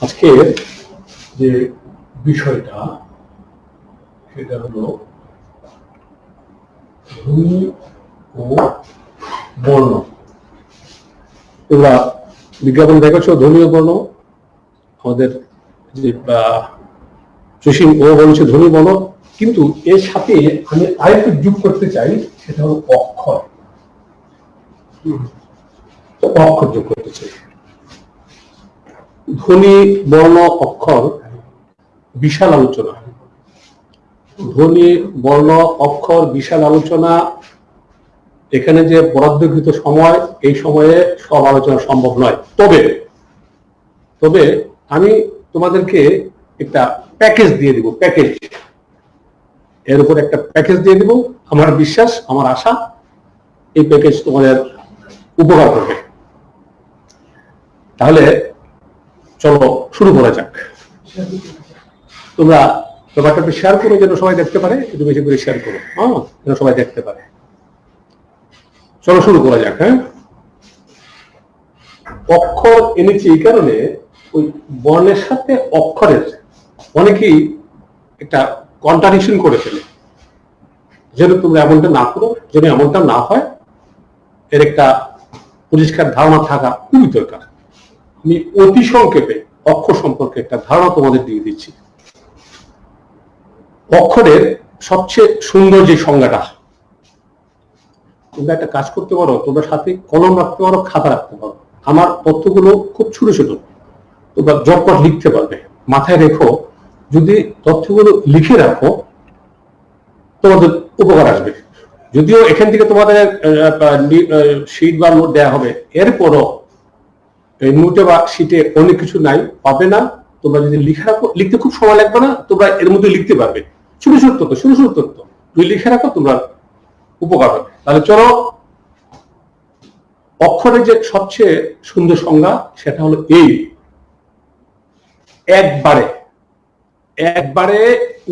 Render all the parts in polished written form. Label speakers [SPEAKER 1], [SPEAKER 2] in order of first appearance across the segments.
[SPEAKER 1] আজকের যে বিষয়টা সেটা হলো ধ্বনি ও বর্ণ। তোমরা বিজ্ঞাপন দেখেছো ধ্বনি ও বর্ণ। আমাদের যে জসিম ও বলছে ধ্বনি বর্ণ, কিন্তু এর সাথে আমি আরেকটু যোগ করতে চাই, সেটা হলো অক্ষর। অক্ষর যোগ করতে চাই। ধ্বনি বর্ণ অক্ষর বিশাল আলোচনা। ধ্বনি বর্ণ অক্ষর বিশাল আলোচনা। এখানে যে বরাদ্দকৃত সময়, এই সময়ে সব আলোচনা সম্ভব নয়। তবে আমি তোমাদেরকে একটা প্যাকেজ দিয়ে দিব। প্যাকেজ, এর উপর একটা প্যাকেজ দিয়ে দিব। আমার বিশ্বাস, আমার আশা, এই প্যাকেজ তোমাদের উপকার করবে। তাহলে চলো শুরু করা যাক। তোমরা ব্যাপারটা একটু শেয়ার করো, যেন সবাই দেখতে পারে। একটু বেশি করে শেয়ার করো, যেন সবাই দেখতে পারে। চলো শুরু করা যাক। হ্যাঁ, অক্ষর এনেছি এই কারণে, ওই বর্ণের সাথে অক্ষরের অনেকেই একটা কন্ট্রাডিকশন করে ফেলে। যেন তোমরা এমনটা না করো, যেন এমনটা না হয়, এর একটা পরিষ্কার ধারণা থাকা খুবই দরকার। আমি অতি সংক্ষেপে অক্ষর সম্পর্কে একটা ধারণা তোমাদের দিয়ে দিচ্ছি। অক্ষরের সবচেয়ে সুন্দর যে সংজ্ঞাটা, তোমরা একটা কাজ করতে পারো, তোমরা সাথে কলম রাখতে পারো, খাতা রাখতে পারো। আমার তথ্যগুলো খুব ছোট ছোট, তোমরা জটপট লিখতে পারবে। মাথায় রেখো, যদি তথ্যগুলো লিখে রাখো তোমাদের উপকার আসবে। যদিও এখান থেকে তোমাদের শীট বা নোট দেওয়া হবে, এরপরও এই নোটে বা শীটে অনেক কিছু নাই, পাবে না। তোমরা যদি লিখে রাখো, লিখতে খুব সময় লাগবে না, তোমরা এর মধ্যে লিখতে পারবে। ছোট ছোট তথ্য, ছোট ছোট তথ্য যদি লিখে রাখো, তোমরা উপকার হবে। তাহলে চলো, অক্ষরের যে সবচেয়ে সুন্দর সংজ্ঞা, সেটা হলো এই: একবারে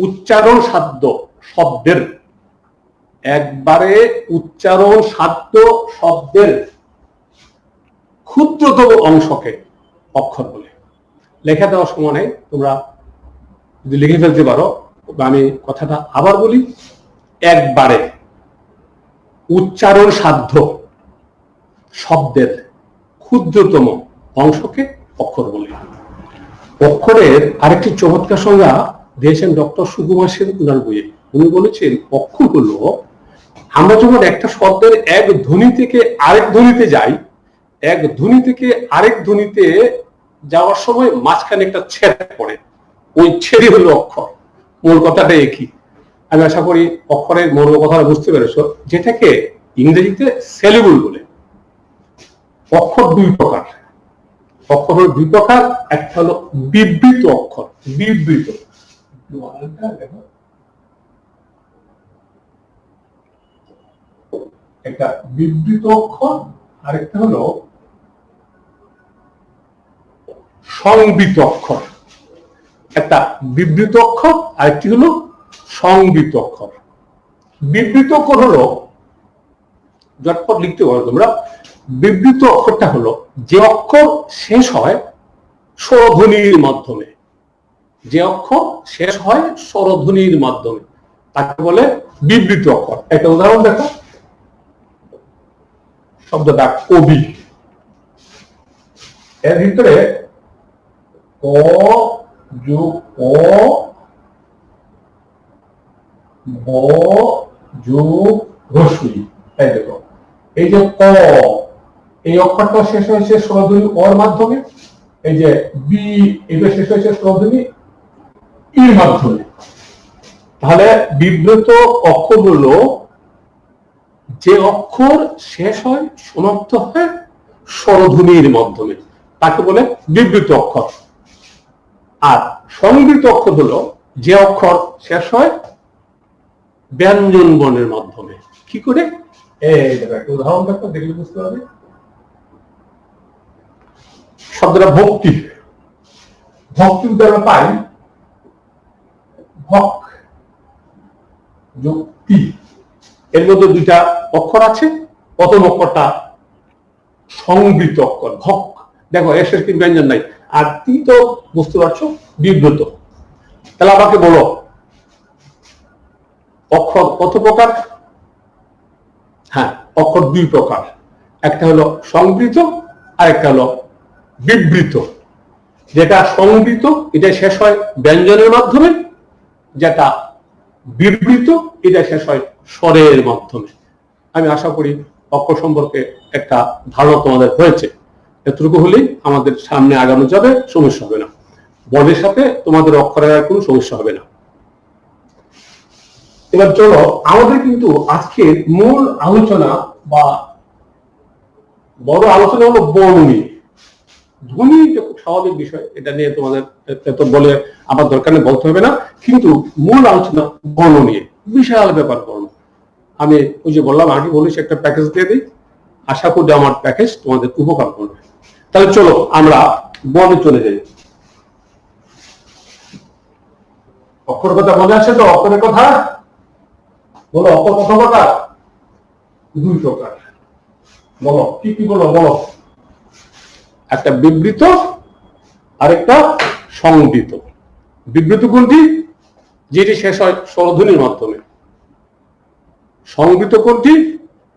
[SPEAKER 1] উচ্চারণ সাধ্য শব্দের, একবারে উচ্চারণ সাধ্য শব্দের ক্ষুদ্রতম অংশকে অক্ষর বলে। লেখা দেওয়ার সময় নেই, তোমরা যদি লিখে ফেলতে পারো। আমি কথাটা আবার বলি: একবারে উচ্চারণ সাধ্য শব্দের ক্ষুদ্রতম অংশকে অক্ষর বলে। অক্ষরের আরেকটি চমৎকার সংজ্ঞা দিয়েছেন ডক্টর সুকুমার সেন উনার বইয়ে। উনি বলেছেন, অক্ষর হলো, আমরা যখন একটা শব্দের এক ধ্বনি থেকে আরেক ধ্বনিতে যাই, এক ধ্বনি থেকে আরেক ধ্বনিতে যাওয়ার সময় মাঝখানে একটা ছেদ পড়ে, ওই ছেদই হলো অক্ষর। মূল কথাটা একই। আমি আশা করি অক্ষরের মূল কথাটা বুঝতে পেরেছ, যেটাকে ইংরেজিতে সেলেবল বলে। অক্ষর দুই প্রকার। অক্ষর হলো দুই প্রকার। একটা হলো বিবৃত অক্ষর। বিবৃত, একটা বিবৃত অক্ষর, আরেকটা হলো সংবৃত অক্ষর। একটা বিবৃত অক্ষর, আরেকটি হলো সংবৃত অক্ষর। বিবৃত অক্ষর হলো, জটপট লিখতে পারো তোমরা। বিবৃত অক্ষরটা হলো যে অক্ষর শেষ হয় স্বরধ্বনির মাধ্যমে। যে অক্ষর শেষ হয় স্বরধ্বনির মাধ্যমে তাকে বলে বিবৃত অক্ষর। একটা উদাহরণ দেখো, শব্দটা কবি, এর ভিতরে ক যোগ ও, ব যোগ রস্বই। তাই দেখো, এই যে ক, এই অক্ষরটা শেষ হয়েছে স্বরধ্বনি ওর মাধ্যমে। এই যে বি, এটা শেষ হয়েছে স্বরধ্বনি ইর মাধ্যমে। তাহলে বিবৃত অক্ষর হলো যে অক্ষর শেষ হয়, সমাপ্ত হয় স্বরধ্বনির মাধ্যমে, তাকে বলে বিবৃত অক্ষর। আর সংবৃত অক্ষর হলো যে অক্ষর শেষ হয় ব্যঞ্জন বর্ণের মাধ্যমে। কি করে? এই দেখো, একটা উদাহরণ দেখো, দেখলে বুঝতে পারবে। শব্দটা ভক্তি। ভক্তি উদাহরণ পাই ভক যোগ তি। এর মধ্যে দুইটা অক্ষর আছে, প্রথম অক্ষরটা সংবৃত অক্ষর, ভক। দেখো এসের কি ব্যঞ্জন নাই, আর তি তো বুঝতে পারছো বিব্রত। তাহলে আমাকে বলো অক্ষর কত প্রকার? হ্যাঁ, অক্ষর দুই প্রকার, একটা হলো সংবৃত আর একটা হলো বিবৃত। যেটা সংবৃত এটা শেষ হয় ব্যঞ্জনের মাধ্যমে, যেটা বিবৃত এটা শেষ হয় স্বরের মাধ্যমে। আমি আশা করি অক্ষর সম্পর্কে একটা ধারণা তোমাদের হয়েছে। এতটুকু হলেই আমাদের সামনে আগানো যাবে, সমস্যা হবে না। বর্ণের সাথে তোমাদের অক্ষরের আর কোনো সমস্যা হবে না। এবার চলো, আমাদের কিন্তু আজকের মূল আলোচনা বা বড় আলোচনা হলো বর্ণ নিয়ে। ধ্বনি খুব স্বাভাবিক বিষয়, এটা নিয়ে তোমাদের এত বলে আমার দরকার নেই, বলতে হবে না। কিন্তু মূল আলোচনা বর্ণ নিয়ে, বিশাল ব্যাপার বর্ণ। আমি ওই যে বললাম আগে বলেছি একটা প্যাকেজ দিয়ে দিই, আশা করি আমার প্যাকেজ তোমাদের উপকার করবে। তাহলে চলো আমরা বর্ণে চলে যাই। অক্ষর কথা মনে আছে তো? অক্ষরের কথা বলো, অক্ষর কত প্রকার? দুই প্রকার। বলো কি কি বলো, বলো। একটা বিবৃত আর একটা সংবৃত। বিবৃত কোনটি? যেটি শেষ হয় স্বরধ্বনির মাধ্যমে। সংবৃত কোনটি?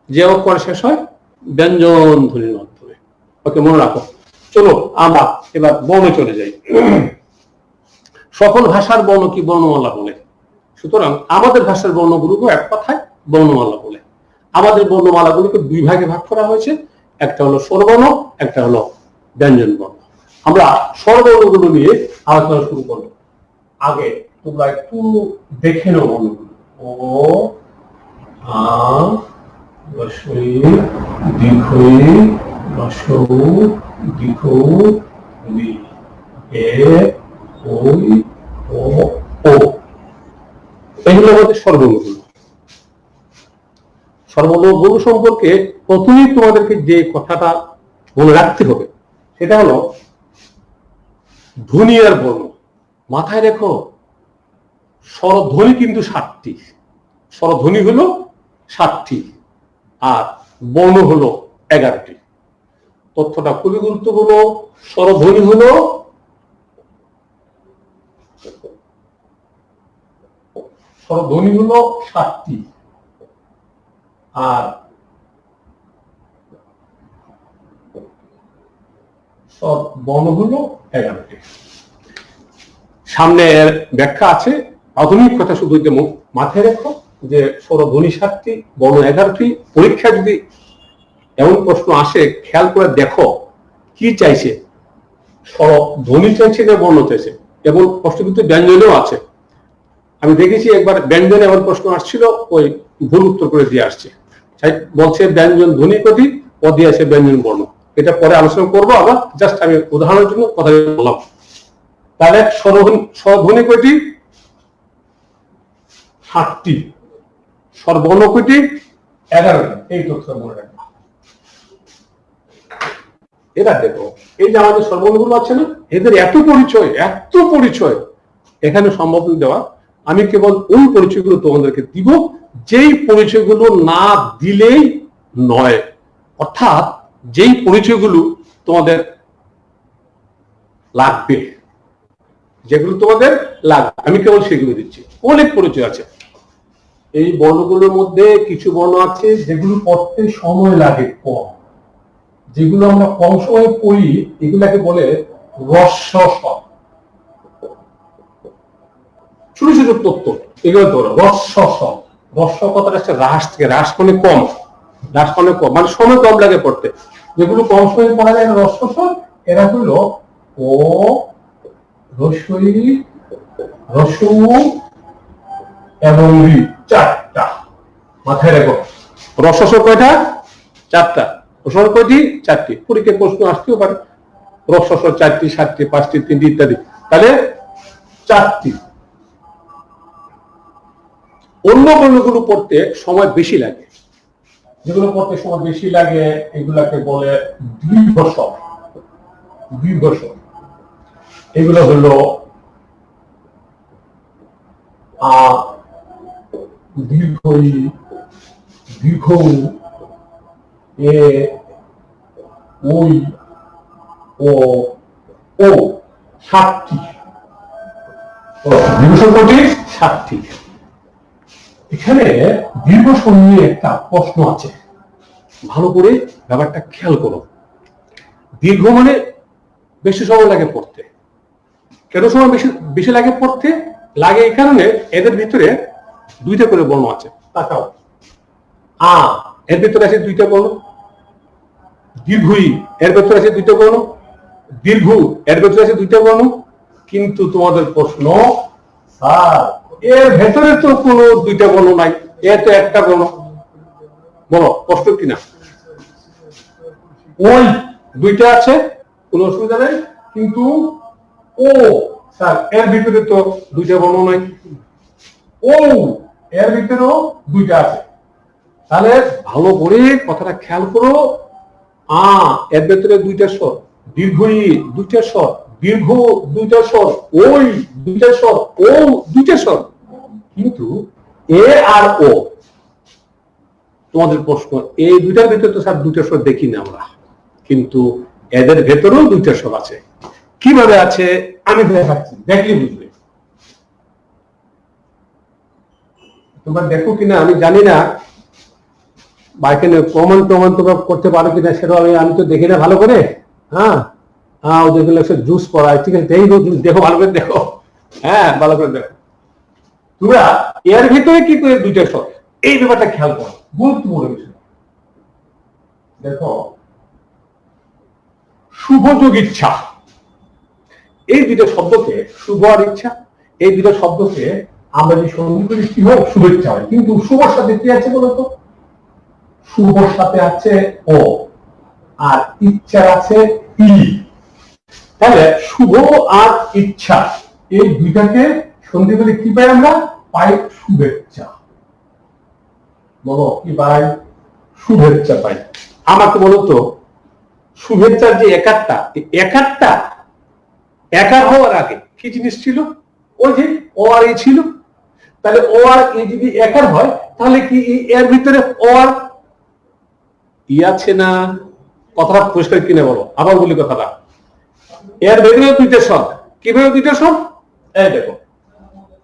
[SPEAKER 1] যে অক্ষর শেষ হয় ব্যঞ্জন ধ্বনির মাধ্যমে। ওকে, মনে রাখো। চলো আমরা এবার বর্ণে চলে যাই। সকল ভাষার বর্ণ কি বর্ণমালা বলে। সুতরাং আমাদের ভাষার বর্ণগুলোকে এক কথায় বর্ণমালা বলে। আমাদের বর্ণমালাগুলোকে দুই ভাগে ভাগ করা হয়েছে, একটা হলো স্বরবর্ণ, একটা হলো ব্যঞ্জন বর্ণ। আমরা স্বরবর্ণগুলো নিয়ে আলোচনা শুরু করব। আগে তোমরা একটু দেখে নাও বর্ণগুলো। ও, আ, রস্বই, দীর্ঘই, রস্বউ, দীর্ঘউ, রি, এ, ওই, ও, ও। এগুলো আমাদের স্বরবর্ণগুলো। স্বরবর্ণগুলো সম্পর্কে প্রথমেই তোমাদেরকে যে কথাটা মনে রাখতে হবে সেটা হলো ধ্বনি আর বর্ণ। মাথায় রেখো, স্বরধ্বনি কিন্তু 7টি। স্বরধ্বনি হলো 7টি আর বর্ণ হলো 11টি। তথ্যটা খুবই গুরুত্বপূর্ণ। স্বরধ্বনি হলো স্বরধ্বনি হলো 7টি আর বর্ণ হলো 11টি। সামনে ব্যাখ্যা আছে, আধুনিক কথা শুধু মাথায় রেখো যে স্বরধ্বনি 7টি, বর্ণ 11টি। পরীক্ষা যদি এমন প্রশ্ন আসে, খেয়াল করে দেখো কি চাইছে, স্বরধ্বনি চাইছে না বর্ণ চাইছে। এবং প্রশ্ন কিন্তু ব্যঞ্জনেও আছে। আমি দেখেছি একবার ব্যঞ্জনে এমন প্রশ্ন আসছিল, ওই ভুল উত্তর করে দিয়ে আসছে। বলছে ব্যঞ্জন ধ্বনি কটি, ও দিয়ে আছে ব্যঞ্জন বর্ণ। এটা পরে আলোচনা করবো, আবার জাস্ট আমি উদাহরণের জন্য কথা বললাম। তাহলে স্বরধ্বনি কয়টি? 7টি। স্বরবর্ণ কয়টি? 11টি। এই তথ্য মনে রাখবো। এটা দেখো, এই যে আমাদের স্বরবর্ণগুলো আছে না, এদের এত পরিচয় এখানে সম্ভব দেওয়া। আমি কেবল ওই পরিচয়গুলো তোমাদেরকে দিব যেই পরিচয়গুলো না দিলেই নয়, অর্থাৎ যেই পরিচয়গুলো তোমাদের লাগবে, যেগুলো তোমাদের লাগবে, আমি কেবল সেগুলো দিচ্ছি। অনেক পরিচয় আছে। এই বর্ণগুলোর মধ্যে কিছু বর্ণ আছে যেগুলো পড়তে সময় লাগে কম, যেগুলো আমরা কম সময়ে পড়ি, এগুলাকে বলে রস্য স্বর। ছোট ছোট তত্ত্ব, এগুলো ধরো রস্য স্বর। রস্য কথাটা হচ্ছে হ্রাস থেকে, হ্রাস মানে কম, মানে সময় কম লাগে পড়তে। যেগুলো কম সময়ে পড়া যায় না রস্য স্বর, এরা হলো ও, রস্বই, রস্বউ এবং রি। 4টা। মাথায় রাখো, রস্য স্বর কয়টা? 4টা। স্বর কয়টি? 4টি। পরীক্ষায় প্রশ্ন আসতেও পারে রস্য স্বর 4টি, 7টি, 5টি, 3টি ইত্যাদি। তাহলে 4টি। অন্য বর্ণগুলো পড়তে সময় বেশি লাগে, যেগুলো পড়তে সময় বেশি লাগে এগুলাকে বলে দীর্ঘ স্বর। এগুলো হলো আ, দীর্ঘই, দীর্ঘউ, এ ওই ও ও 7টি। দীর্ঘ স্বর কয়টি? 7টি। এখানে দীর্ঘ স্বর নিয়ে একটা প্রশ্ন আছে, ভালো করে ব্যাপারটা খেয়াল করো। দীর্ঘ মানে বেশি সময় লাগে পড়তে। কেন সময় বেশি বেশি লাগে পড়তে? লাগে এই কারণে এদের ভিতরে দুইটা করে বর্ণ আছে। তাকাও, আ এর ভিতরে আছে দুইটা বর্ণ, দীর্ঘই এর ভিতরে আছে দুইটা বর্ণ, দীর্ঘ এর ভিতরে আছে দুইটা বর্ণ। কিন্তু তোমাদের প্রশ্ন, স্যার এর ভেতরে তো কোনো দুইটা বর্ণ নাই, এ তো একটা বর্ণ। বলো কষ্ট কিনা? ওই দুইটা আছে, কোনো অসুবিধা নেই, কিন্তু ও স্যার এর ভিতরে তো দুইটা বর্ণ নাই, ও এর ভিতরেও দুইটা আছে। তাহলে ভালো করে কথাটা খেয়াল করো। আ এর ভিতরে দুইটা স্বর, দীর্ঘই দুইটা স্বর, দীর্ঘ দুইটা স্বর, ওই দুইটা স্বর, ও দুইটা স্বর। কিন্তু এ আর ও, তোমাদের প্রশ্ন, এই দুইটার ভিতরে তো স্যার দুইটা স্বর দেখি না আমরা, কিন্তু এদের ভেতরেও দুইটা স্বর আছে। কিভাবে আছে আমি দেখাচ্ছি, দেখলে বুঝবে। তোমরা দেখো কিনা আমি জানি না, বা এখানে প্রমাণ তোমরা করতে পারো কিনা সেটা আমি তো দেখি না ভালো করে। হ্যাঁ হ্যাঁ, ওদের জুস পড়ায়, ঠিক আছে, দেখো ভালো করে দেখো। হ্যাঁ ভালো করে দেখো। তোমরা এর ভিতরে কি করে দুইটা স্বর, এই ব্যাপারটা খেয়াল করো, গুরুত্বপূর্ণ বিষয়। দেখো, শুভযোগ ইচ্ছা, এই দুটো শব্দকে, শুভ আর ইচ্ছা, এই দুটো শব্দকে আমরা যে সন্ধি করি কি হয়? শুভেচ্ছা হয়। কিন্তু শুভর সাথে কি আছে বলতো? শুভর সাথে আছে ও, আর ইচ্ছার আছে ই। তাহলে শুভ আর ইচ্ছা এই দুইটাকে সন্ধি করে কি পাই আমরা? পাই শুভেচ্ছা। বলো কি পাই? শুভেচ্ছা পাই। আমাকে বলতো, শুভেচ্ছার যে একারটা, একারটা একার হওয়ার আগে কি জিনিস ছিল? ওই যে ও আর এ ছিল। তাহলে ও আর এ যদি একার হয়, তাহলে কি এর ভিতরে ও আর ই আছে না? কথাটা পরিষ্কার কিনে বলো, আবার বলি কথাটা। এর ভেতরে দুইটা স্বর, কিভাবে দুইটা স্বর? এই দেখো,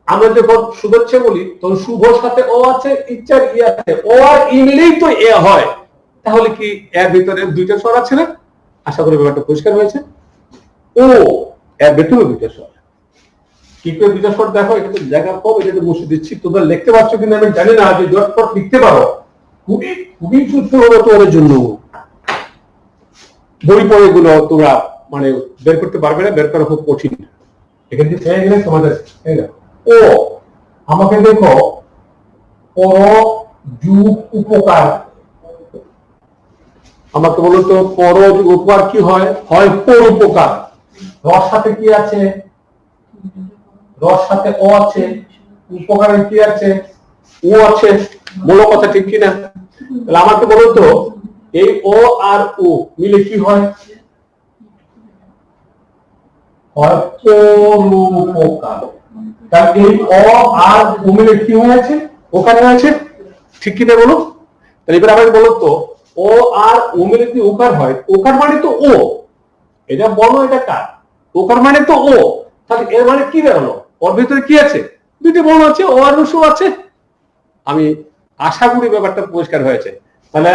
[SPEAKER 1] আমরা যখন শুভেচ্ছা বলি তখন শুভর সাথে ও আছে, ইচ্ছার ই আছে, ও আর ই মিলেই তো এ হয়। তাহলে কি এর ভিতরে দুইটা স্বর আছে না? আশা করি ব্যাপারটা পরিষ্কার হয়েছে। ও এর ভেতরে দুইটা স্বর, কি করে দুইটা স্বর? দেখো, এটা তো জায়গা কম, এটা তো মুছে দিচ্ছি, তোমরা লিখতে পারছো কিনা আমি জানি না। যে জটপট লিখতে পারো, খুবই খুবই সূত্র হলো তোমাদের জন্য। বই পড়ে গুলো তোমরা মানে বের করতে পারবে না, বের করা খুব কঠিন। এখান থেকে পেয়ে গেলে তোমাদের ও, আমাকে দেখো, পর যুগ উপকার, আমাকে বলো তো পর যুগ উপকার কি হয়? হয় পর উপকার। রস সাথে কি আছে? রস সাথে ও আছে, উপকারে কি আছে? ও আছে। বলো কথা ঠিক কিনা? তাহলে আমাকে বলো তো, এই ও আর ও মিলে কি হয়? হয় পরোপকার। তাহলে এই অ আর ও মিলে কি হয়েছে? ওকার হয়েছে, ঠিক কিনা বলো? তাহলে এবার আমাকে বলো তো, ও আর ও মিলে কি ওকার হয়? ওকার মানে তো ও, এটা বলো, এটা কার? ওকার মানে তো ও। তাহলে এর মানে কি বেরোলো? ওর ভিতরে কি আছে? দুটি বর্ণ আছে, ও আর রসু আছে। আমি আশা করি ব্যাপারটা পরিষ্কার হয়েছে। তাহলে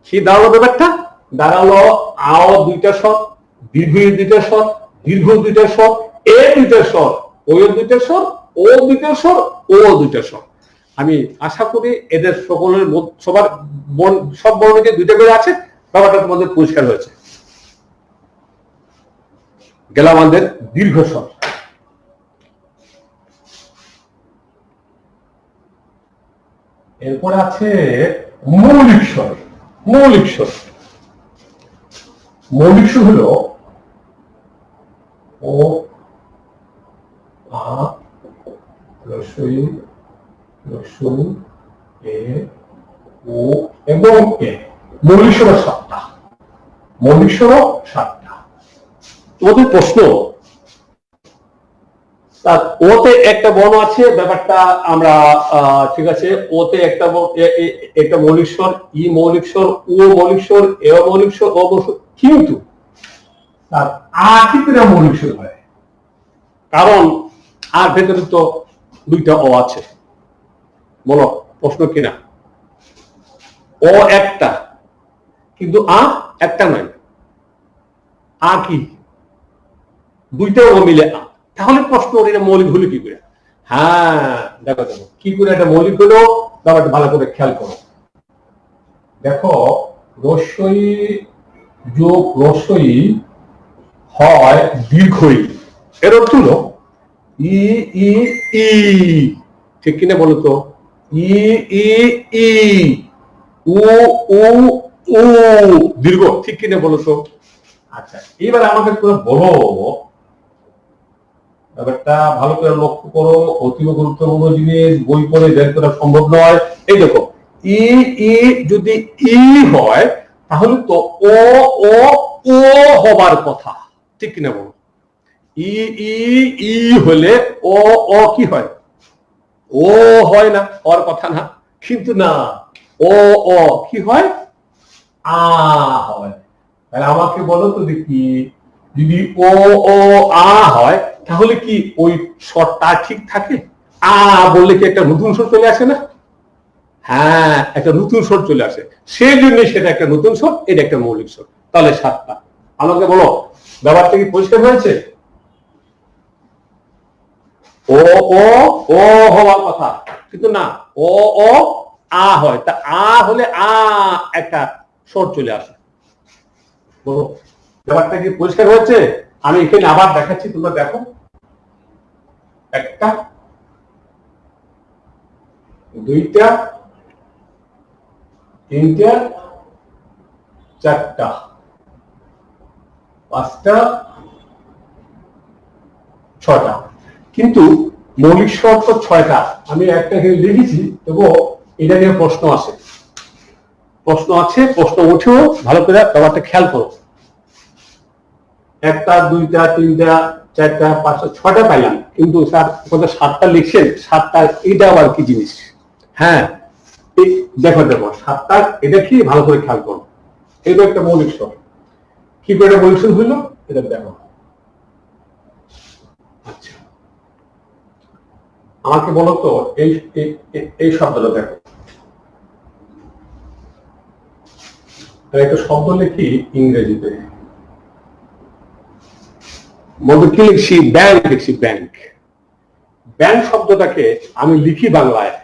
[SPEAKER 1] কি দাঁড়ালো ব্যাপারটা? দাঁড়ালো আও দুইটা স্বর, দীর্ঘ দুইটা স্বর, দীর্ঘ দুইটা স্বর, এ দুইটা স্বর, ও দুইটা স্বর, ও দুইটা স্বর, ও দুইটা স্বর। আমি আশা করি এদের সকলের সবার সব বর্ণকে দুইটা করে আছে, ব্যাপারটা তোমাদের পরিষ্কার হয়েছে। গেলাম আমাদের দীর্ঘ স্বর। এরপর আছে মৌলিক স্বর। মৌলিক স্বর, মৌলিক স্বর হলো ও, আ, রসই, রসু, এ, ও এবং এ। মৌলিক স্বর 7টা। মৌলিক স্বর 7টা। তোমাদের প্রশ্ন, তার ওতে একটা বর্ণ আছে, ব্যাপারটা আমরা ঠিক আছে, ওতে একটা একটা মৌলিক স্বর, ই মৌলিক স্বর, ও মৌলিক স্বর, এ মৌলিক স্বর, ও মৌলিক স্বর, কিন্তু তার আ কিন্তু মৌলিক স্বর হয়, কারণ আর ভেতরে তো দুইটা ও আছে। বলো প্রশ্ন কিনা? ও একটা, কিন্তু আ একটা নয়। আ কি? দুইটা ও মিলে আ। তাহলে প্রশ্ন এটা মৌলিক হলো কি করে? হ্যাঁ দেখো দেখো কি করে এটা মৌলিক হলো, ব্যাপারটা ভালো করে খেয়াল করো। দেখো রস্বই যোগ রস্বই হয় দীর্ঘই, এর অর্থ হলো ই ই ই, ঠিক কিনা বলো তো? ই ই ই, উ উ উ, দীর্ঘ, ঠিক কিনা বলো তো? আচ্ছা এবার আমাকে তোমরা বলো, ব্যাপারটা ভালো করে লক্ষ্য করো, অতীব গুরুত্বপূর্ণ জিনিস, বই পড়ে বের করা সম্ভব নয়। এই দেখো ই ই যদি ই হয় তাহলে তো ও ও ও হবার কথা, ঠিক কিনা বলো? ই ই ই হলে ও ও কি হয়? ও হয় না, হওয়ার কথা না, কিন্তু না, ও ও কি হয়? আ হয়। তাহলে আমাকে বলো তো দেখি, যদি ও ও আ হয় তাহলে কি ওই স্বরটা ঠিক থাকে? আ বললে কি একটা নতুন স্বর চলে আসে না? হ্যাঁ একটা নতুন স্বর চলে আসে, সেই জন্য সেটা একটা নতুন স্বর, এটা একটা মৌলিক স্বর। তাহলে 7টা। আমাকে বলো ব্যাপারটা কি পরিষ্কার হয়েছে? ও ও ও হওয়ার কথা, কিন্তু না, ও ও আ হয়। তা আ হলে আ একটা স্বর চলে আসে। বলো ব্যাপারটা কি পরিষ্কার হচ্ছে? আমি এখানে আবার দেখাচ্ছি, তোমরা দেখো। একটা, দুইটা, তিনটা, চারটা, পাঁচটা, ছটা। কিন্তু মৌলিক স্বর তো 6টা। আমি একটা লিখেছি, তবুও এটা নিয়ে প্রশ্ন আছে, প্রশ্ন আছে, প্রশ্ন উঠেও ভালো করে ব্যাপারটা খেয়াল করো। একটা, দুইটা, তিনটা, চারটা, পাঁচটা, 6টা পাইলাম, কিন্তু স্যার কোথায় 7টা লিখছেন? 7টা এটা আবার কি জিনিস? হ্যাঁ দেখো দেখো 7টা এটা কি ভালো করে খেয়াল করো। এটা একটা মৌলিক স্বর, কি করে মৌলিক স্বর হইলো এটা দেখো। আচ্ছা আমাকে বলো তো এই এই শব্দটা দেখো, একটা শব্দ লিখি ইংরেজিতে, বলতে কি লিখছি? ব্যাংক লিখছি, ব্যাংক। ব্যাংক শব্দটাকে আমি লিখি বাংলায়,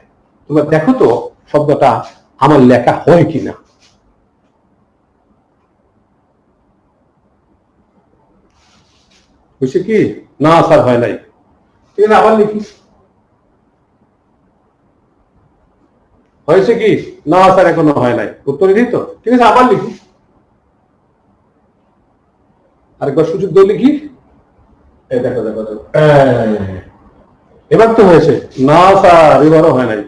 [SPEAKER 1] তোমরা দেখো তো শব্দটা আমার লেখা হয় কিনা। হয়েছে কি? না স্যার হয় নাই। ঠিক আছে আবার লিখি। হয়েছে কি? না স্যার এখনো হয় নাই। উত্তর দিই তো, ঠিক আছে আবার লিখি, আরেকবার সুযোগ দিয়ে লিখি। এই দেখো দেখো দেখো, এবার তো হয়েছে। না স্যার এবারও হয় নাই।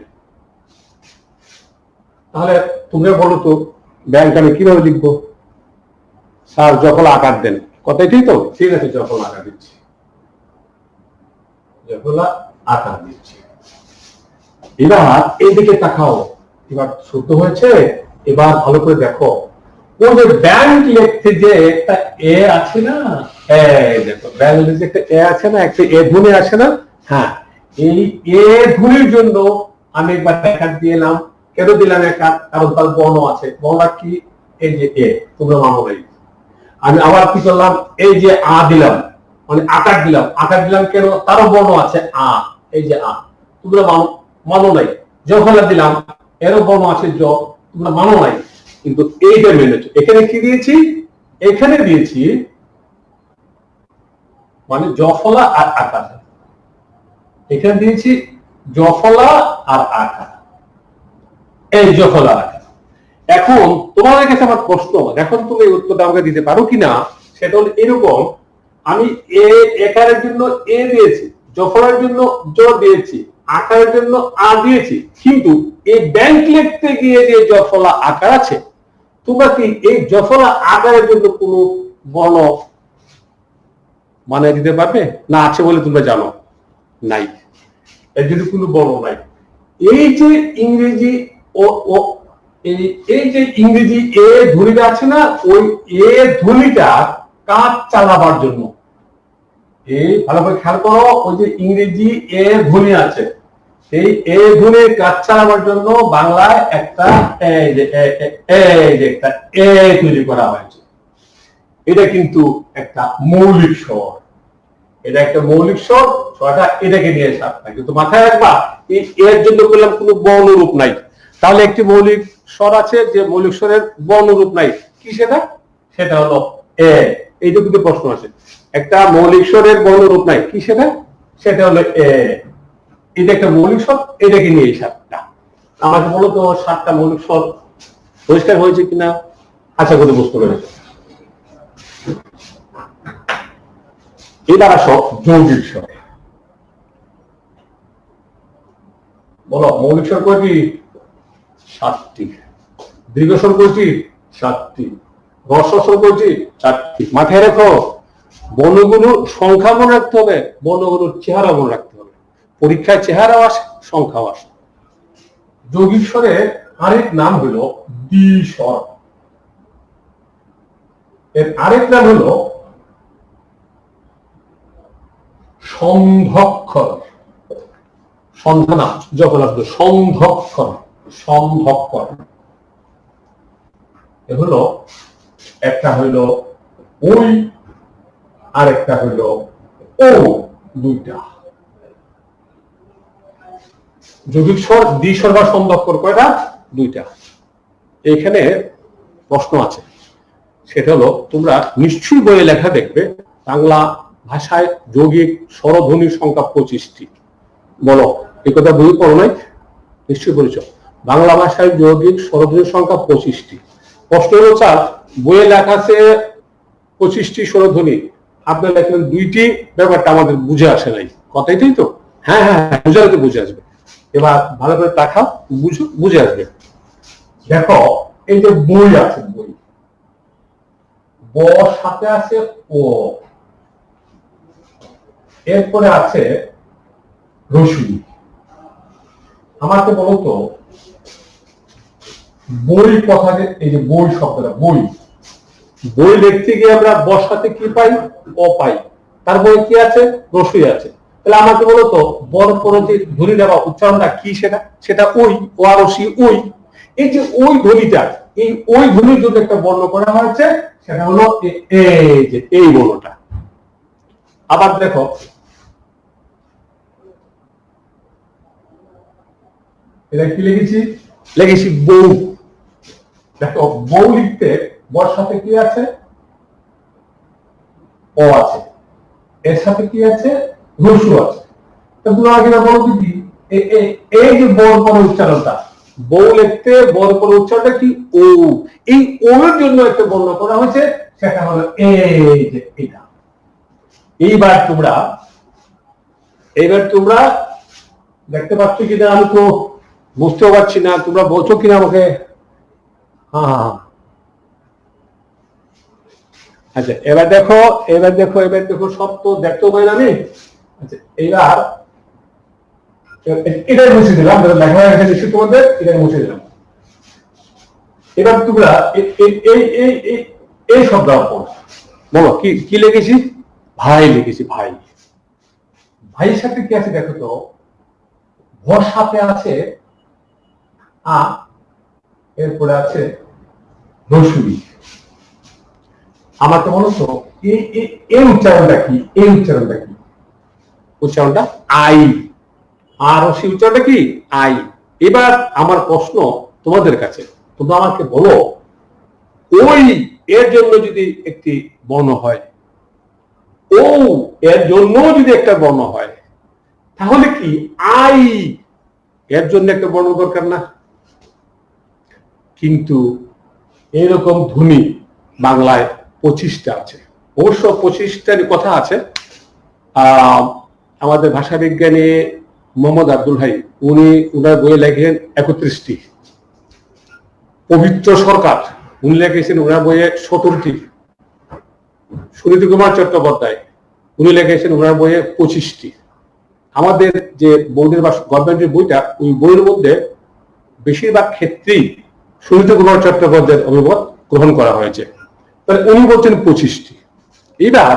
[SPEAKER 1] তাহলে তুমি বলো তো ব্যাংক আমি কিভাবে লিখবো? স্যার যখন আকার দেন, কথাই ঠিক তো? ঠিক আছে যখন আকার দিচ্ছি, যখন আকার দিচ্ছি। এবার এইদিকে তাকাও, এবার শুদ্ধ হয়েছে। এবার ভালো করে দেখো, ওই যে ব্যাংক লিখতে যে একটা এ আছে না, দেখো ব্যাংক লিখতে একটা এ আছে না, একটা এ ধ্বনি আছে না। হ্যাঁ এই এ ধ্বনির জন্য আমি একবার দেখা দিলাম। কেন দিলাম একটা? কারণ তার বর্ণ আছে। বর্ণ কি? এই যে এ, তোমরা মানো নাই। আমি আবার কি করলাম? এই যে আ দিলাম, মানে আকার দিলাম। আকার দিলাম কেন? তারও বর্ণ আছে আ, এই যে আ, তোমরা মানো নাই। যখন দিলাম এরও বর্ণ আছে জ, তোমরা মানো নাই, কিন্তু এইটা মেনেছো। এখানে কি দিয়েছি? এখানে দিয়েছি মানে জফলা আর আকার, এখানে দিয়েছি জফলা আর আকার, এই জফলা আকার। এখন তোমাদের কাছে আমার প্রশ্ন, এখন তুমি উত্তরটা আমাকে দিতে পারো কিনা, সেটা হলো এরকম। আমি এ একারের জন্য এ দিয়েছি, জফলার জন্য জ দিয়েছি, আকারের জন্য আ দিয়েছি, কিন্তু এই ব্যাংক লিখতে গিয়ে যে জফলা আকার আছে, তোমরা কি এই জফলা আকারের জন্য কোন বর্ণ মানে দিতে পারবে না? আছে বলে তোমরা জানো? নাই, এর জন্য কোনো বর্ণ নাই। এই যে ইংরেজি ও ও এই যে ইংরেজি এ ধ্বনিটা আছে না, ওই এ ধ্বনিটা কাজ চালাবার জন্য, এই ভালো করে খেয়াল করো, ওই যে ইংরেজি এ ধ্বনি আছে, এই এ ধ্বনির কাজ চালাবার জন্য বাংলায় একটা একটা এ তৈরি করা হয়েছে। এটা কিন্তু একটা মৌলিক স্বর, এটা একটা মৌলিক স্বর, স্বরটা এটাকে নিয়ে সাথে, কিন্তু মাথায় রাখবা এই এর জন্য বললাম কোনো বর্ণরূপ নাই। তাহলে একটি মৌলিক স্বর আছে যে মৌলিক স্বরের বর্ণরূপ নাই, কি সেটা? সেটা হলো এ। এইটা কিন্তু প্রশ্ন আছে, একটা মৌলিক স্বরের বর্ণরূপ নাই, কি সেটা? সেটা হলো এ। এটা একটা মৌলিক স্বর, এটাকে নিয়ে সাতটা। আমাকে বলো তো 7টা মৌলিক স্বর পরিষ্কার হয়েছে কিনা, আশা করি বুঝতে পেরেছো। এবার আসো যৌগিক স্বর। বলো মৌলিক স্বর কয়টি? 7টি। দীর্ঘ স্বর কয়টি? 7টি। হ্রস্ব স্বর কয়টি? 4টি। মাথায় রেখো, বর্ণগুলোর সংখ্যা মনে রাখতে হবে, বর্ণগুলোর চেহারা মনে রাখতে হবে। পরীক্ষায় চেহারাও আসে, সংখ্যাও আসে। যৌগিক স্বরের আরেক নাম হলো দ্বিস্বর। এর আরেক নাম হলো সন্ধক্ষর। সন্ধানা যখন আসবে সন্ধক্ষর, সন্ধক্ষর। এ হলো একটা হইলো ওই, আরেকটা হইলো ও, দুইটা। যৌগিক স্বর দ্বিস্বর বা সন্ধক্ষর কয়টা? দুইটা। এইখানে প্রশ্ন আছে, সেটা হলো তোমরা নিশ্চয়ই বইয়ে লেখা দেখবে বাংলা ভাষায় যৌগিক স্বরধ্বনির সংখ্যা 25টি। বলো এই কথা বই পড়ো নাই? নিশ্চয়ই বলেছ। বাংলা ভাষায় যৌগিক স্বরধ্বনির সংখ্যা 25টি। প্রশ্ন হলো স্যার বইয়ে লেখা আছে 25টি স্বরধ্বনি, আপনি লেখলেন 2টি, ব্যাপারটা আমাদের বুঝে আসে নাই। কথা এটাই তো? হ্যাঁ হ্যাঁ হ্যাঁ, বুঝালে তো বুঝে আসবে। এবার ভালো করে তাকাও, বুঝে আসবে। দেখো এই যে বই আছে, বই, ব সাথে আছে ও, এরপরে আছে রসুই। আমাকে বলো তো বই কথা, এই যে বই শব্দটা, বই, বই লিখতে গিয়ে আমরা বর সাথে কি পাই? ও পাই। তার বই কি আছে? রসুই আছে। তাহলে আমাকে বলো তো বর পরে যে ধ্বনিটা বা উচ্চারণটা কি? সেটা সেটা ওই, ও আর রসি, ওই। এই যে ওই ধ্বনিটা, এই ওই ধ্বনির জন্য একটা বর্ণ করা হয়েছে, সেটা হলো এই যে এই বর্ণটা। আবার দেখো এটা কি লিখেছি? লিখেছি বউ। দেখো বউ লিখতে বর সাথে কি আছে? ও আছে, এর সাথে কি আছে? রসু আছে। তোমরা আগে বলো কি এই যে বর পরে উচ্চারণটা, বউ লিখতে বর পরে উচ্চারণটা কি? ও। এই ও এর জন্য একটা বর্ণ করা হয়েছে, সেটা হলো এই যে এটা। এইবার তোমরা দেখতে পাচ্ছ কিনা আমি তো বুঝতেও পারছি না, তোমরা বলছো কিনা আমাকে? হ্যাঁ, আচ্ছা এবার দেখো, সব তো দেখতেও পাই না আমি। আচ্ছা এইবার এটাই মুছে দিলাম, লেখা হয়ে গেছে তোমাদের, এটাই মুছে দিলাম। এবার তোমরা এই শব্দ বলো কি কি লিখেছি? ভাই লিখেছি, ভাই। ভাইয়ের সাথে কি আছে দেখো তো, ভর সাথে আছে আ, এরপরে আছে রসুই। আমাকে বলো তো এই উচ্চারণটা কি? এই উচ্চারণটা কি? উচ্চারণটা আই। আর রসি উচ্চারণটা কি? আই। এবার আমার প্রশ্ন তোমাদের কাছে, তোমরা আমাকে বলো ওই এর জন্য যদি একটি বর্ণ হয়, ও এর জন্য যদি একটা বর্ণ হয়, তাহলে কি আই এর জন্য একটা বর্ণ দরকার না? কিন্তু এরকম ধ্বনি বাংলায় 25টা আছে। অবশ্য 25টার কথা আছে। আমাদের ভাষা বিজ্ঞানী মোহাম্মদ আব্দুল হাই, উনার বইয়ে লেখেন 31টি। পবিত্র সরকার উনি লিখেছেন ওনার বইয়ে 17টি। সুনীতি কুমার চট্টোপাধ্যায় উনি লিখেছেন ওনার বইয়ে 25টি। আমাদের যে বোর্ডের বা গভর্নমেন্টের বইটা, ওই বইয়ের মধ্যে বেশিরভাগ ক্ষেত্রেই সুনীতি কুমার চট্টোপাধ্যায়ের অভিমত গ্রহণ করা হয়েছে। তাহলে উনি বলছেন 25টি। এবার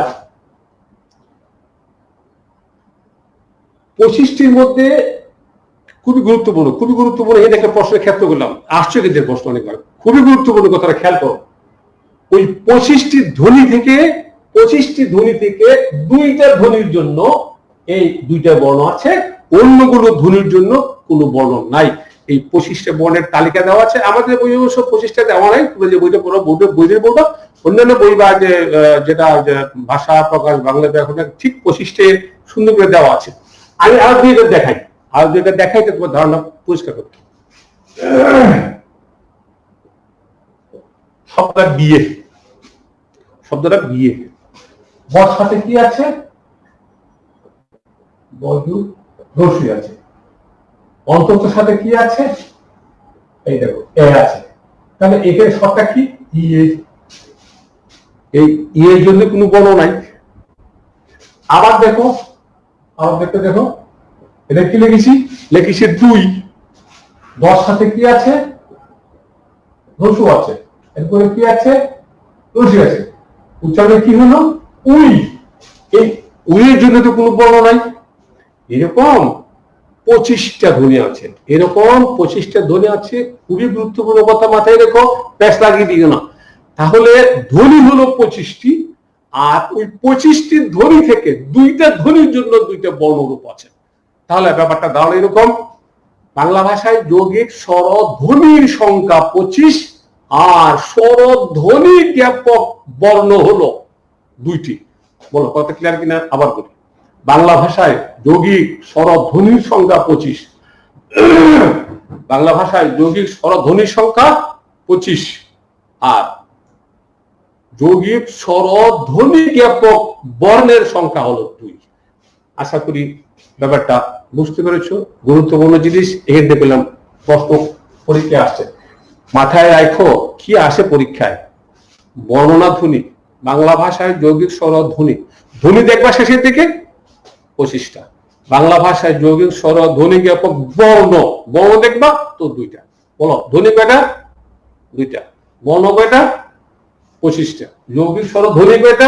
[SPEAKER 1] 25টির মধ্যে খুবই গুরুত্বপূর্ণ এই দেখে প্রশ্নের ক্ষেত্র করলাম, আসছে কিন্তু প্রশ্ন অনেকবার, খুবই গুরুত্বপূর্ণ কথাটা খেয়াল করো। ওই 25টি ধ্বনি থেকে দুইটা ধ্বনির জন্য এই দুইটা বর্ণ আছে, অন্যগুলো ধ্বনির জন্য কোনো বর্ণ নাই। এই 25টা বর্ণের তালিকা দেওয়া আছে আমাদের বই, অবশ্য 25টা দেওয়া নাই, তোমরা যে বইটা পড়ো বইটা বলবো, অন্যান্য বই বা যেটা ভাষা প্রকাশ বাংলা ব্যাকরণ ঠিক 25টে সুন্দর করে দেওয়া আছে। আমি আর দুইটা দেখাই তো তোমার ধারণা পরিষ্কার করতে। শব্দটা বিয়ে বর সাথে কি আছে? রসি আছে। অন্তত সাথে কি আছে? এই দেখো এ আছে। তাহলে এখানে শব্দটা কি? ইয়ে। এই ইয়ের জন্য কোনো বর্ণ নাই। আবার দেখো এটা কি লিখেছি 2। বর সাথে কি আছে? রসু আছে। এরপরে কি আছে? রসি আছে। উচ্চারণে কি হলো? উই। এই উইয়ের জন্য তো কোনো বর্ণ নাই। এরকম 25টা ধ্বনি আছে, খুবই গুরুত্বপূর্ণ কথা মাথায় রেখো, প্যাচ লাগিয়ে দিও না। তাহলে ধ্বনি হলো 25টি, আর ওই 25টি ধ্বনি থেকে দুইটা ধ্বনির জন্য দুইটা বর্ণরূপ আছে। তাহলে ব্যাপারটা দাঁড়ালো এরকম, বাংলা ভাষায় যৌগিক স্বরধ্বনির সংখ্যা 25, আর স্বরধ্বনি জ্ঞাপক বর্ণ হলো 2টি। বলো কথা ক্লিয়ার কিনা? আবার বলি, বাংলা ভাষায় যৌগিক স্বরধ্বনির সংখ্যা 25, বাংলা ভাষায় যৌগিক স্বরধ্বনির সংখ্যা 25, আর যৌগিক স্বরধ্বনি জ্ঞাপক বর্ণের সংখ্যা হলো 2। আশা করি ব্যাপারটা বুঝতে পেরেছো। গুরুত্বপূর্ণ জিনিস এখানে পেলাম, প্রশ্ন পরীক্ষায় আসছে, মাথায় রাখো কি আসে পরীক্ষায়। বর্ণনা ধ্বনি, বাংলা ভাষায় যৌগিক স্বরধ্বনি, ধ্বনি দেখবা শেষের দিকে 25টা। বাংলা ভাষায় যৌগিক স্বরধ্বনি জ্ঞাপক বর্ণ দেখবা তো 2টা। বলো ধ্বনি কয়টা? 2টা। বর্ণ কয়টা? 25টা। যৌগিক স্বরধ্বনি কয়টা?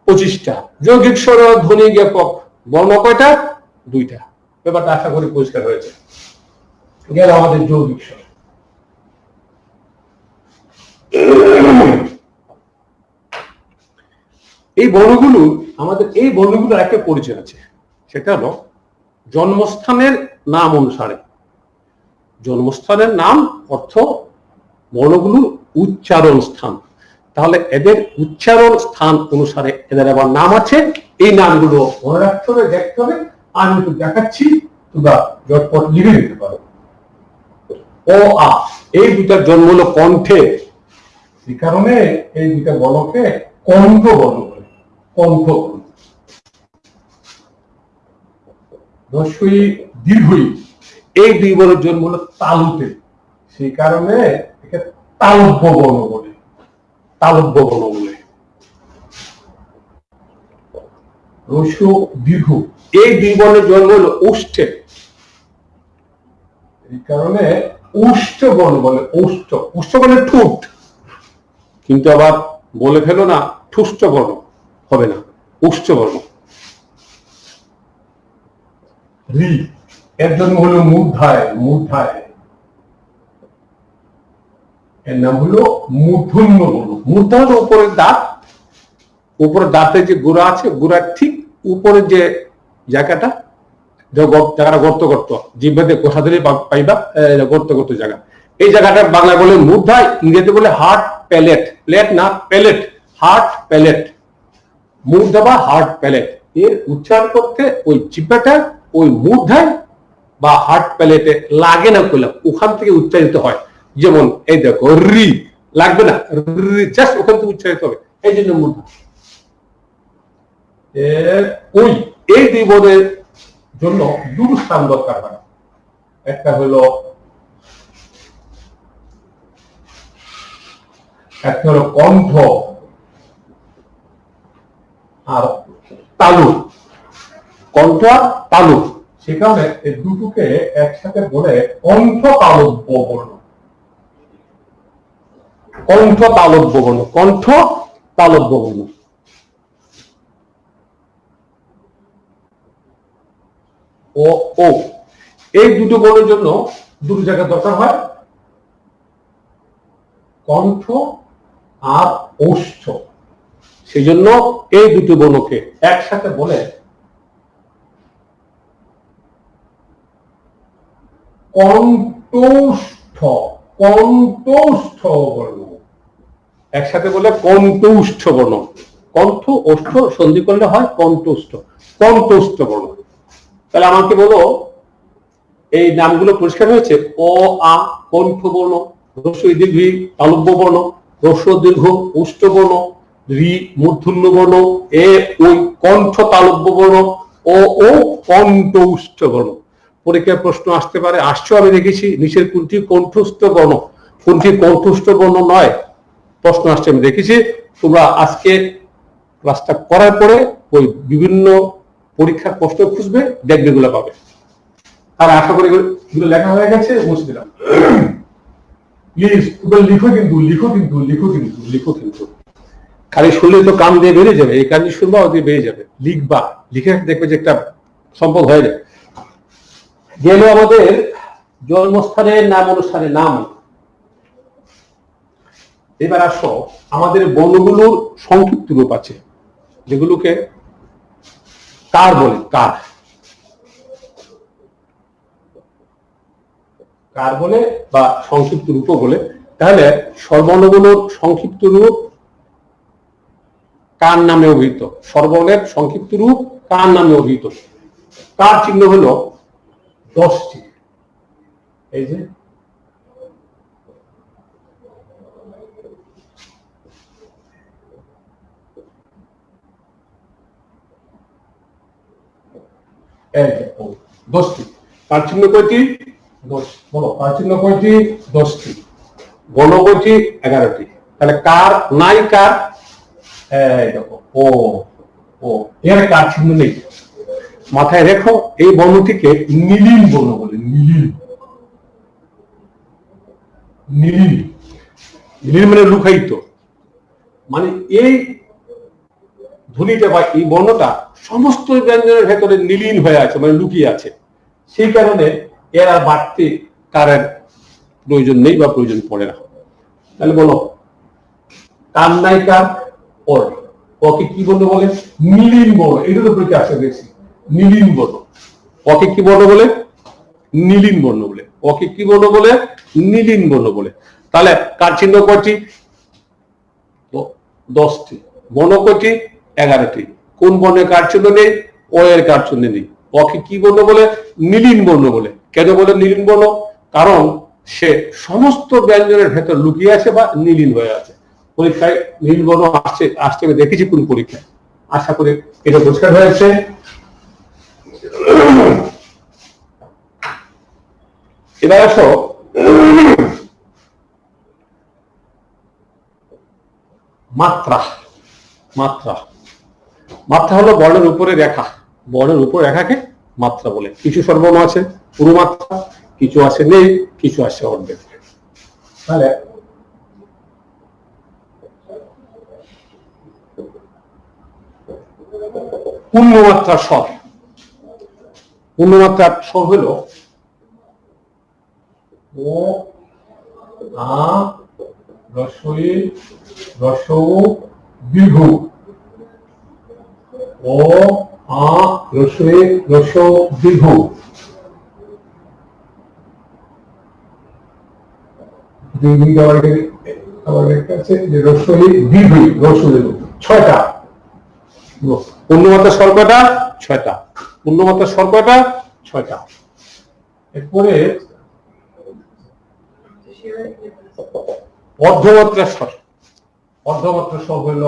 [SPEAKER 1] 25টা। যৌগিক স্বরধ্বনি জ্ঞাপক বর্ণ কয়টা? 2টা। ব্যাপারটা আশা করি পরিষ্কার হয়েছে। গেল আমাদের যৌগিক স্বর। এই বর্ণগুলোর একটা পরিচয় আছে, সেটা হলো জন্মস্থানের নাম অনুসারে। জন্মস্থানের নাম অর্থ বর্ণগুলোর উচ্চারণ স্থান। তাহলে এদের উচ্চারণ স্থান অনুসারে এদের আবার নাম আছে। এই নামগুলো মনে রাখতে হবে, দেখতে হবে। আমি একটু দেখাচ্ছি, তোমরা ঝটপট লিখে নিতে পারো। ও আ, এই দুটার জন্ম হলো কণ্ঠে, এই কারণে এই দুটা বর্ণকে কণ্ঠ বর্ণ বলে। কণ্ঠ বর্ণ। হ্রস্বই দীর্ঘই, এই দুই বর্ণের জন্ম হলো তালুতে, সেই কারণে একে তালব্য বর্ণ বলে। হ্রস্ব দীর্ঘ, এই দুই বর্ণের জন্ম হলো ওষ্ঠে, এই কারণে ওষ্ঠ বর্ণ বলে। ওষ্ঠ মানে ঠোঁট, কিন্তু আবার বলে ফেলো না ঠুষ্ট বর্ণ, হবে না, ওষ্ঠ বর্ণ। রি, এর জন্ম হলো মূর্ধায়, এর নাম হলো মূর্ধন্য বর্ণ। মূর্ধা হলো উপরের দাঁত, উপরের দাঁতের যে গোড়া আছে, গোড়ার ঠিক উপরের যে জায়গাটা গর্ত, জিহ্বাতে কোষা ধরে পাইবা গর্ত জায়গা, এই জায়গাটা বাংলা বলে মূর্ধা, ইংরেজি বলে হার্ট প্যালেট। প্লেট না প্যালেট, হার্ট প্যালেট, মূর্ধা বা হার্ট প্যালেট। এর উচ্চারণ করতে ওই জিহ্বাটা ওই মূর্ধায় বা হার্ট প্যালেটে লাগে না, করলাম ওখান থেকে উচ্চারিত হয়। যেমন এই দেখো রি, লাগবে না, জাস্ট ওখান থেকে উচ্চারিত হবে, এই জন্য মূর্ধা। ওই এই দুই বর্ণের জন্য দুটো স্থান দরকার হয়। একটা হলো কণ্ঠ আর তালু। কণ্ঠ আর তালুক, সে কারণে এই দুটোকে একসাথে বলে কণ্ঠ তালব্য বর্ণ। কণ্ঠ তালব্য বর্ণ, কণ্ঠ তালব্য বর্ণ। ও ও এই দুটো বর্ণের জন্য দুটো জায়গা দরকার হয়, কণ্ঠ আর ওষ্ঠ। সেই জন্য এই দুটো বর্ণকে একসাথে বলে কণ্ঠস্থ, কণ্ঠস্থ বর্ণ। একসাথে বলে কণ্ঠস্থ বর্ণ। কণ্ঠ ওষ্ঠ সন্ধি করলে হয় কণ্ঠস্থ, কণ্ঠস্থ বর্ণ। তাহলে আমাকে বলো এই নামগুলো পরিষ্কার হয়েছে? অ আ কণ্ঠ বর্ণ, হ্রস্ব দীর্ঘ তালব্য বর্ণ, হ্রস্ব দীর্ঘ ওষ্ঠ বর্ণ, রি মূর্ধন্য বর্ণ, এ ওই কণ্ঠ তালব্য বর্ণ, ও ও কণ্ঠস্থ বর্ণ। পরীক্ষায় প্রশ্ন আসতে পারে, আসছে আমি দেখেছি, নিচের কোনটি কণ্ঠস্থ বর্ণ, কোনটি কণ্ঠস্থ বর্ণ নয়, প্রশ্ন আসছে আমি দেখেছি। তোমরা আজকে ক্লাসটা করার পরে ওই বিভিন্ন পরীক্ষার প্রশ্ন খুঁজবে, দেখবে গুলো পাবে। আর আশা করি এগুলো লেখা হয়ে গেছে, মুছে দিলাম। প্লিজ তোমরা লিখো কিন্তু, লিখো কিন্তু, লিখো কিন্তু, লিখো কিন্তু। খালি শুনলে তো কান দিয়ে বেরিয়ে যাবে, এই কান দিয়ে শুনবা ওদিকে বেরিয়ে যাবে। লিখবা, লিখে দেখবে যে একটা সম্পদ হয়ে যায়। গেল আমাদের জন্মস্থানের নাম, অনুষ্ঠানের নাম। এবার আসো আমাদের বর্ণগুলোর সংক্ষিপ্ত রূপ আছে, যেগুলোকে কার বলে, কার, কার বলে বা সংক্ষিপ্ত রূপ বলে। তাহলে স্বরবর্ণগুলোর সংক্ষিপ্ত রূপ কার নামে অভিহিত, স্বরবর্ণের সংক্ষিপ্ত রূপ কার নামে অভিহিত। কার চিহ্ন হলো 10টি। এই যে দশটি। কার চিহ্ন কয়টি? 10। বলো কার চিহ্ন কয়টি? 10টি। বর্ণ কয়টি? 11টি। তাহলে কার নাই, কার দেখো ও ও, এর কার চিহ্ন নেই। মাথায় রেখো এই বর্ণটিকে নীলিন বর্ণ বলে। নীলিন, নীলিন, নীলিন মানে লুকায়িত। মানে এই ধ্বনিটা বা এই বর্ণটা সমস্ত ব্যঞ্জনের ভেতরে নীলিন হয়ে আছে, মানে লুকিয়ে আছে। সেই কারণে এর আর বাড়তি কারের প্রয়োজন নেই বা প্রয়োজন পড়ে না। তাহলে বলো কার নাই, কার ওর, ওকে কি বর্ণ বলে? নীলিন বর্ণ। এটা তো পরীক্ষা আসে দেখছি, নীলিন বর্ণ। ওকে কি বর্ণ বলে? নীলিন বর্ণ বলে। ওকে কি বর্ণ বলে? নীলিন বর্ণ বলে। তাহলে কার চিহ্ন কয়টি? 10টি। বর্ণ কয়টি? 11টি। কোন বর্ণে কার চিহ্ন নেই? ও এর কার চিহ্ন নেই। ওকে কি বর্ণ বলে? নীলিন বর্ণ বলে। কেন বলে নীলিন বর্ণ? কারণ সে সমস্ত ব্যঞ্জনের ভেতর লুকিয়ে আছে বা নীলিন হয়ে আছে। পরীক্ষায় নীল বর্ণ আসছে, আসতে আমি দেখেছি কোন পরীক্ষায়। আশা করি এটা পরিষ্কার হয়েছে। এবার আসো মাত্রা। মাত্রা, মাত্রা হলো বর্ণের উপরে রেখা। বর্ণের উপর রেখাকে মাত্রা বলে। কিছু স্বরবর্ণ আছে পুরো মাত্রা, কিছু আছে নেই, কিছু আছে অর্ধেক। তাহলে পূর্ণমাত্রার স্বর, পূর্ণমাত্রার স্বর হলো ও আ রস্বই রস্বউ দীর্ঘ। ও আ রস্বই রস্বউ দীর্ঘ। ছয়টা পূর্ণমাত্রার স্বর কয়টা? 6টা। পূর্ণমাত্রার স্বর কয়টা? 6টা। এরপরে অর্ধমাত্রার স্বর। অর্ধমাত্রার স্বর হইল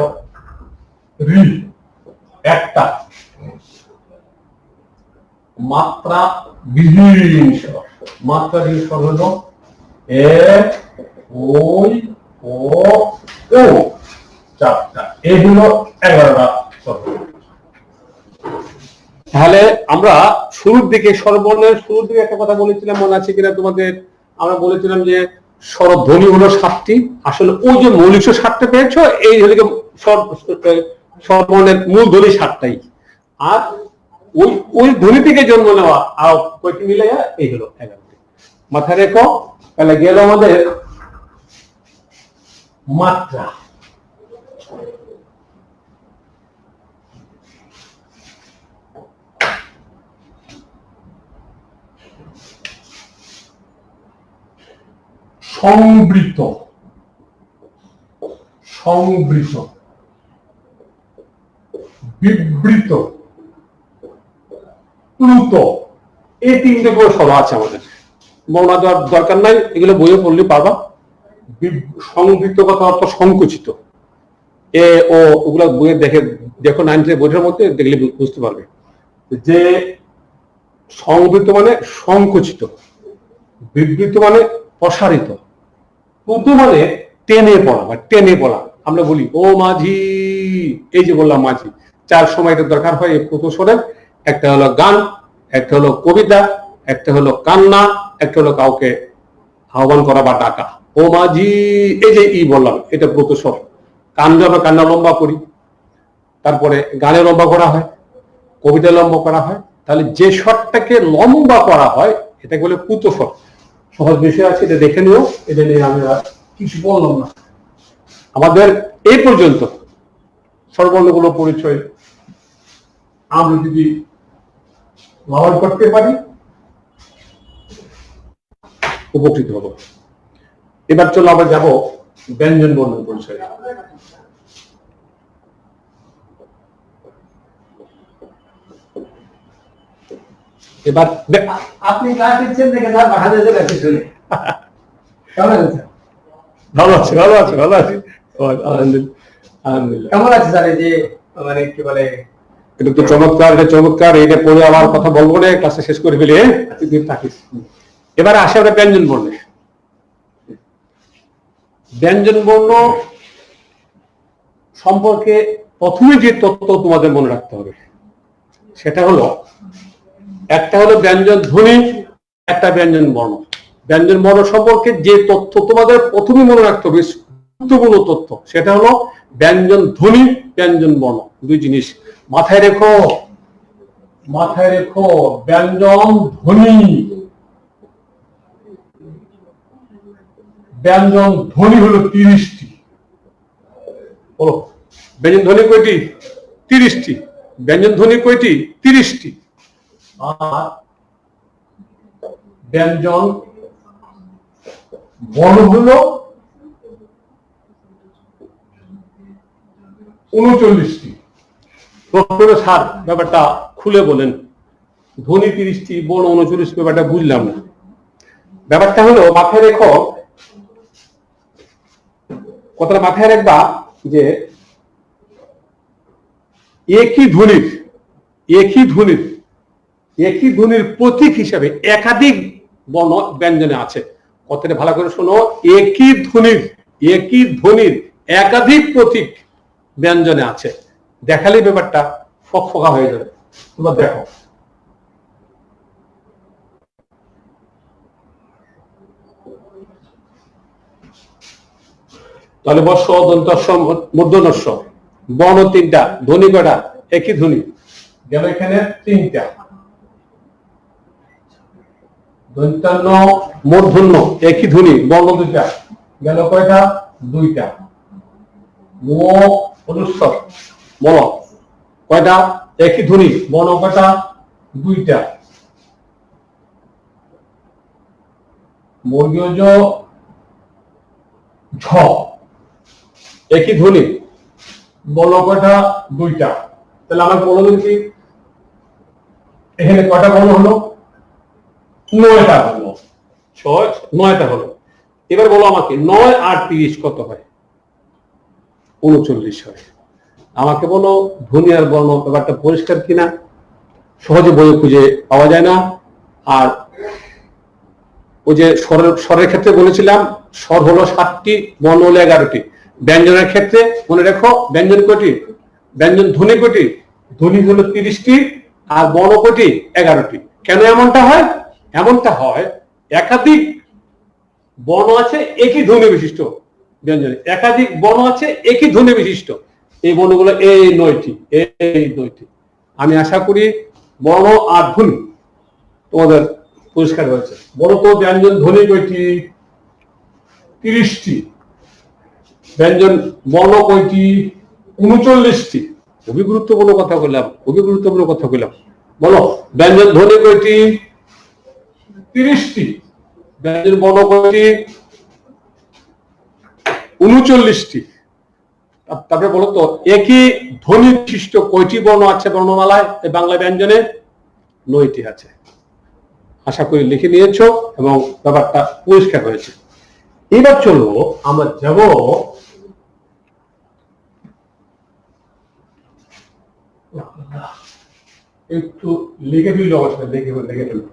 [SPEAKER 1] রি, একটা। মাত্রা বিহীন স্বর। মাত্রা বিহীন স্বর হইল এ, ওই, ও, ও, 4টা। এই হলো 11টা স্বর। তাহলে আমরা শুরুর দিকে স্বরবর্ণের শুরুর দিকে একটা কথা বলেছিলাম, মনে আছে কিনা তোমাদের? আমরা বলেছিলাম যে স্বরধ্বনি হলো 7টি। আসলে ওই যে মৌলিক 7টা পেয়েছো, এই হলো স্বরবর্ণের মূল ধ্বনি 7টাই। আর ওই ওই ধ্বনি থেকে জন্ম নেওয়া আর কয়টি মিলাইয়া এই হলো 11টি। মাথায় রেখো। তাহলে গেল আমাদের মাত্রা। সংবৃত, সংবৃত, বিবৃত, প্লুত, এই 3টে করে স্বর আছে আমাদের। বর্ণনা দেওয়ার দরকার নাই, এগুলো বইয়ে পড়লে পারবা। সংবৃত কথা অর্থ সংকুচিত। এ ও ওগুলো বইয়ে দেখো 9 বইটার মধ্যে দেখলে বুঝতে পারবে যে সংবৃত মানে সংকুচিত, বিবৃত মানে প্রসারিত, প্লুত মানে টেনে পড়া বা টেনে পড়া। আমরা বলি ও মাঝি, এই যে বললাম মাঝি, 4 সময় এটা দরকার হয় এই প্লুত স্বরের। একটা হলো গান, একটা হলো কবিতা, একটা হলো কান্না, একটা হলো কাউকে আহ্বান করা বা ডাকা। ও মাঝি, এই যে ই বললাম, এটা প্লুত স্বর। কান্না, আমরা কান্না লম্বা করি, তারপরে গানে লম্বা করা হয়, কবিতা লম্বা করা হয়। তাহলে যে স্বরটাকে লম্বা করা হয় এটাকে বলে প্লুত স্বর। সহজ বিষয় আছে, এটা দেখে নিও। এটা নিয়ে আমি কিছু বললাম না। আমাদের এই পর্যন্ত স্বরবর্ণগুলো পরিচয় আমরা যদি লালন করতে পারি উপকৃত হব। এবার চলো আমরা যাব ব্যঞ্জন বর্ণ পরিচয়। এবার
[SPEAKER 2] আপনি ক্লাস দিচ্ছেন দেখে না বাংলাদেশে কাছে শুনে কেমন আছে?
[SPEAKER 1] ভালো আছে, ভালো আছে, ভালো আছে, আলহামদুলিল্লাহ।
[SPEAKER 2] কেমন আছে স্যার? এই যে মানে কি বলে,
[SPEAKER 1] এটা তো চমৎকার, এটা চমৎকার। এটা পড়ে আমার কথা বলবো না, ক্লাসে শেষ করে ফেলি। থাকিস। এবার আসে আমরা ব্যঞ্জন বর্ণে। ব্যঞ্জন বর্ণ সম্পর্কে প্রথমে যে তথ্য তোমাদের মনে রাখতে হবে সেটা হলো, একটা হলো ব্যঞ্জন ধ্বনি, একটা ব্যঞ্জন বর্ণ। ব্যঞ্জন বর্ণ সম্পর্কে যে তথ্য তোমাদের প্রথমে মনে রাখতে হবে, গুরুত্বপূর্ণ তথ্য, সেটা হলো ব্যঞ্জন ধ্বনি, ব্যঞ্জন বর্ণ, দুই জিনিস মাথায় রেখো। মাথায় রেখো, ব্যঞ্জন ধ্বনি, ব্যঞ্জন ধ্বনি হলো 30টি। বলো, ব্যঞ্জন ধ্বনি কয়টি? 30টি। ব্যঞ্জন ধ্বনি কয়টি? 30টি। আর ব্যঞ্জন বর্ণ হলো 39টি। প্রথমে স্যার ব্যাপারটা খুলে বলেন, ধ্বনি 30টি, বর্ণ 39, ব্যাপারটা বুঝলাম না। ব্যাপারটা হলো, মাথায় রেখো, কথাটা মাথায় রাখবা যে একই ধ্বনির প্রতীক হিসাবে একাধিক বর্ণ ব্যঞ্জনে আছে। কথাটা ভালো করে শোনো, একই ধ্বনির একাধিক প্রতীক ব্যঞ্জনে আছে। দেখালে ব্যাপারটা ফকফকা হয়ে যাবে। তোমরা দেখো, তাহলে বর্ষ, দন্তস্ব, মূর্ধন্যস্ব, বর্ণ 3টা, ধ্বনি কয়টা? একই ধ্বনি গেল এখানে 3টা। দন্তান্ন, মূর্ধন্য, একই ধ্বনি, বর্ণ 2টা, গেল কয়টা? 2টা। অনুস্বর, বলো কয়টা? একই ধ্বনি, বর্ণ কয়টা? 2টা। বর্গীয় ঝ, একই ধ্বনি, বর্ণ কয়টা? 2টা। তাহলে আমার বলো কি এখানে কয়টা বর্ণ হলো? 9টা হলো। 9টা হলো। এবার বলো আমাকে, 9 আর 30 কত হয়? 39 হয়। আমাকে বলো, ধ্বনি আর বর্ণ ব্যাপারটা পরিষ্কার কিনা? সহজে বইয়ে খুঁজে পাওয়া যায় না। আর ওই যে স্বরের ক্ষেত্রে বলেছিলাম, স্বর হলো 7টি, বর্ণ হলো 11টি। ব্যঞ্জনের ক্ষেত্রে মনে রেখো, ব্যঞ্জন কয়টি? ব্যঞ্জন ধ্বনি কয়টি? ধ্বনি হলো 30টি, আর বর্ণ কয়টি? 11টি। কেন এমনটা হয়? এমনটা হয় একাধিক বর্ণ আছে একই ধ্বনি বিশিষ্ট ব্যঞ্জনে, একাধিক বর্ণ আছে একই ধ্বনি বিশিষ্ট। এই বর্ণগুলো এই 9টি, এই 9টি। আমি আশা করি বর্ণ আর ধ্বনি তোমাদের পরিষ্কার হয়েছে। বলো তো ব্যঞ্জন ধ্বনি কয়টি? 30টি। ব্যঞ্জন বর্ণ কয়টি? 39টি। খুবই গুরুত্বপূর্ণ কথা বললাম, খুবই গুরুত্বপূর্ণ কথা বললাম। বলো ব্যঞ্জন ধ্বনি কয়টি? 30টি। ব্যঞ্জন বর্ণ কয়টি? 39টি। তারপরে বলো তো একই ধ্বনি বিশিষ্ট কয়টি বর্ণ আছে বর্ণমালায়? বাংলা ব্যঞ্জনে 9টি আছে। আশা করি লিখে নিয়েছো এবং ব্যাপারটা পরিষ্কার হয়েছে। এবার চলো আমরা যাব একটু লিখে ফেলি, অবশ্যই লিখে ফেলি।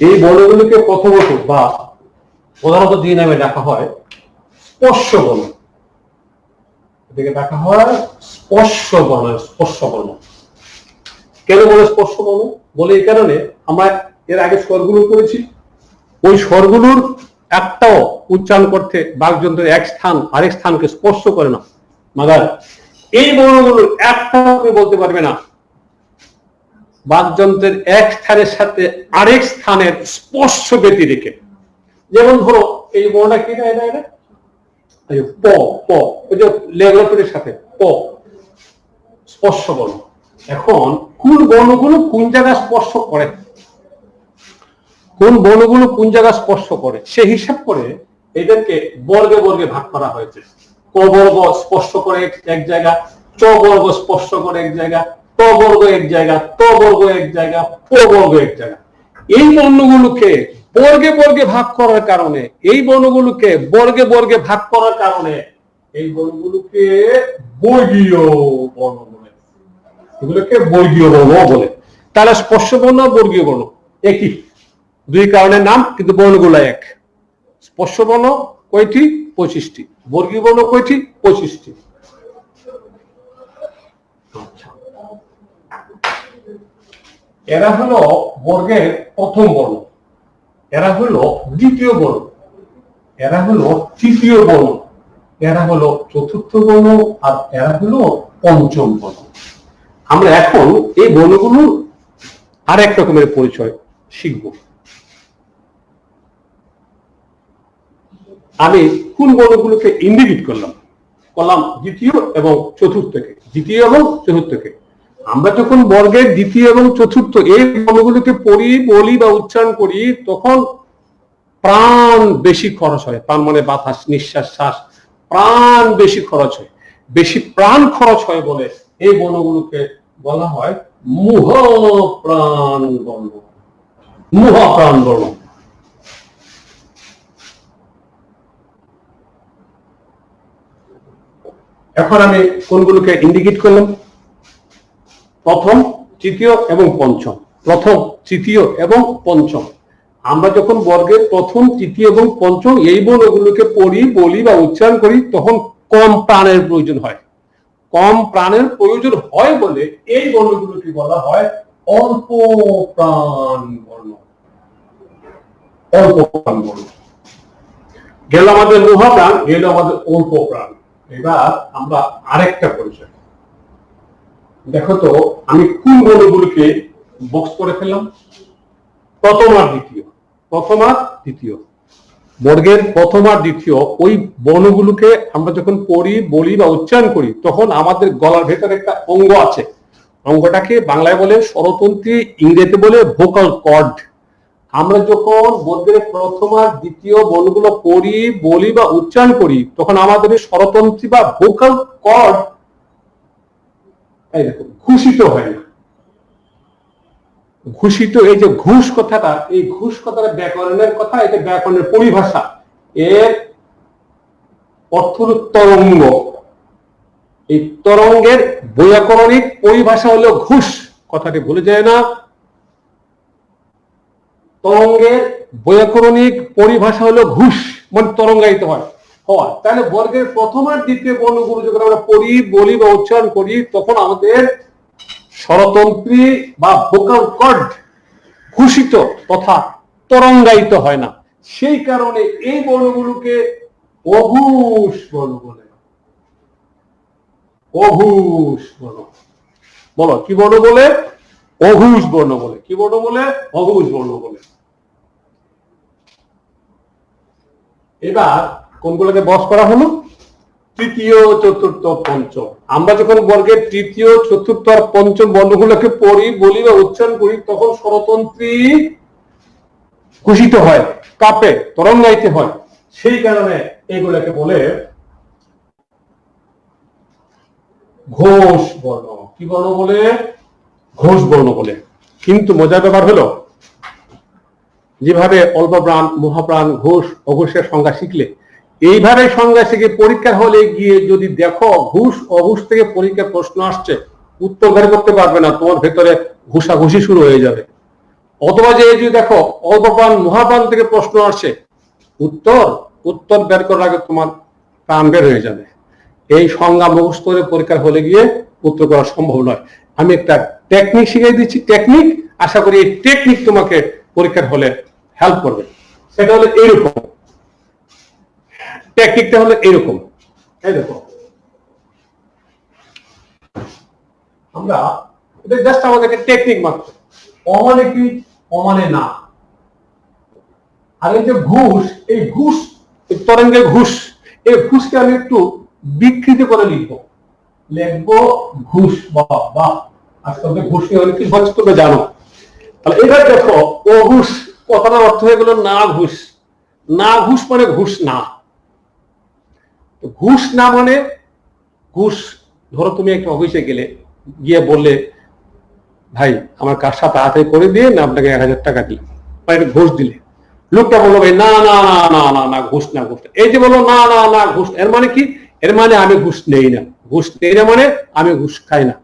[SPEAKER 1] এই বর্ণগুলিকে প্রথমত বা প্রধানত দুই নামে ডাকা হয় স্পর্শ বর্ণ। এটাকে ডাকা হয় স্পর্শ বর্ণ। স্পর্শ বর্ণ কেন বলে স্পর্শ বর্ণ? বলে এই কারণে আমরা এর আগে স্বরগুলো করেছি, ওই স্বরগুলোর একটাও উচ্চারণ করতে বাকযন্ত্রের এক স্থান আরেক স্থানকে স্পর্শ করে না। মাগার এই বর্ণগুলোর একটাও তুমি বলতে পারবে না বাকযন্ত্রের এক স্থানের সাথে আরেক স্থানের স্পর্শ ব্যতি রেখে। যেমন ধরো এই বর্ণটা কি? এটা প প, ওই যে লেগরের সাথে প, স্পর্শ বর্ণ। এখন কোন বর্ণগুলো কোন জায়গায় স্পর্শ করে, কোন বর্ণগুলো কোন জায়গায় স্পর্শ করে সে হিসাব করে এদেরকে বর্গে বর্গে ভাগ করা হয়েছে। ক বর্গ স্পর্শ করে এক জায়গা, চ বর্গ স্পর্শ করে এক জায়গা, ত বর্গ এক জায়গা, ত বর্গ এক জায়গা, প বর্গ এক জায়গা। এই বর্ণগুলোকে বর্গে বর্গে ভাগ করার কারণে, এই বর্ণগুলোকে বর্গে বর্গে ভাগ করার কারণে এই বর্ণগুলোকে বর্গীয় বর্ণ বলে। এগুলোকে বর্গীয় বর্ণ বলে। তাহলে স্পর্শ বর্ণ বর্গীয় বর্ণ একই, দুই কারণের নাম, কিন্তু বর্ণগুলো এক। স্পর্শ বর্ণ কয়টি? 25টি। বর্গীয় বর্ণ কয়টি? 25টি। এরা হলো বর্গের প্রথম বর্ণ, এরা হলো দ্বিতীয় বর্ণ, এরা হলো তৃতীয় বর্ণ, এরা হলো চতুর্থ বর্ণ, আর এরা হলো পঞ্চম বর্ণ। আমরা এখন এই বর্ণগুলোর আরেক রকমের পরিচয় শিখব। আমি কোন বর্ণগুলোকে ইন্ডিকেট করলাম দ্বিতীয় এবং চতুর্থকে, দ্বিতীয় এবং চতুর্থকে। আমরা যখন বর্গের দ্বিতীয় এবং চতুর্থ এই বর্ণগুলোকে পড়ি, বলি বা উচ্চারণ করি, তখন প্রাণ বেশি খরচ হয়। প্রাণ মানে বাতাস, নিঃশ্বাস, শ্বাস, প্রাণ বেশি খরচ হয়। বেশি প্রাণ খরচ হয় বলে এই বর্ণগুলোকে বলা হয় মুহপ্রাণ বর্ণ। মুহপ্রাণ বর্ণ। এখন আমি কোনগুলোকে ইন্ডিকেট করলাম? প্রথম, তৃতীয় এবং পঞ্চম। প্রথম, তৃতীয় এবং পঞ্চম। আমরা যখন বর্গের প্রথম, তৃতীয় এবং পঞ্চম এই বর্ণগুলোকে পড়ি, বলি বা উচ্চারণ করি, তখন কম প্রাণের প্রয়োজন হয়। কম প্রাণের প্রয়োজন হয় বলে এই বর্ণগুলোকে বলা হয় অল্প প্রাণ বর্ণ। অল্প প্রাণ বর্ণ। গেল আমাদের মহাপ্রাণ, গেল আমাদের অল্প প্রাণ। এবার আমরা আরেকটা পরিচয় দেখো তো, আমি কোন বর্ণগুলোকে বক্স করে ফেললাম? প্রথম আর দ্বিতীয়। প্রথম আর দ্বিতীয়, বর্গের প্রথম আর দ্বিতীয় ওই বর্ণগুলোকে আমরা যখন পড়ি, বলি বা উচ্চারণ করি, তখন আমাদের গলার ভেতরে একটা অঙ্গ আছে। অঙ্গটাকে বাংলায় বলে স্বরতন্ত্রী, ইংরেজিতে বলে ভোকাল কর্ড। আমরা যখন বর্গের প্রথম আর দ্বিতীয় বর্ণগুলো পড়ি, বলি বা উচ্চারণ করি, তখন আমাদের স্বরতন্ত্রী বা ভোকাল কর্ড ঘোষিত হয় না। ঘোষিত, এই যে ঘুষ কথাটা, এই ঘুষ কথাটা ব্যাকরণের কথা, এটা ব্যাকরণের পরিভাষা। এর অর্থ হলো তরঙ্গ। এই তরঙ্গের বৈয়াকরণিক পরিভাষা হলো ঘুষ, কথাটি ভুলে যায় না। তরঙ্গের বৈয়াকরণিক পরিভাষা হলো ঘুষ, মানে তরঙ্গায়িত হয়। তাহলে বর্গের প্রথম আর দ্বিতীয় বর্ণগুলো যখন আমরা পড়ি, বলি বা উচ্চারণ করি, তখন আমাদের স্বরতন্ত্রী বা ভোকাল কর্ড ঘোষিত তথা তরঙ্গায়িত হয় না। সেই কারণে এই বর্ণগুলোকে অঘোষ বর্ণ বলে। অঘোষ বর্ণ। বলো কি বর্ণ বলে? অঘোষ বর্ণ বলে। কি বর্ণ বলে? অঘোষ বর্ণ বলে। এবার কোনগুলোকে বস করা হলো? তৃতীয়, চতুর্থ, পঞ্চম। আমরা যখন বর্গের তৃতীয়, চতুর্থ আর পঞ্চম বর্ণগুলোকে পড়ি, বলি বা উচ্চারণ করি, তখন স্বরতন্ত্রী ঘোষিত হয়, কাঁপে, তরঙ্গায়িত হয়। সেই কারণে এগুলোকে বলে ঘোষ বর্ণ। কি বর্ণ বলে? ঘোষ বর্ণ বলে। কিন্তু মজার ব্যাপার হলো, যেভাবে অল্প প্রাণ, মহাপ্রাণ, ঘোষ, অঘোষের সংজ্ঞা শিখলে, এইভাবে সংজ্ঞা শিখে পরীক্ষার হলে গিয়ে যদি দেখো ঘুষ অঘুষ থেকে পরীক্ষার প্রশ্ন আসছে, উত্তর বের করতে পারবে না, তোমার ভেতরে ঘুষাঘুষি শুরু হয়ে যাবে। অথবা যে যদি দেখো অল্প প্রাণ, মহাপ্রাণ থেকে প্রশ্ন আসছে, উত্তর বের করার আগে তোমার প্রাণ বের হয়ে যাবে। এই সংজ্ঞা মুখস্থ করে পরীক্ষার হলে গিয়ে উত্তর করা সম্ভব নয়। আমি একটা টেকনিক শিখিয়ে দিচ্ছি, টেকনিক। আশা করি এই টেকনিক তোমাকে পরীক্ষার হলে হেল্প করবে। সেটা হলো এইরকম, টেকনিকটা হলো এইরকম। এই দেখো, আমরা এটা জাস্ট আমাদেরকে টেকনিক মাত্র। অমানে কি? অমানে না। আর এই যে ঘুষ, এই ঘুষ, তরঙ্গের ঘুষ, এই ঘুষকে আমি একটু বিকৃত করে লিখবো ঘুষ। বাবা, আজকাল ঘুষ নিয়ে অনেক কিছু হচ্ছে, তোমরা জানো। তাহলে এবার দেখো, অঘুষ কথাটার অর্থ হয়ে গেল না ঘুষ। না ঘুষ মানে ঘুষ না। ঘুষ না মানে ঘুষ। ধরো তুমি একটা অফিসে গেলে, গিয়ে বললে, ভাই আমার কাজটা তাড়াতাড়ি করে দিয়ে না, আপনাকে 1000 টাকা দিলাম, বা এটা ঘুষ দিলে। লোকটা বললো, ভাই না না না না না না, ঘুষ না, ঘুষ। এই যে বললো না না না ঘুষ, এর মানে কি? এর মানে আমি ঘুষ নেই না। ঘুষ নেই না মানে আমি ঘুষ খাই না।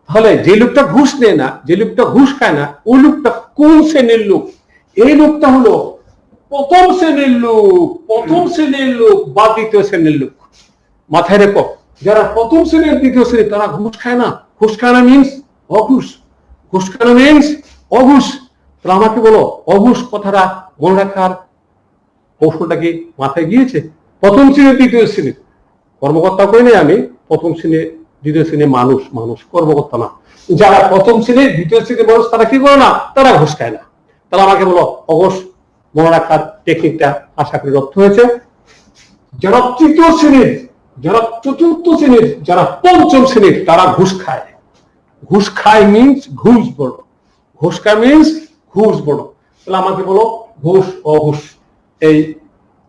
[SPEAKER 1] তাহলে যে লোকটা ঘুষ নেয় না, যে লোকটা ঘুষ খায় না, ওই লোকটা কোন শ্রেণীর লোক? এই লোকটা হলো প্রথম শ্রেণীর লোক। প্রথম শ্রেণীর লোক বা দ্বিতীয় শ্রেণীর লোক। মাথায় রেখো, যারা প্রথম শ্রেণীর, দ্বিতীয় শ্রেণী, তারা ঘুষ খায় না। ঘুষ খায় না মিন্স অঘুষ। ঘুষ খায় না মিন্স অঘুষ। তাহলে আমাকে বলো, অঘুষ কথাটা মনে রাখার কৌশলটা কি মাথায় গিয়েছে? প্রথম শ্রেণীর, দ্বিতীয় শ্রেণীর কর্মকর্তা করি নাই আমি। প্রথম শ্রেণীর, দ্বিতীয় শ্রেণীর মানুষ, কর্মকর্তা না। যারা প্রথম শ্রেণীর, দ্বিতীয় শ্রেণীর মানুষ, তারা কি করে না? তারা ঘুষ খায় না। তাহলে আমাকে বলো, অঘোষ মনে রাখার টেকনিকটা আশা করি রপ্ত হয়েছে। যারা তৃতীয় শ্রেণীর, যারা চতুর্থ শ্রেণীর, যারা পঞ্চম শ্রেণীর, তারা ঘুষ খায়। ঘুষ খায় মিন্স ঘুষ বড়। ঘুষ খায় মিন্স ঘুষ বড়। তাহলে আমাকে বলো, ঘুষ অঘুষ এই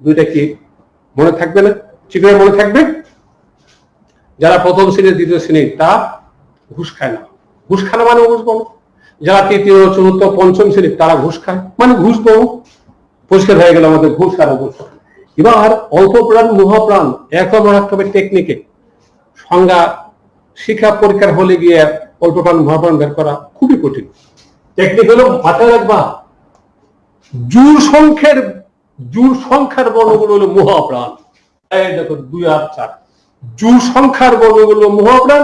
[SPEAKER 1] দুইটা কি মনে থাকবে না? ঠিক করে মনে থাকবে। যারা প্রথম শ্রেণীর, দ্বিতীয় শ্রেণীর, তা ঘুষ খায় না। ঘুষ খায় না মানে ঘুষ বলো। যারা তৃতীয়, চতুর্থ, পঞ্চম শ্রেণীর, তারা ঘুষ খায় মানে ঘুষ বলো। পরিষ্কার হয়ে গেল আমাদের ঘুষ আর অঘুষ। এবার অল্প প্রাণ, মহাপ্রাণ, এক মরাক্ষবের টেকনিকে সংজ্ঞা শিক্ষা পরীক্ষার হলে গিয়ে অল্প প্রাণ, মহাপ্রাণ বের করা খুবই কঠিন। টেকনিক হলো, মাথায় রাখবা, জোড় সংখ্যার বর্ণগুলো হলো মহাপ্রাণ। এই দেখো 2 আর 4, জোড় সংখ্যার বর্ণগুলো মহাপ্রাণ,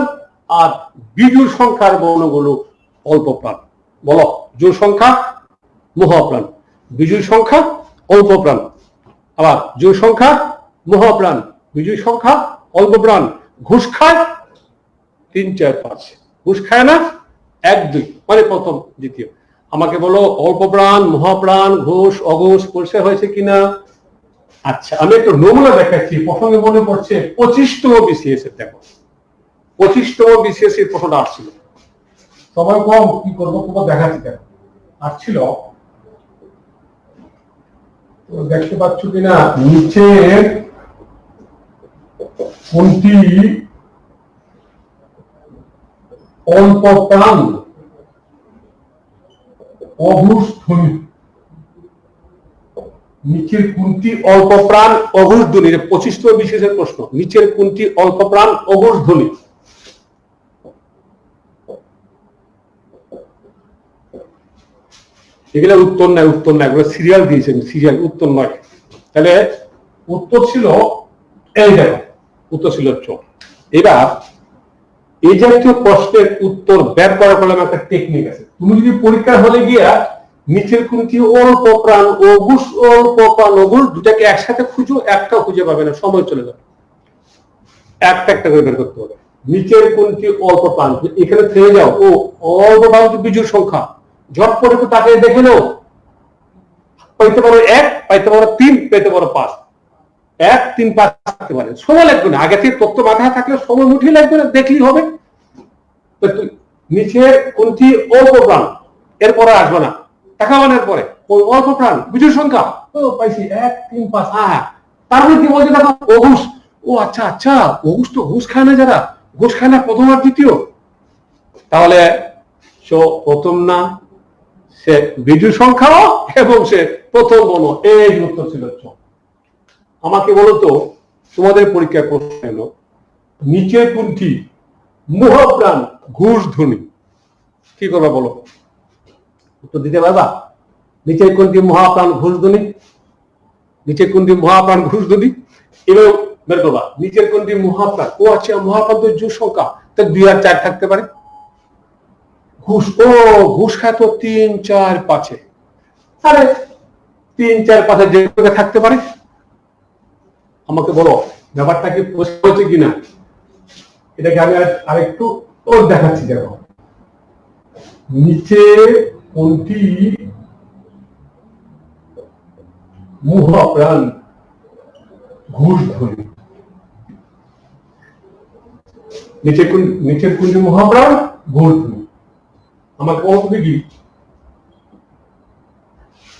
[SPEAKER 1] আর বিজোড় সংখ্যার বর্ণগুলো অল্প প্রাণ। বলো, জোড় সংখ্যা মহাপ্রাণ, বিজোড় সংখ্যা অল্প প্রাণ। আবার জোড় সংখ্যা মহাপ্রাণ, বিজোড় সংখ্যা অল্প প্রাণ। ঘুষ খায় 3, 4, 5। ঘুষ খায় না 1, 2 মানে প্রথম, দ্বিতীয়। আমাকে বলো, অল্প প্রাণ, মহাপ্রাণ, ঘুষ অঘুষ পরিষ্কার হয়েছে কিনা? আচ্ছা, আমি একটু নমুনা দেখাচ্ছি। প্রসঙ্গে মনে পড়ছে 25তম বিসিএস এর, দেখো 25তম বিসিএস এর প্রশ্নটা আসছিল। সবাই কম, কি করবো তোমার দেখাচ্ছি। দেখো আসছিল, তো দেখতে পাচ্ছ কিনা নিচে কোনটি অল্প প্রাণ অঘোষ ধ্বনি। নিচের কোনটি অল্প প্রাণ অঘোষ ধ্বনি? 25তম বিশেষের প্রশ্ন। নিচের কোনটি অল্প প্রাণ অঘোষ ধ্বনি? এগুলো উত্তর নয়, উত্তর নয়, এগুলো সিরিয়াল দিয়েছেন, সিরিয়াল, উত্তর নয়। তাহলে উত্তর ছিল এই দেখো, উত্তর ছিল চোখ। এবার এই জাতীয় প্রশ্নের উত্তর বের করার ফলে একটা টেকনিক আছে। তুমি যদি পরীক্ষার হলে গিয়া নিচের কোনটি অল্প প্রাণ অঘোষ, অল্প প্রাণ অঘোষ দুটাকে একসাথে খুঁজো, একটাও খুঁজে পাবে না, সময় চলে যাবে। একটা একটা করে বের করতে হবে। নিচের কোনটি অল্প প্রাণ, এখানে থেমে যাও। ও অল্প প্রাণ বিজোড় সংখ্যা, ঝটপট একটু তাকে দেখে নাও। পাইতে পারো 1, পাইতে পারো 3, পেতে পারো 5। 1, 3, 5 থাকতে পারে, সময় লাগবে না। আগে থেকে তথ্য মাথায় থাকলে সময় মুঠেই লাগবে না, দেখলেই হবে। নিচের কোনটি অল্প প্রাণ, এরপরে আসবে না, টাকাবানের পরে ওই অল্প প্রাণ বিজোড় সংখ্যা। ও পাইছি 1, 3, 5। হ্যাঁ, তার মধ্যে কি বলছে দেখো, অঘোষ। ও আচ্ছা আচ্ছা, অঘোষ তো ঘুষ খায় না, যারা ঘুষ খায় না প্রথম আর দ্বিতীয়। তাহলে প্রথম না, সে বিজোড় সংখ্যাও এবং সে প্রথম বর্ণ। এই উত্তর ছিল। আমাকে বলো তো, তোমাদের পরীক্ষায় প্রশ্ন এলো নিচের কোনটি মহাপ্রাণ ঘোষ ধ্বনি? কি করবা বলো? উত্তর দিতে পারবা? নিচের কোনটি মহাপ্রাণ ঘোষ ধ্বনি? নিচের কোনটি মহাপ্রাণ ঘোষ ধ্বনি? এবার বের করবা নিচের কোনটি মহাপ্রাণ। ও আচ্ছা, মহাপ্রাণ তো জোড় সংখ্যা, তো 2 আর 4 থাকতে পারে। ঘুষ, ও ঘুষ খায় তো 3, 4, 5। আরে 3, 4, 5 যে থাকতে পারে। আমাকে বলো ব্যাপারটা কি প্রশ্ন হচ্ছে কিনা? এটাকে আমি আরেকটু ওর দেখাচ্ছি। দেখো, নিচে কোনটি মহাপ্রাণ ঘোষ ধ্বনি? নিচের কোনটি মহাপ্রাণ ঘোষ ধ্বনি? আমাকে বলতে কি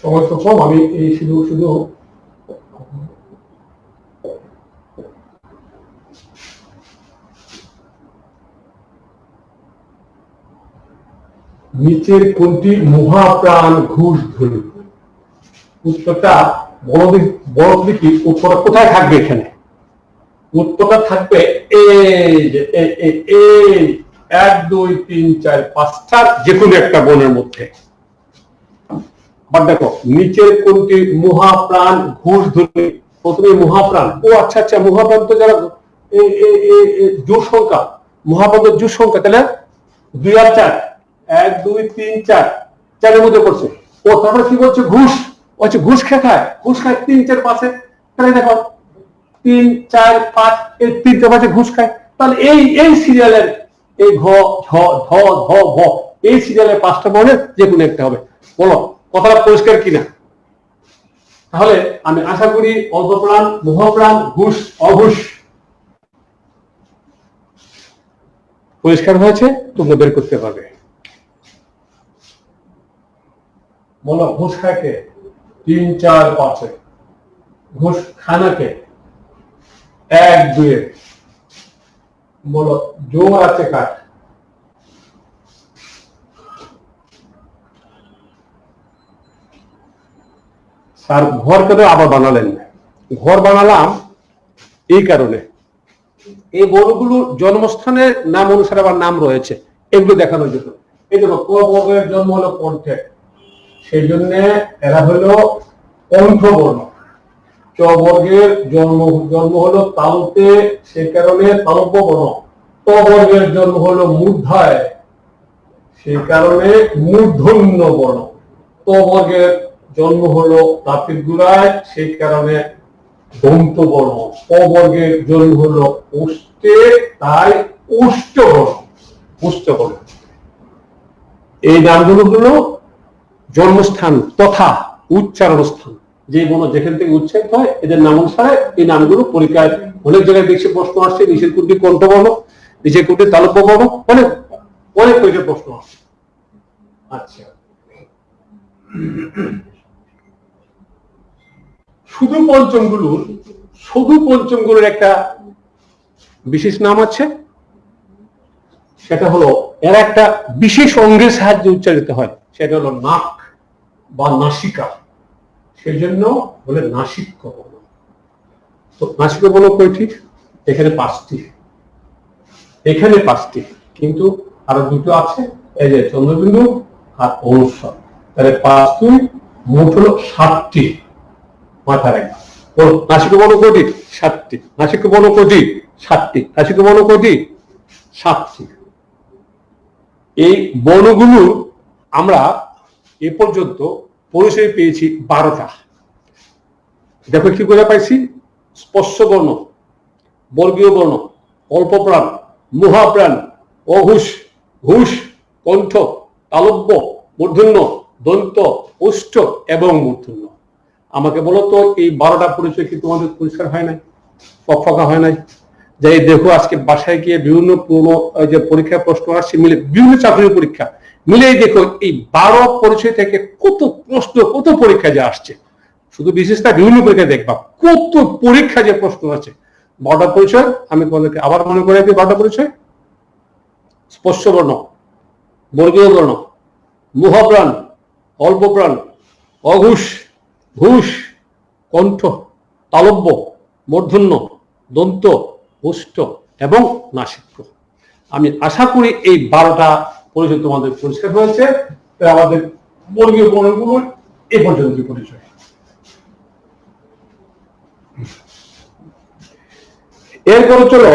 [SPEAKER 1] সমস্ত কম, আমি এই শুধু শুধু নিচের কোনটি মহাপ্রাণ ঘোষ ধ্বনি? উত্তরটা বড় দেখি, উত্তরটা কোথায় থাকবে? এখানে উত্তরটা থাকবে এই যে 1, 2, 3, 4, 5টার যে কোনো একটা বর্ণের মধ্যে। আবার দেখো, নিচের কোনটি মহাপ্রাণ ঘোষ ধ্বনি? প্রথমে মহাপ্রাণ। ও আচ্ছা আচ্ছা, মহাপ্রাণ তো যারা জোড় সংখ্যা, মহাপ্রাণ তো জোড় সংখ্যা। তাহলে 2 আর 4, 1, 2, 3, 4, 4-এর মধ্যে পড়ছে। ও তারপরে কি বলছে? ঘুষ। আচ্ছা, ঘুষ খায়, ঘুষ খায় 3, 4, 5। তাহলে দেখো 3, 4, 5 এই 3টে 5 ঘুষ খায়। তাহলে এই সিরিয়ালের এই ঘ ঝ ধ ধ ভ এই সিরিয়ালের 5টা বর্ণের যে কোনো একটা হবে। বলো কথাটা পরিষ্কার কিনা? তাহলে আমি আশা করি অল্প প্রাণ, মহাপ্রাণ, ঘুষ, অঘুষ পরিষ্কার হয়েছে, তোমরা বের করতে পারবে। বলো ঘুষ খায় কে? 3, 4, 5। ঘুষ খায় না কে? 1, 2। বলো জোর আছে কার? স্যার ঘর কেন আবার বানালেন? ঘর বানালাম এই কারণে, এই বর্ণগুলো জন্মস্থানের নাম অনুসারে আবার নাম রয়েছে, এগুলো দেখানোর জন্য। এই দেখো, ক বর্গের জন্ম হলো কণ্ঠে, সেই জন্য এরা হলো কণ্ঠ বর্ণ। চ বর্গের জন্ম হলো তালুতে, সেই কারণে তালব্য বর্ণ। ত বর্গের জন্ম হলো মূর্ধায়, সেই কারণে মূর্ধন্য বর্ণ। ত বর্গের জন্ম হলো দাঁতের গুড়ায়, সেই কারণে দন্ত বর্ণ। ক বর্গের জন্ম হলো ওষ্ঠে, তাই ওষ্ঠ বর্ণ। ওষ্ঠ বর্ণ। এই নামগুলো হলো জন্মস্থান তথা উচ্চারণ স্থান। যে বর্ণ যেখান থেকে উচ্চারিত হয় এদের নাম অনুসারে এই নামগুলো পরীক্ষায় অনেক জায়গায় দেখছি প্রশ্ন আসছে। নিচের কোনটি কণ্ঠ বর্ণ, নিচের কোনটি তালব্য বর্ণ, অনেক অনেক পরীক্ষায় প্রশ্ন আসছে। আচ্ছা, শুধু পঞ্চমগুলোর একটা বিশেষ নাম আছে, সেটা হলো এর একটা বিশেষ অঙ্গের সাহায্যে উচ্চারিত হয়, সেটা হলো নাক। বা নাসিকা, সেই জন্য বলে নাসিক্য বর্ণ। তো নাসিক্য বর্ণ কয়টি? এখানে 5টি, এখানে 5টি, কিন্তু আরো দুটো আছে, এই যে চন্দ্রবিন্দু আর অনুস্বার, তাহলে 5 2 মোট হলো 7টি। মাথায় রাখবা, বলো নাসিক্য বর্ণ কয়টি? 7টি। নাসিক্য বর্ণ কয়টি? 7টি। নাসিক্য বর্ণ কয়টি? 7টি। এই বর্ণগুলো আমরা এ পর্যন্ত পরিচয় পেয়েছি 12টা। দেখো কি করে পাইছি? স্পর্শ বর্ণ, বর্গীয় বর্ণ, অল্পপ্রাণ, মহাপ্রাণ, অঘুষ, ঘুষ, কণ্ঠ, তালব্য, মূর্ধন্য, দন্ত, ওষ্ঠ এবং মূর্ধন্য। আমাকে বলো তো, এই 12টা পরিচয় কি তোমাদের পরিষ্কার হয় নাই? ফকফকা হয় নাই? যাই দেখো, আজকে বাসায় গিয়ে বিভিন্ন পুরনো যে পরীক্ষা প্রশ্ন আসছে, মিলে বিভিন্ন চাকরির পরীক্ষা মিলেই দেখো, এই 12 পরিচয় থেকে কত প্রশ্ন, কত পরীক্ষা যে আসছে। শুধু বিশেষ না, বিভিন্ন পরীক্ষা দেখবা কত পরীক্ষা যে প্রশ্ন আছে। 12টা পরিচয় আমি তোমাদেরকে আবার মনে করে দিই। 12টা পরিচয়: স্পর্শ বর্ণ, বর্গীয় বর্ণ, মুহপ্রাণ, অল্পপ্রাণ, অঘুষ, ঘুষ, কণ্ঠ, তালব্য, মূর্ধন্য, দন্ত, ওষ্ঠ এবং নাসিক্য। আমি আশা করি এই 12টা পরিচয় তোমাদের পরিষ্কার হয়েছে। আমাদের বর্গীয় বর্ণগুলো এ পর্যন্ত পরিচয়। এরপরে চলো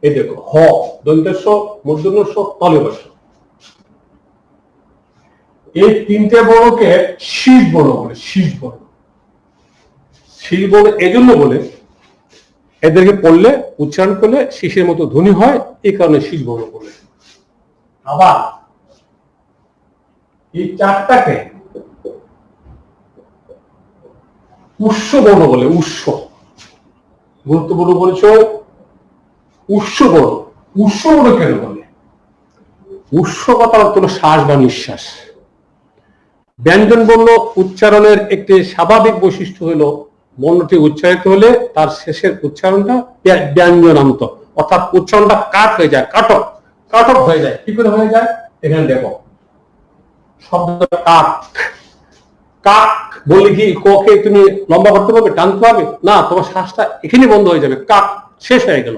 [SPEAKER 1] এই দেখো, হ দন্তেশ্ব, মূর্ধন্যস্ব, তলেবস্য, এই 3টে বর্ণকে শীষ বর্ণ বলে। শীষ বর্ণ, শীষ বর্ণ এজন্য বলে, এদেরকে পড়লে উচ্চারণ করলে শীষের মতো ধ্বনি হয়, এই কারণে শীষ বর্ণ বলে। আবার এই 4টাকে উৎস বর্ণ বলে। উৎস, গুরুত্বপূর্ণ পরিচয়, উৎস বর্ণ। উৎস বর্ণ কেন বলে? উৎস কথা অর্থ হলো শ্বাস বা নিঃশ্বাস। ব্যঞ্জন বর্ণ উচ্চারণের একটি স্বাভাবিক বৈশিষ্ট্য হলো, বর্ণটি উচ্চারিত হলে তার শেষের উচ্চারণটা ব্যঞ্জনান্ত, অর্থাৎ উচ্চারণটা কাট হয়ে যায়, কাটক, কাটক হয়ে যায়। কি করে হয়ে যায়? এখানে দেখো, শব্দ কাক, কাক বলে কি ককে তুমি লম্বা করতে পারবে, টানতে পারবে না? তোমার শ্বাসটা এখানে বন্ধ হয়ে যাবে, কাক শেষ হয়ে গেল।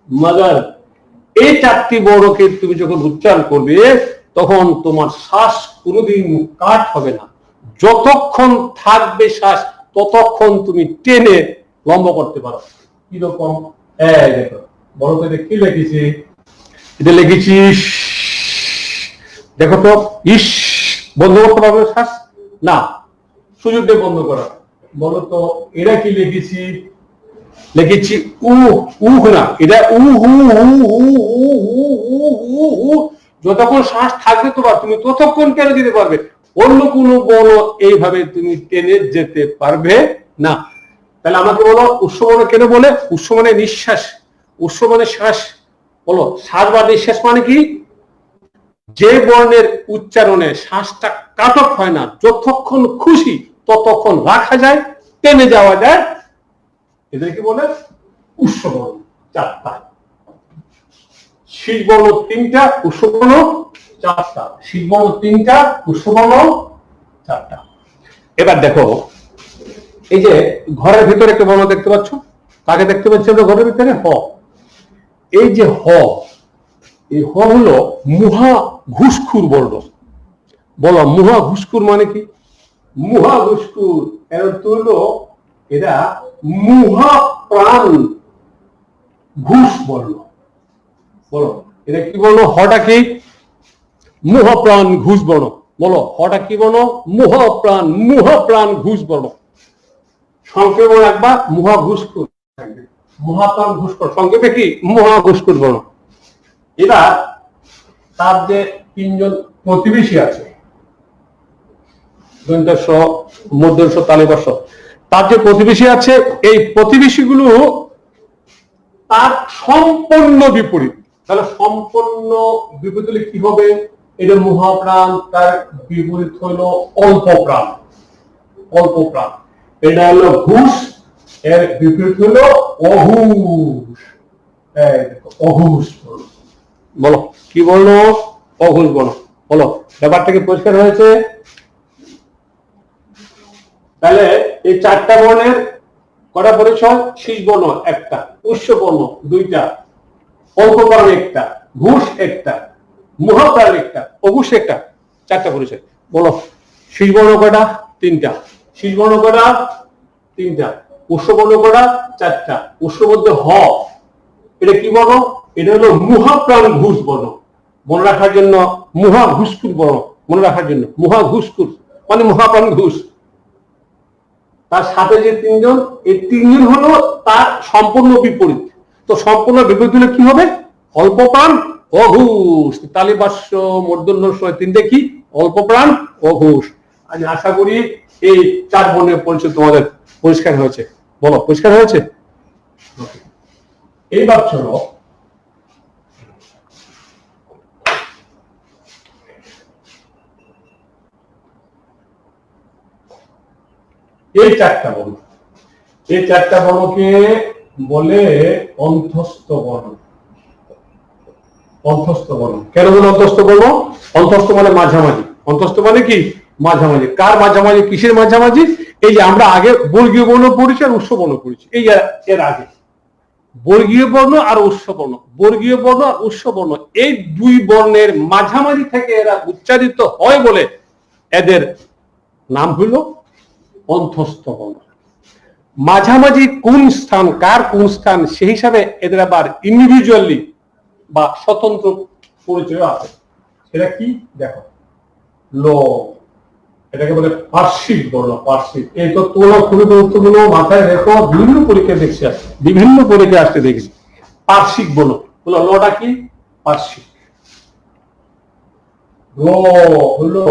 [SPEAKER 1] মগর, এই 4টি বর্ণকে তুমি যখন উচ্চারণ করবে, তখন তোমার শ্বাস কোনোদিন কাট হবে না। যতক্ষণ থাকবে শ্বাস, ততক্ষণ তুমি টেনে লম্বা করতে পারো। কিরকম? দেখো, বলো তো এটা কি লিখেছি? এটা লিখেছি, দেখো তো, ইস বন্ধ করতে পারবে শ্বাস? না, সুযোগ দিয়ে বন্ধ করা। বলো তো, এরা কি লিখেছি? লিখেছি উ, উ না, এটা উ হু হু হু হু হু হু হু। যতক্ষণ শ্বাস থাকবে তোমার, তুমি ততক্ষণ টেনে যেতে পারবে। অন্য কোন বর্ণ এইভাবে তুমি টেনে যেতে পারবে না। তাহলে আমাকে বলো, উৎস বর্ণ কেন বলে? উৎস মানে নিঃশ্বাস, উৎস মানে শ্বাস। বলো, শ্বাস বা নিঃশ্বাস মানে কি? যে বর্ণের উচ্চারণে শ্বাসটা কাটক হয় না, যতক্ষণ খুশি ততক্ষণ রাখা যায়, টেনে যাওয়া যায়, এদেরকে বলে উৎস বর্ণ। 4টা। শীষ বর্ণ 3টা, উৎস বর্ণ 4টা। শীষ বর্ণ 3টা, উৎস বর্ণ 4টা। এবার দেখো, এই যে ঘরের ভিতরে একটা বর্ণ দেখতে পাচ্ছ, কাকে দেখতে পাচ্ছ ঘরের ভিতরে? হ। এই যে হ, এই হ হলো মুহা ঘুষখুর বর্ণ। বলো, মুহা ঘুষখুর মানে কি? মুহা ঘুষখুর এর অর্থ হলো এরা মুহা প্রাণ ঘুষ বর্ণ। বলো, এটা কি বর্ণ? হটা কি? মুহা প্রাণ ঘুষ বর্ণ। বলো, হটা কি বর্ণ? মুহা প্রাণ ঘুষ বর্ণ। সংক্ষেপে একবার মুহা ঘুষখুর, মুহা প্রাণ ঘুষখুর, সংক্ষেপে কি? মুহা ঘুষখুর বর্ণ। এবার তার যে 3জন প্রতিবেশী আছে, দন্তেশ্ব, মূর্ধন্য, তালব্য, তার যে প্রতিবেশী আছে, এই প্রতিবেশীগুলো তার সম্পূর্ণ বিপরীত। তাহলে সম্পূর্ণ বিপরীত হলে কি হবে? এটা মহাপ্রাণ, তার বিপরীত হলো অল্প প্রাণ। অল্প প্রাণ এটা হলো ঘুষ, এর বিপরীত হলো অঘুষ। অঘুষ বলো, কি বললো? অঘুষ বলো। বলো, ব্যাপারটা কি পরিষ্কার হয়েছে? তাহলে এই চারটা বর্ণের কটা পরিচয়? শীষ বর্ণ একটা, উৎস বর্ণ দুইটা, অল্প প্রাণ একটা, ঘুষ একটা, মহাপ্রাণ একটা, অঘুষ একটা, চারটা পরিচয়। বলো, শীষ বর্ণ কটা? তিনটা। শীষ বর্ণ কটা? তিনটা। উৎস বর্ণ কটা? চারটা। উৎস মধ্যে হ, এটা কি বর্ণ? এটা হলো মহাপ্রাণ ঘুষ বর্ণ। মনে রাখার জন্য মহা ঘুষকুর বর্ণ, মনে রাখার জন্য মহা ঘুষকুর মানে মহাপ্রাণ ঘুষ। তার সাথে যে তিনজন, এই তিনজন হলো তার সম্পূর্ণ বিপরীত। তো সম্পূর্ণ বিপরীত হলে কি হবে? অল্প প্রাণ অঘুষ। তালিবাস্য মূর্ধন্য তিনটে কি? অল্প প্রাণ অঘুষ। আমি আশা করি এই চার বর্ণের পরিচয় তোমাদের পরিষ্কার হয়েছে। বলো, পরিষ্কার হয়েছে? এইবার চলো এই চারটা বর্ণ, এই চারটা বর্ণকে বলে অন্তস্থ বর্ণ। অন্তস্থ বর্ণ কেন বলে অন্তস্থ বর্ণ? অন্তস্থ মানে মাঝামাঝি। অন্তস্থ মানে কি? মাঝামাঝি। কার মাঝামাঝি? কিসের মাঝামাঝি? এই যে আমরা আগে বর্গীয় বর্ণ পড়েছি আর উৎস বর্ণ পড়েছি, এই এর আগে বর্গীয় বর্ণ আর উৎস বর্ণ, বর্গীয় বর্ণ আর উৎস বর্ণ, এই দুই বর্ণের মাঝামাঝি থেকে এরা উচ্চারিত হয় বলে এদের নাম হইল অন্তস্থ বর্ণ। মাঝামাঝি কোন স্থান, কার কোন স্থান, সেই হিসাবে এদের আবার ইন্ডিভিজুয়ালি বা স্বতন্ত্র পরিচয় আছে। সেটা কি? দেখো, ল, এটাকে বলে পার্শ্বিক বর্ণ। পার্শ্বিক, এই তথ্যগুলো খুবই গুরুত্বপূর্ণ, মাথায় রেখো। বিভিন্ন পরীক্ষা দেখছি, বিভিন্ন পরীক্ষা আসতে দেখেছি। পার্শ্বিক বর্ণ হলো, লটা কি? পার্শ্বিক। ল হলো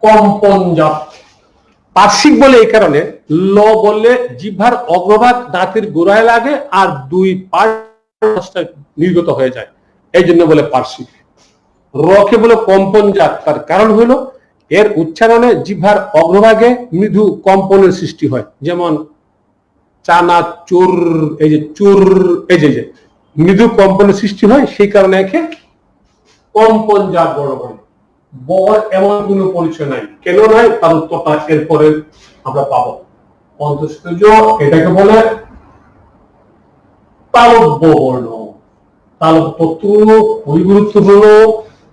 [SPEAKER 1] কম্পনজাত। পার্শ্বিক বলে এই কারণে, ল বললে জিহ্বার অগ্রভাগ দাঁতের গোড়ায় লাগে আর দুই পাশ নির্গত হয়ে যায়, এই জন্য বলে পার্শ্বিক। রকে বলে কম্পনজাত, তার কারণ হলো এর উচ্চারণে জিহ্বার অগ্রভাগে মৃদু কম্পনের সৃষ্টি হয়। যেমন চানা চোর, এই যে চোর, এই যে মৃদু কম্পনের সৃষ্টি হয়, সেই কারণে একে কম্পনজাত বর্ণ বলে। বর এমন কোন পরিচয় নাই। কেন নাই? তার উত্তরটা এরপরে আমরা পাবো। অন্তস্থজ এটাকে বলে তালব্য বর্ণ। তালব্য খুবই গুরুত্বপূর্ণ।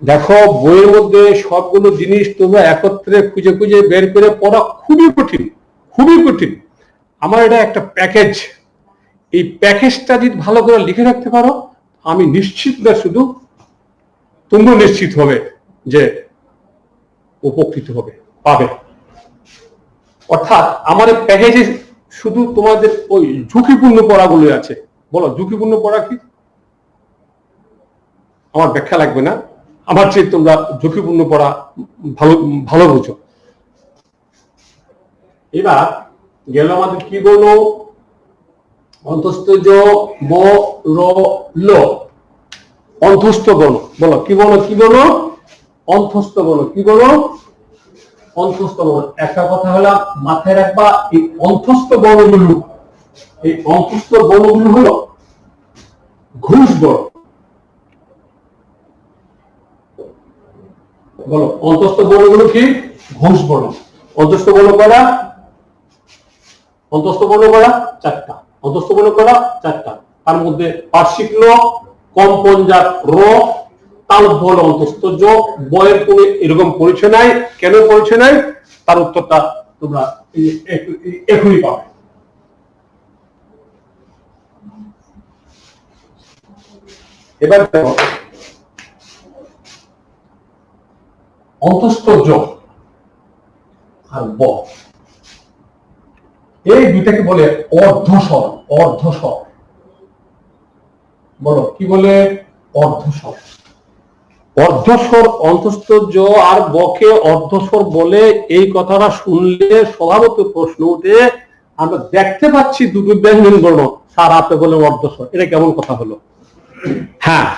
[SPEAKER 1] দেখো, বইয়ের মধ্যে সবগুলো জিনিস তোমরা একত্রে খুঁজে খুঁজে বের করে পড়া খুবই কঠিন, খুবই কঠিন। আমার এটা একটা প্যাকেজ, এই প্যাকেজটা যদি ভালো করে লিখে রাখতে পারো, আমি নিশ্চিত না শুধু তোমরা নিশ্চিত হবে যে উপকৃত হবে, পাবে। অর্থাৎ আমার এই প্যাকেজে শুধু তোমাদের ওই ঝুঁকিপূর্ণ পড়াগুলো আছে। বলো, ঝুঁকিপূর্ণ পড়া কি? আমার ব্যাখ্যা লাগবে না, আমার চেয়ে তোমরা ঝুঁকিপূর্ণ পড়া ভালো ভালো বুঝো। এবার গেল আমাদের কি বলো? অন্তস্থজ ব র ল, অন্তস্থ বর্ণ। বলো, কি বলো? কি বলো? অন্তস্থ বর্ণ। কি বলো? অন্তস্থ বর্ণ। একটা কথা হলো মাথায় রাখবা, এই অন্তস্থ বর্ণগুলো, এই অন্তস্থ বর্ণগুলো হলো ঘুষ বর্ণ। বলো, অন্তস্থ বর্ণগুলো কি? ঘুষ বর্ণ। অন্তস্থ বর্ণ করা, অন্তস্থ বর্ণ করা চারটা। অন্তস্থ বর্ণ করা চারটা, তার মধ্যে পার্শ্বিক ল, কম্পনজাত র, তালব্য হলো অন্তস্থ জ। বয়ের কোন এরকম পরিচয় নাই। কেন পরিচয় নাই? তার উত্তরটা তোমরা এখনই পাবে। এবার দেখো, অন্তস্থ জ আর ব, এই দুইটাকে বলে অর্ধস্বর। অর্ধস্বর। বলো, কি বলে? অর্ধস্বর। অর্ধস্বর অন্তস্থ জ আর বকে অর্ধস্বর বলে, এই কথাটা শুনলে স্বভাবত প্রশ্ন উঠে, আমরা দেখতে পাচ্ছি দুটো ব্যঞ্জন বর্ণ, স্যার আপনি বলেন অর্ধস্বর, এটা কেমন কথা হলো? হ্যাঁ,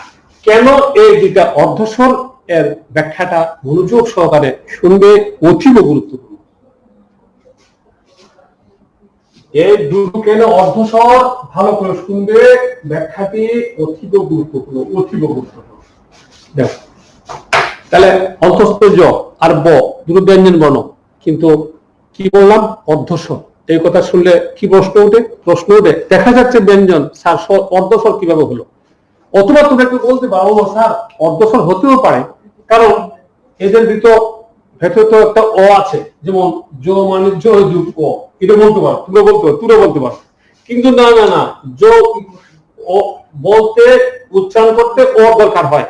[SPEAKER 1] কেন এই যেটা অর্ধস্বর এর ব্যাখ্যাটা মনোযোগ সহকারে শুনবে, অতীব গুরুত্বপূর্ণ। এই দুটো কেন অর্ধস্বর ভালো করে শুনবে, ব্যাখ্যাটি অতীব গুরুত্বপূর্ণ, অতীব গুরুত্বপূর্ণ। দেখো তাহলে অন্তস্থ জ আর ব দুটো ব্যঞ্জন বর্ণ, কিন্তু কি বললাম অর্ধস্বর। এই কথা শুনলে কি প্রশ্ন উঠে দেখা যাচ্ছে ব্যঞ্জন, স্যার অর্ধস্বর কিভাবে হলো? অথবা তুমি একটু বলতে পারো স্যার অর্ধস্বর হতেও পারে, কারণ এদের ভেতরে তো একটা অ আছে, যেমন জ মানে জ যুগ অ, এটা বলতে পারো, তুলে বলতে পারো। কিন্তু না না না, জ বলতে উচ্চারণ করতে অ দরকার হয়।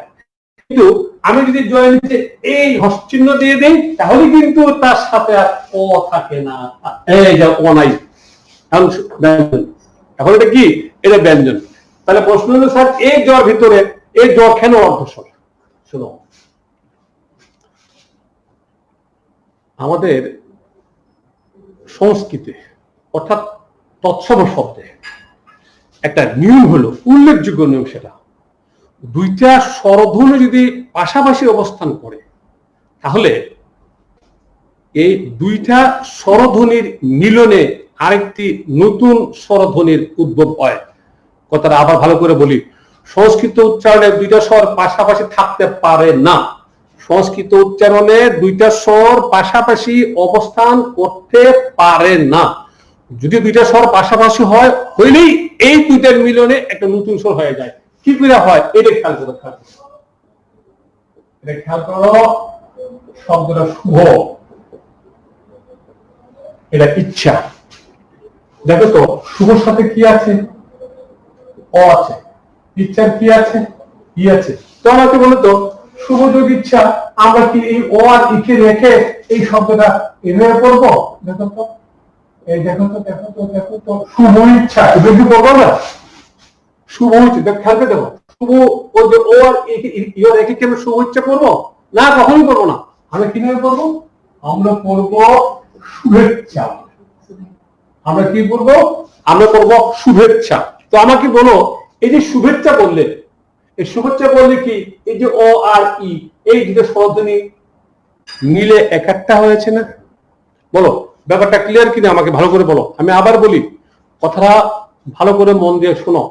[SPEAKER 1] কিন্তু আমি যদি জয়ের নিচে এই হস্ত-চিহ্ন দিয়ে দেই, তাহলে কিন্তু তার সাথে আর অ থাকে না, এই যে অ নাই, এখন এটা কি? এটা ব্যঞ্জন। তাহলে প্রশ্ন হলো স্যার এই জ্বর ভিতরে এই জ্বর কেন অর্ধস্বর? শোনো, আমাদের সংস্কৃতে অর্থাৎ তৎসম শব্দে একটা নিয়ম হলো, উল্লেখযোগ্য নিয়ম, সেটা দুইটা স্বরধ্বনি যদি পাশাপাশি অবস্থান করে, তাহলে এই দুইটা স্বরধ্বনির মিলনে আরেকটি নতুন স্বরধ্বনির উদ্ভব হয়। কথাটা আবার ভালো করে বলি, সংস্কৃত উচ্চারণে দুইটা স্বর পাশাপাশি থাকতে পারে না। সংস্কৃত উচ্চারণে দুইটা স্বর পাশাপাশি অবস্থান করতে পারে না। যদি দুইটা স্বর পাশাপাশি হইলেই এই দুইটার মিলনে একটা নতুন স্বর হয়ে যায়। কি করে হয় এটা খেয়াল করো। শব্দটা শুভ, এটা ইচ্ছা। দেখো তো শুভর সাথে কি আছে? অ আছে। ইচ্ছার কি আছে? ই আছে। তো আমাকে বলো তো, শুভ যোগ ইচ্ছা, আমরা কি এই অ আর ইকে রেখে এই শব্দটা এভাবে পড়বো? দেখো তো, এই দেখো তো শুভ ইচ্ছা, এটা কি পড়বো না? শুভ ইচ্ছা খেলতে দেবো, শুভ ও যে ও আর ইয়ে রেখে কি আমি শুভ ইচ্ছা পড়বো? না, কখনোই পড়বো না। আমরা কিভাবে পড়বো? আমরা পড়বো শুভেচ্ছা। আমরা কি পড়বো? আমরা পড়বো শুভেচ্ছা। তো আমাকে বলো, এই যে শুভেচ্ছা বললে, এই শুভেচ্ছা বললে কি এই যে অ আর ই, এই দুটো স্বরধ্বনি মিলে একটা হয়েছে না? বলো ব্যাপারটা ক্লিয়ার কিনা, আমাকে ভালো করে বলো। আমি আবার বলি, কথাটা ভালো করে মন দিয়ে শোনো।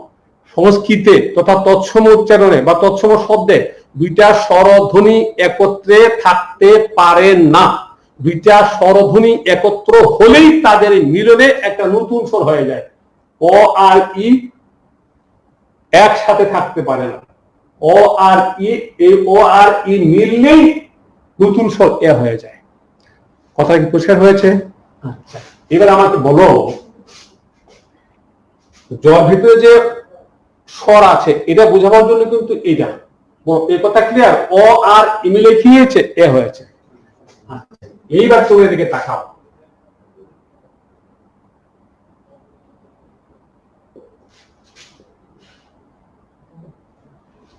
[SPEAKER 1] সংস্কৃতে তথা তৎসম উচ্চারণে বা তৎসম শব্দে দুইটা স্বরধ্বনি একত্রে থাকতে পারে না। দুইটা স্বরধ্বনি একত্র হলেই তাদের মিলনে একটা নতুন স্বর হয়ে যায়। অ আর ই একসাথে থাকতে পারে না। অ আর ই, এই অ আর ই মিললেই নতুন স্বর এ হয়ে যায়। কথা কি পরিষ্কার হয়েছে? আচ্ছা, এবার আমাকে বলো, জ্বর ভিতরে যে স্বর আছে এটা বোঝাবার জন্য কিন্তু এইটা, এই কথা ক্লিয়ার? অ আর ই মিলে কি হয়েছে? এ হয়েছে। আচ্ছা, এইবার তুমি এদিকে তাকাও।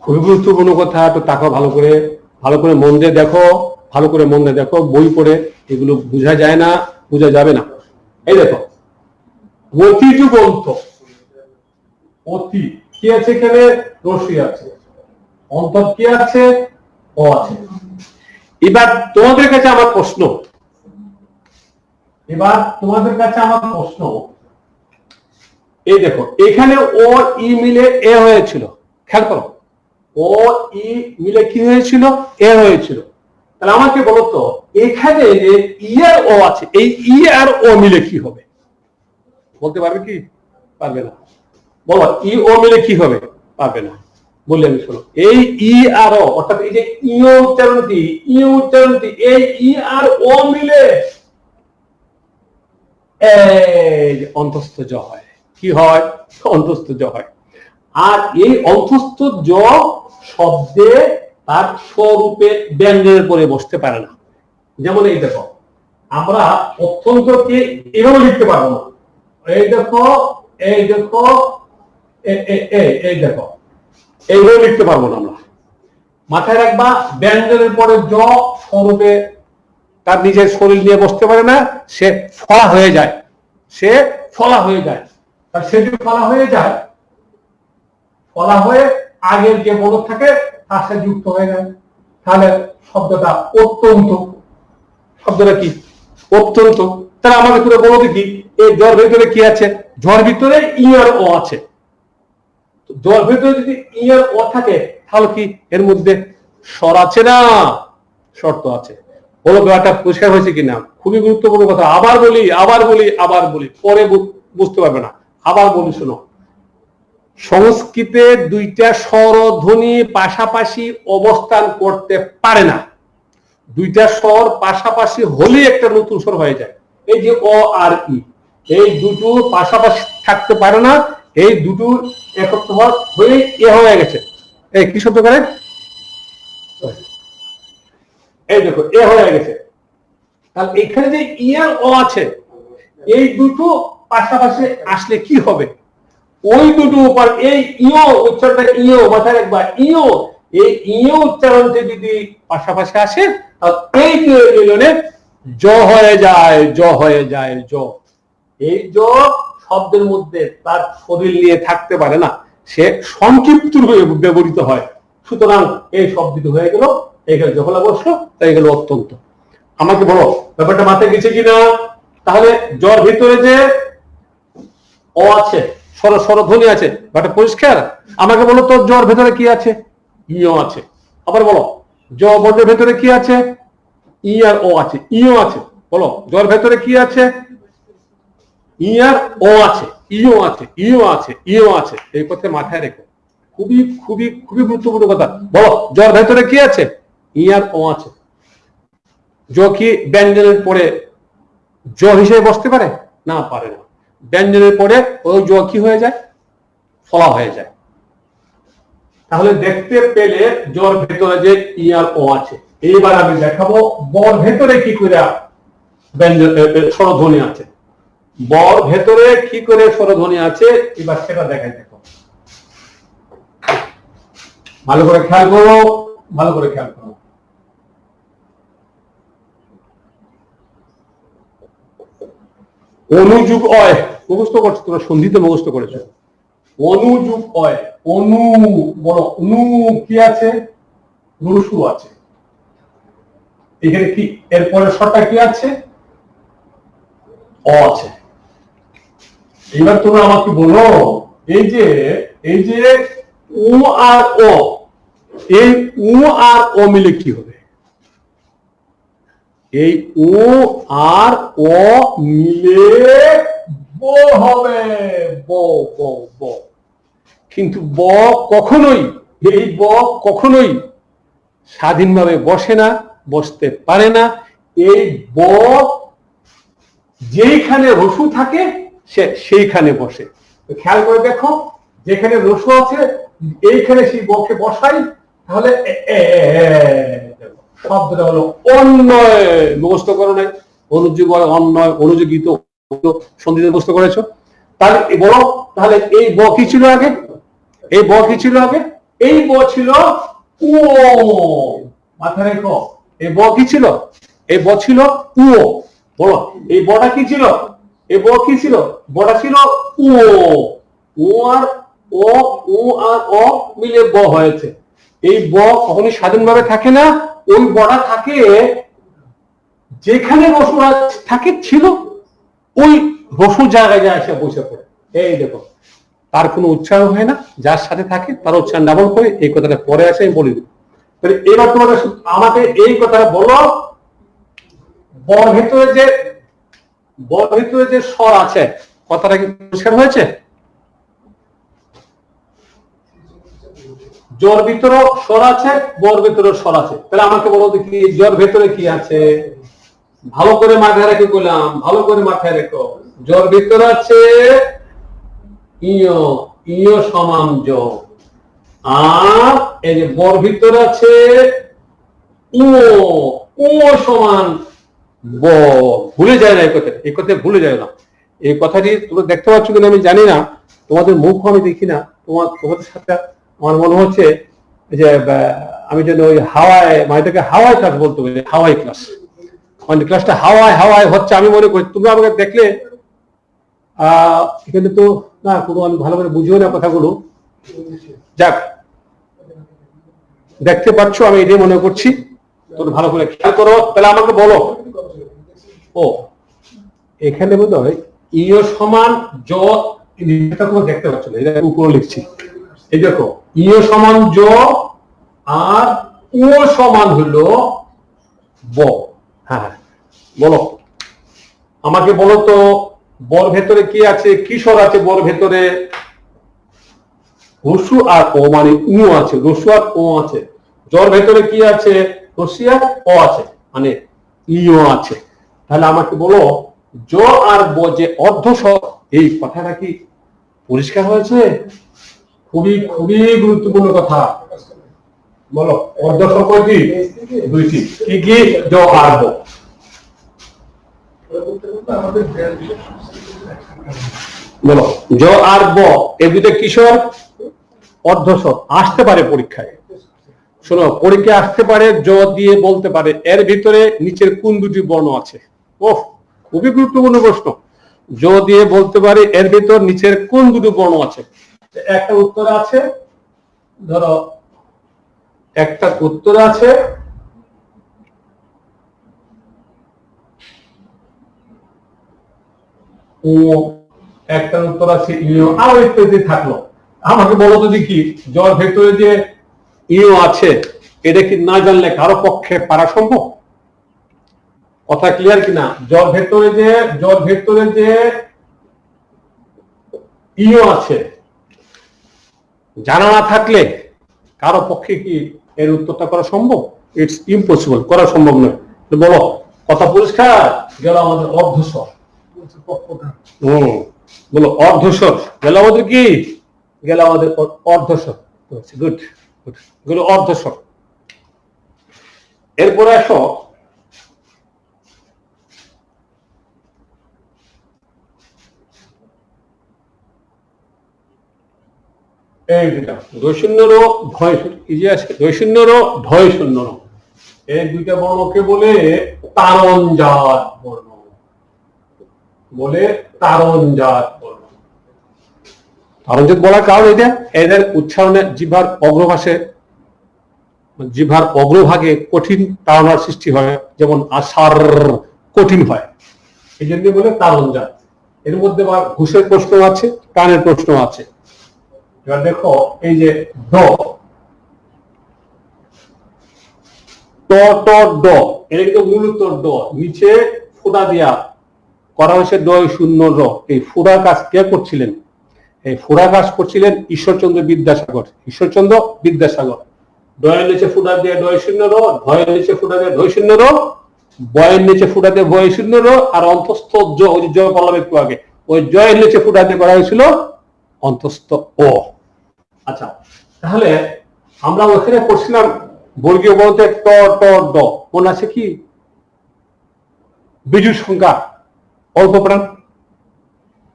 [SPEAKER 1] খুবই গুরুত্বপূর্ণ কথা, তো তাকাও ভালো করে মন দিয়ে দেখো, ভালো করে মন দিয়ে দেখো। বই পড়ে এগুলো বোঝা যায় না, বোঝা যাবে না। এই দেখো, অতি যুগন্ত, অতি কি আছে এখানে? রশ্মি আছে। অন্তর কি আছে? অ আছে। এবার তোমাদের কাছে আমার প্রশ্ন, এই দেখো এখানে ও ই মিলে এ হয়েছিল, খেয়াল করো, ও ই মিলে কি হয়েছিল? এ হয়েছিল। তাহলে আমাকে বলো তো, এখানে যে ই আর ও আছে, এই ই আর ও মিলে কি হবে? বলতে পারবে কি? পারবে না। বলো ই ও মিলে কি হবে? পারবে না। বললে আমি শোনো, এই ই আর ও, অর্থাৎ এই যে উচ্চারণটি, এই ই আর ও মিলে এই অন্তস্থ জ হয়। কি হয়? অন্তস্থ জ হয়। আর এই অন্তস্থ জ শব্দে তার স্বরূপে ব্যঞ্জনের পরে বসতে পারে না। যেমন এই দেখো, আমরা অত্যন্তকে এভাবে লিখতে পারবো না। এই দেখো এইভাবে লিখতে পারবো না আমরা। মাথায় রাখবা, ব্যঞ্জনের পরে জ স্বরূপে তার নিজের শরীর নিয়ে বসতে পারে না, সে ফলা হয়ে যায়। তার সে যদি ফলা হয়ে যায়, ফলা হয়ে আগের যে বলক থাকে তার সাথে যুক্ত হয়ে যায়, তাহলে শব্দটা অত্যন্ত। শব্দটা কি? অত্যন্ত। তাহলে আমাকে তুলে বলো দেখি এই জ্বর ভেতরে কি আছে? জ্বর ভিতরে ই আর ও আছে। জ্বর ভেতরে যদি ই আর ও থাকে তাহলে কি এর মধ্যে স্বর আছে না শর্ত আছে? বলো ব্যাপারটা পরিষ্কার হয়েছে কিনা? খুবই গুরুত্বপূর্ণ কথা। আবার বলি আবার বলি আবার বলি, পরে বুঝতে পারবে না। আবার বলি শোনো, সংস্কৃতে দুইটা স্বরধ্বনি পাশাপাশি অবস্থান করতে পারে না। দুইটা স্বর পাশাপাশি হলে একটা নতুন স্বর হয়ে যায়। এই যে অ আর ই, এই দুটো পাশাপাশি থাকতে পারে না, এই দুটো একত্র হয়ে এ হয়ে গেছে। এই কি শব্দ করে? এই দেখো এ হয়ে গেছে। তাহলে এখানে যে ই আর ও আছে, এই দুটো পাশাপাশি আসলে কি হবে? ওই দুটো উপর এই ইও উচ্চারণটা, ইও মাথায় রাখবা, ইও, এই ইও উচ্চারণটা যদি পাশাপাশি আসে তাহলে এই মিলনে জ হয়ে যায়, জ হয়ে যায়, জ। এই জ শব্দের মধ্যে তার শরীর নিয়ে থাকতে পারে না, সে সংক্ষিপ্ত রূপে ব্যবহৃত হয়। সুতরাং এই শব্দটি হয়ে গেল, এখানে যখন বসলো তাই গেল অত্যন্ত। আমাকে বলো ব্যাপারটা মাথায় গেছে কিনা? তাহলে জ্বর ভিতরে যে ও আছে, স্বরধ্বনি আছে, ব্যাপারটা পরিষ্কার? আমাকে বলো তো জ্বর ভেতরে কি আছে? ইও আছে। আবার বলো জ বর্ণের ভেতরে কি আছে? ই আর ও আছে, ইও আছে। বলো জ্বর ভেতরে কি আছে? ই আর ও আছে, ইও আছে, ইও আছে, ইও আছে। এই কথা মাথায় রেখো, খুবই খুবই খুবই গুরুত্বপূর্ণ কথা। বলো জ্বর ভেতরে কি আছে? ই আর ও আছে। জ কি ব্যঞ্জনের পরে জ হিসেবে বসতে পারে? না, পারে না। ব্যঞ্জনের পরে ওই জ কি হয়ে যায়? ফলা হয়ে যায়। তাহলে দেখতে পেলে জ্বর ভেতরে যে ই আর ও আছে। এইবার আমি দেখাবো বর ভেতরে কি করে ব্যঞ্জন স্বরধ্বনি আছে। বর ভেতরে কি করে স্বরধ্বনি আছে এবার সেটা দেখাই। দেখো ভালো করে খেয়াল করো, ভালো করে খেয়াল করো। অনুযুগ অয় মুখস্থ করছো তোমরা, সন্ধিতে মুখস্থ করেছো। অনুযুগ অয়, অনু বলো, অনু কি আছে? রসু আছে। এখানে কি এরপরে স্বরটা কি আছে? অ আছে। এবার তোমরা আমাকে বলো এই যে উ আর ও, এই উ আর ও মিলে কি হবে? এই উ আর ও মিলে ব হবে, ব ব ব। কিন্তু ব কখনোই, এই ব কখনোই স্বাধীনভাবে বসে না, বসতে পারে না। এই ব যেখানে রসু থাকে সে সেইখানে বসে। খেয়াল করে দেখো, যেখানে রসু আছে এইখানে সেই বকে বসাই, তাহলে শব্দটা হলো অন্যয়। মুখস্থ করো নাই? অনুযোগ অন্যয়, অনুযোগিত, সন্ধিতে মুখস্থ করেছো। তাহলে বলো, তাহলে এই ব কি ছিল আগে? এই ব কি ছিল আগে? এই ব ছিল ও। মাথায় রেখো, এই ব কি ছিল? এই ব ছিল ও। বলো এই বটা কি ছিল? এই ব কি ছিল? বটা ছিল ও। ও আর ও, ও আর ও মিলে ব হয়েছে। এই ব কখনোই স্বাধীনভাবে থাকে না, ওই বটা থাকে যেখানে রসু থাকে ছিল, ওই রসু জায়গায় যায় এসে বসে পড়ে। এই দেখো, তার কোনো উচ্চারণ হয় না, যার সাথে থাকে তার উচ্চারণ ডাবল করে। এই কথাটা পরে আসে, আমি বলি। তাহলে এবার তোমাদের আমাকে এই কথাটা বলো, বর ভিতরে যে স্বর আছে, কথাটা কি পরিষ্কার হয়েছে? জ্বর ভিতরে স্বর আছে, বর ভিতরে স্বর আছে। তাহলে আমাকে বলো দেখি জ্বর ভেতরে কি আছে? ভালো করে মাথায় রেখে বললাম, ভালো করে মাথায় রেখো। জ্বর ভিতরে আছে ইয়, ইয় সমান জ। আর এই যে বর ভিতরে আছে ও, ও সমান ব। ভুলে যায় না এই কথা, এই কথা ভুলে যায় না। এই কথাটি তোমরা দেখতে পাচ্ছ কিনা আমি জানি না, তোমাদের মুখ আমি দেখি না। তোমাদের সাথে আমার মনে হচ্ছে যে আমি যেন ওই হাওয়ায়, মানে এটাকে হাওয়াই ক্লাস বলতে পারি, হাওয়াই ক্লাস। মানে ক্লাসটা হাওয়ায় হাওয়ায় হচ্ছে আমি মনে করি। তোমরা আমাকে দেখলে এখানে তো না কোনো আমি ভালো করে বুঝিও না কথাগুলো। যাক, দেখতে পাচ্ছ আমি এটাই মনে করছি, তোর ভালো করে খেয়াল করো, তাহলে আমাকে বলো। ও এখানে বোধ হয় ইও সমান জ, এটা তোমরা দেখতে পাচ্ছ না, এটা উপরে লিখছি। এই দেখো ইও সমান জ আর ও সমান হলো ব। হ্যাঁ বলো, আমাকে বলো তো বর ভেতরে কি আছে, কিশোর আছে বর ভেতরে? রসু আর ও, মানে উ আছে, রসু আর ও আছে। জর ভেতরে কি আছে? রসি আর ও আছে, মানে ইও আছে। তাহলে আমাকে বলো জ আর ব যে অর্ধস্বর, এই কথাটা কি পরিষ্কার হয়েছে? খুবই খুবই গুরুত্বপূর্ণ কথা। বলো অর্ধস্বর কয়টি? দুইটি। কি কি? জ আর ব। বলো জ আর ব এই দুইটা কিশোর অর্ধস্বর, আসতে পারে পরীক্ষায়। শোনো, পরীক্ষায় আসতে পারে, জ দিয়ে বলতে পারে এর ভিতরে নিচের কোন দুটি বর্ণ আছে। ওহ, খুবই গুরুত্বপূর্ণ প্রশ্ন। জ দিয়ে বলতে পারে এর ভিতর নিচের কোন দুটি বর্ণ আছে। একটা উত্তর আছে, ধরো একটা উত্তর আছে ও, একটা উত্তর আছে ইও, আরো ইত্যাদি থাকলো। আমাকে বলো তো দেখি, জর ভেতরে যে ইও আছে এটা কি না জানলে কারো পক্ষে পারা সম্ভব? কথা ক্লিয়ার কিনা? জর ভেতরে যে ইও আছে জানা না থাকলে কারো পক্ষে কি এর উত্তরটা করা সম্ভব? ইটস ইম্পসিবল, করা সম্ভব নয়। বলো, কথা পরিষ্কার? গেল আমাদের অর্ধস্বর। বলো অর্ধস্বর গেল আমাদের কি? গেল আমাদের অর্ধস্বর। গুড গুড, গেল অর্ধস্বর। এরপরে আসো এই দুটা দৈশূন্য ঢয়, এই যে আছে দৈশূন্য ঢয় শূন্য, এই দুইটা বর্ণকে বলে তারণজাত বর্ণ, বলে তারণজাত বর্ণ। তারণজাত বলার কারণ এটা, এদের উচ্চারণে জিহ্বার অগ্রভাগে, জিহ্বার অগ্রভাগে কঠিন তাড়নার সৃষ্টি হয়, যেমন আষাঢ় কঠিন হয়, এই জন্য বলে তারণজাত। এর মধ্যে আবার ঘুষের প্রশ্ন আছে, টানের প্রশ্ন আছে। এবার দেখো এই যে ড, ট ট ড, এটা কিন্তু মূলত ড, নিচে ফোঁটা দিয়া করা হয়েছে ডয় শূন্য র। এই ফোঁড়া কাজ কে করছিলেন? এই ফোঁড়া কাজ করছিলেন ঈশ্বরচন্দ্র বিদ্যাসাগর। ঈশ্বরচন্দ্র বিদ্যাসাগর ডয়ের নিচে ফোঁটা দিয়ে ডয় শূন্য র, ঢয়ের নিচে ফোঁটা দিয়ে ঢয় শূন্য র, বয়ের নিচে ফোঁটা দিয়ে বয় শূন্য র, আর অন্তস্থ জ, ওই যে জয় বললাম একটু আগে, ওই জয়ের নিচে ফোঁটা দিয়ে করা হয়েছিল অন্তস্থ ও। আচ্ছা, তাহলে আমরা ওখানে পড়ছিলাম বর্গীয় বলতে ট ট ড, মনে আছে কি? বিজুর সংখ্যা অল্প প্রাণ,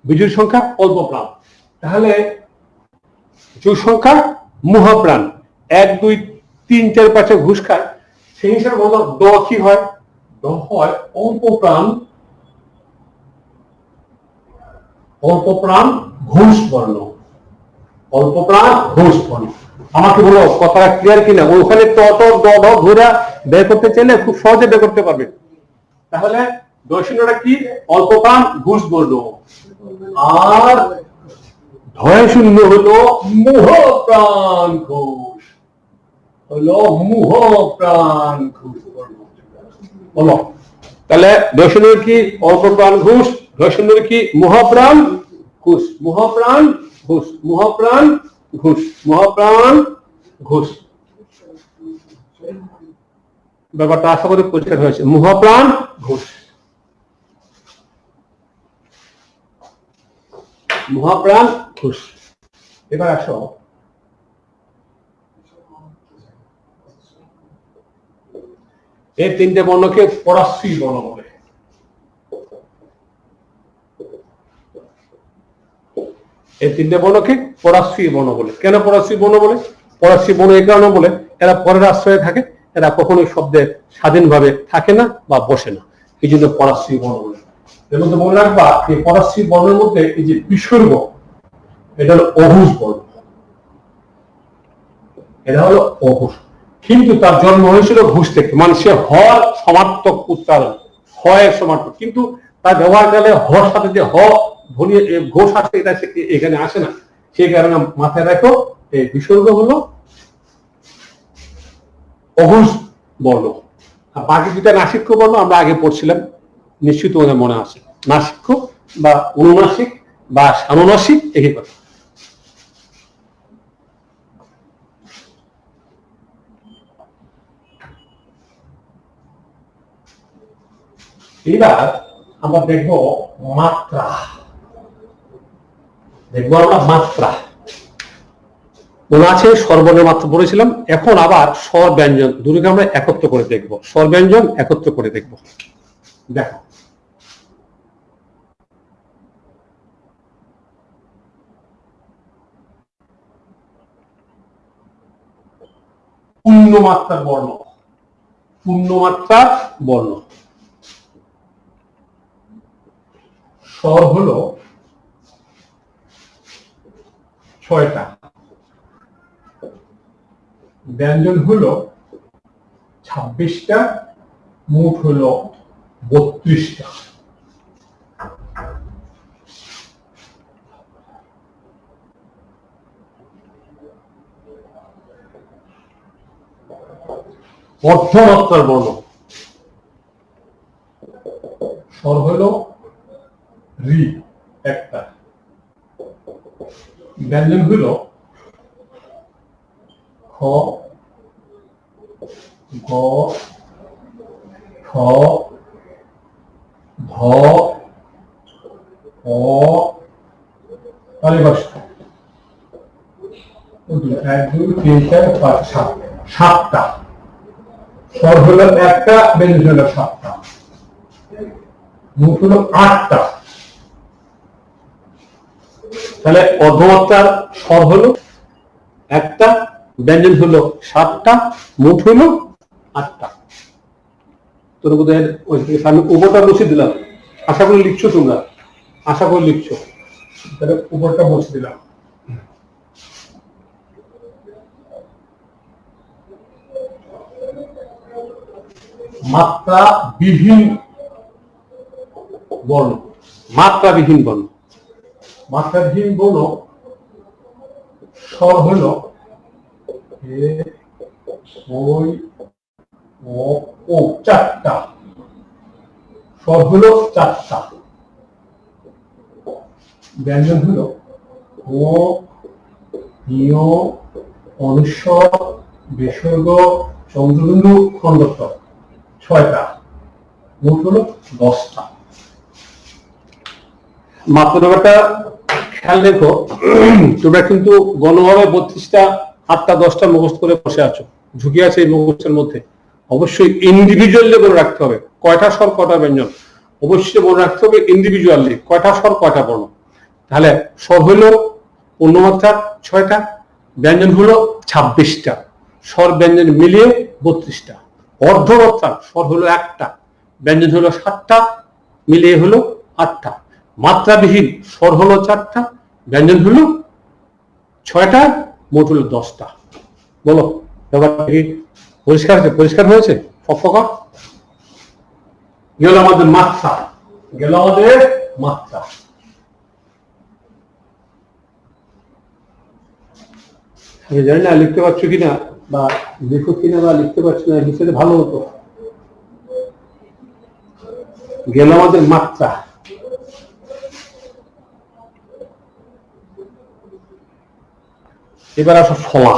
[SPEAKER 1] বিজুর সংখ্যা অল্প প্রাণ। তাহলে জুর সংখ্যা মহাপ্রাণ, 1 2 3 4 5 ঘুষ খায়, সেই হিসাবে বলো ড কি হয়? ড হয় অল্প প্রাণ, অল্প প্রাণ ঘুষ বর্ণ, অল্প প্রাণ ঘুষ বর্ণ। আমাকে বলো কথাটা ক্লিয়ার কিনা? ওখানে ট ট ড ড ঘোরা বের করতে চাইলে খুব সহজে বের করতে পারবে। তাহলে দশিণটা কি? অল্প প্রাণ ঘুষ বর্ণ, আর ঢয় শূন্য হলো মুহ প্রাণ ঘোষ, হলো মুহ প্রাণ ঘোষ বর্ণ। বলো তাহলে দশিণের কি? অল্প প্রাণ ঘুষ, দশিণের কি? মহাপ্রাণ ঘুষ, মহাপ্রাণ ঘুষ, মহাপ্রাণ ঘুষ, মহাপ্রাণ ঘুষ। ব্যাপারটা আশা করি পরিষ্কার হয়েছে। মহাপ্রাণ ঘুষ, মহাপ্রাণ ঘুষ। এবার আসো এই তিনটে বর্ণকে পরাশ্রী বর্ণ বলে। এই তিনটে বর্ণকে পরাশ্রী বর্ণ বলে। কেন পরাশ্রী বর্ণ বলে? পরাশ্রী বর্ণ এই কারণে বলে এরা পরের আশ্রয়ে থাকে, এরা কখনোই শব্দের স্বাধীনভাবে থাকে না বা বসে না, এই জন্য পরাশ্রী বর্ণ বলে। এর মধ্যে মনে রাখবা এই ফরাসি বর্ণের মধ্যে এই যে বিসর্গ এটা হলো অঘোষ বর্ণ, এটা হলো অঘোষ। কিন্তু তার জন্ম হয়েছিল ঘোষ থেকে, মানে সে হর সমার্থক উচ্চারণ, হয়ের সমার্থক, কিন্তু তার ব্যবহারকালে হর সাথে যে হ ধ্বনি ঘোষ আসে এটা এখানে আসে না, সেই কারণে মাথায় রাখো এই বিসর্গ হলো অঘোষ বর্ণ। আর বাকি দুটা নাসিক্য বর্ণ আমরা আগে পড়ছিলাম, নিশ্চিত তোমাদের মনে আছে, নাসিক্য বা অনুনাসিক বা সানুনাসিক, একই কথা। এবার আমরা দেখব মাত্রা, দেখবো আমরা মাত্রা। মনে আছে স্বরবর্ণের মাত্রা পড়েছিলাম, এখন আবার স্বর ব্যঞ্জন দুটোকে আমরা একত্র করে দেখব, স্বর ব্যঞ্জন একত্র করে দেখব। দেখো পূর্ণমাত্রার বর্ণ, পূর্ণমাত্রার বর্ণ। স্বর হলো 6টা, ব্যঞ্জন হলো 26টা, মোট হলো 32টা। অর্ধমাত্রার বর্ণ, স্বর হলো রি একটা, ব্যঞ্জন হলো খ, গ, ঠ, ধ, অ, তালিবাস্ত। 1 2 3 4 5 7, 7টা। স্বর হলো একটা, ব্যঞ্জন হলো 7টা, মোট হলো 8টা। তাহলে অর্ধমাত্রার স্বর হলো একটা, ব্যঞ্জন হলো 7টা, মোট হলো 8টা। তোর বোধহয় আমি উপরটা মুছে দিলাম, আশা করি লিখছো তোমরা, আশা করি লিখছো, তাহলে উপরটা মুছে দিলাম। মাত্রা বিহীন বর্ণ, মাত্রাবিহীন বর্ণ, মাত্রাবিহীন বর্ণ স্বর হলো এ, ওই, ও, 4টা। স্বর হলো 4টা, ব্যঞ্জন হলো ও, ইয়, অনুস্বর, বিসর্গ, চন্দ্রবিন্দু, খণ্ডত্ব, 6টা, মোট হলো 10টা। মাত্রা ব্যাপারটা খেয়াল রেখো, তোমরা কিন্তু গণভাবে 32টা 8টা 10টা মুখস্থ করে বসে আছো, ঝুঁকি আছে এই মুখস্থের মধ্যে। অবশ্যই ইন্ডিভিজুয়ালি মনে রাখতে হবে কয়টা স্বর কয়টা ব্যঞ্জন, অবশ্যই মনে রাখতে হবে ইন্ডিভিজুয়ালি কয়টা স্বর কয়টা বর্ণ। তাহলে স্বর হলো পূর্ণমাত্রা 6টা, ব্যঞ্জন হলো 26টা, স্বর ব্যঞ্জন মিলিয়ে 32টা। অর্ধমাত্রার স্বর হলো একটা, ব্যঞ্জন হলো 7টা, মিলিয়ে হলো 8টা। মাত্রাবিহীন স্বর হলো 4টা, ব্যঞ্জন হলো 6টা, মোট হলো 10টা। বলো ব্যাপারটা কি পরিষ্কার আছে? পরিষ্কার হয়েছে? ফকফকা গেল আমাদের মাত্রা, গেল আমাদের মাত্রা। আমি জানি না লিখতে পারছো কিনা বা লেখো কিনা বা লিখতে পারছো না, লিখতে ভালো হতো। গেল আমাদের মাত্রা। এবার আসো ফলা।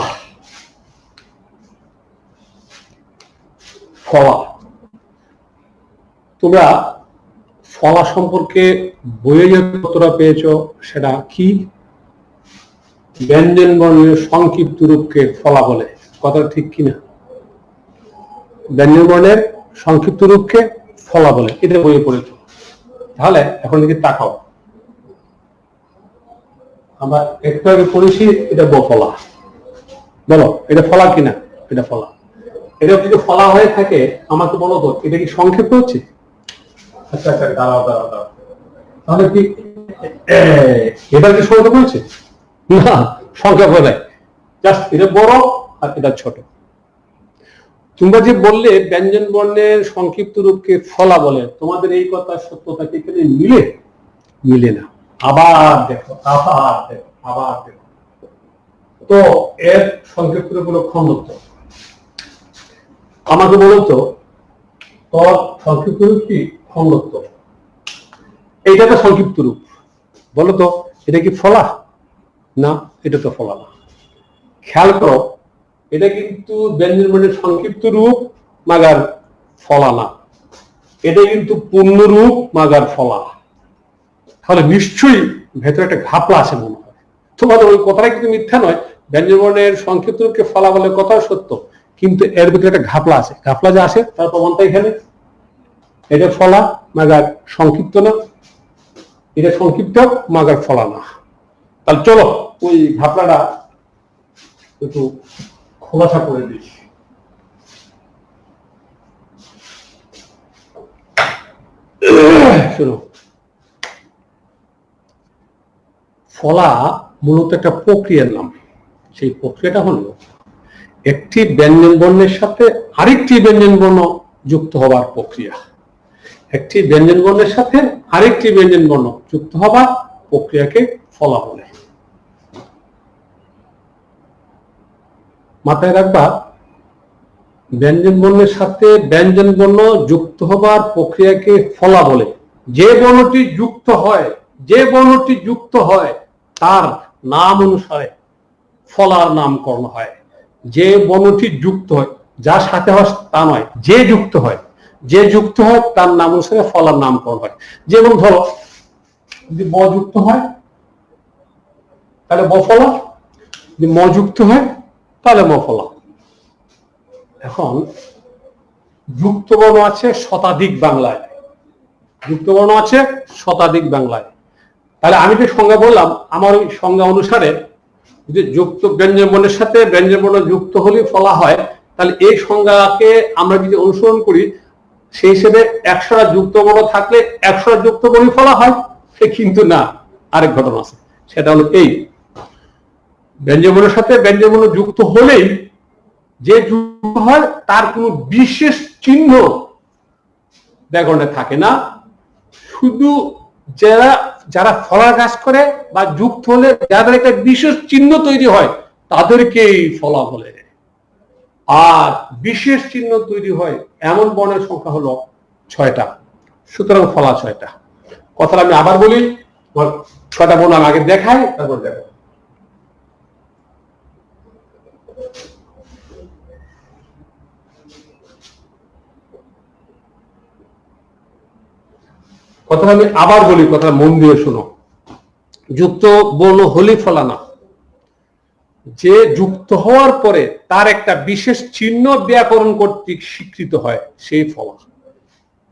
[SPEAKER 1] ফলা তোমরা ফলা সম্পর্কে বইয়ে যে কতটা পেয়েছো সেটা কি? ব্যঞ্জন বর্ণের সংক্ষিপ্ত রূপকে ফলা বলে, কথাটা ঠিক কিনা? ব্যঞ্জন বর্ণের সংক্ষিপ্ত রূপকে ফলা বলে, এটা বইয়ে পড়েছো। তাহলে এখন দিকে তাকাও, আমরা একটু আগে পড়েছি এটা বফলা। বলো এটা ফলা কিনা? এটা ফলা। এটা যদি ফলা হয়ে থাকে আমাকে বলো তো এটা কি সংক্ষেপ হচ্ছে? আচ্ছা আচ্ছা, দাঁড়াও দাঁড়াও দাঁড়াও, তাহলে কি এবার কি সময় বলছে না, সংখ্যা বলে জাস্ট এটা বড় আর এটা ছোট। তোমরা যে বললে ব্যঞ্জন বর্ণের সংক্ষিপ্ত রূপকে ফলা বলে, তোমাদের এই কথা সত্যতা কি এখানে মিলে? মিলে না। আবার দেখো, আবার দেখো, আবার দেখো। তো এর সংক্ষিপ্ত রূপ হলো খণ্ডত্ব। আমাকে বলো তো তোর সংক্ষিপ্ত রূপ কি? খণ্ডত্ব। এইটা তো সংক্ষিপ্ত রূপ, বলো তো এটা কি ফলা? না, এটা তো ফলা না। খেয়াল করো, এটা কিন্তু ব্যঞ্জন বর্ণের সংক্ষিপ্ত রূপ মাগার ফলা না, এটা কিন্তু পূর্ণ রূপ মাগার ফলা। তাহলে নিশ্চয়ই ভেতরে একটা ঘাপলা আছে মনে হয়। তোমাদের ওই কথাটা কিন্তু মিথ্যা নয়, ব্যঞ্জন বর্ণের সংক্ষিপ্ত রূপকে ফলা বলে কথাও সত্য, কিন্তু এর ভিতরে একটা ঘাপলা আছে। ঘাপলা যে আসে তার প্রমাণটা এখানে। এটা ফলা মাগার সংক্ষিপ্ত না, এটা সংক্ষিপ্ত মাগার ফলা না। তাহলে চলো ওই ঘাপলাটা একটু খোলাসা করে দিই। শুনো, ফলা মূলত একটা প্রক্রিয়ার নাম। সেই প্রক্রিয়াটা হলো একটি ব্যঞ্জন বর্ণের সাথে আরেকটি ব্যঞ্জন বর্ণ যুক্ত হবার প্রক্রিয়া। একটি ব্যঞ্জন বর্ণের সাথে আরেকটি ব্যঞ্জন বর্ণ যুক্ত হবার প্রক্রিয়াকে ফলা বলে। মাথায় রাখবা, ব্যঞ্জন বর্ণের সাথে ব্যঞ্জন বর্ণ যুক্ত হবার প্রক্রিয়াকে ফলা বলে। যে বর্ণটি যুক্ত হয়, যে বর্ণটি যুক্ত হয় তার নাম অনুসারে ফলার নামকরণ হয়। যে বর্ণটি যুক্ত হয়, যার সাথে হয় তা নয়, যে যুক্ত হয়, যে যুক্ত হয় তার নাম অনুসারে ফলার নামকরণ হয়। যেমন ধরো যদি ব যুক্ত হয় তাহলে বফলা, যদি ম যুক্ত হয় তাহলে মফলা। এখন যুক্ত বর্ণ আছে শতাধিক বাংলায়, যুক্ত বর্ণ আছে শতাধিক বাংলায়। তাহলে আমি যে সংজ্ঞা বললাম, আমার ওই সংজ্ঞা অনুসারে যদি যুক্ত ব্যঞ্জন বর্ণের সাথে ব্যঞ্জন বর্ণ যুক্ত হলে ফলা হয়, তাহলে এই সংজ্ঞাকে আমরা যদি অনুসরণ করি, সেই হিসেবে 100টা যুক্ত বর্ণ থাকলে 100টা যুক্ত বর্ণ ফলা হয়। সে কিন্তু না, আরেক ঘটনা আছে। সেটা হলো এই ব্যঞ্জন বর্ণের সাথে ব্যঞ্জন বর্ণ যুক্ত হলেই যে যুক্ত হয় তার কোনো বিশেষ চিহ্ন ব্যাকরণে থাকে না। শুধু যারা যারা ফলার কাজ করে বা যুক্ত হলে যাদের একটা বিশেষ চিহ্ন তৈরি হয় তাদেরকেই ফলা বলে। আর বিশেষ চিহ্ন তৈরি হয় এমন বর্ণের সংখ্যা হলো 6টা। সুতরাং ফলা 6টা। কথাটা আমি আবার বলি, 6টা বর্ণ আমি আগে দেখাই, তারপর দেখো। কথাটা আমি আবার বলি, কথা মন দিয়ে শোনো। যুক্ত বর্ণ হলেই ফলা না, যে যুক্ত হওয়ার পরে তার একটা বিশেষ চিহ্ন ব্যাকরণ কর্তৃক স্বীকৃত হয় সেই ফলা।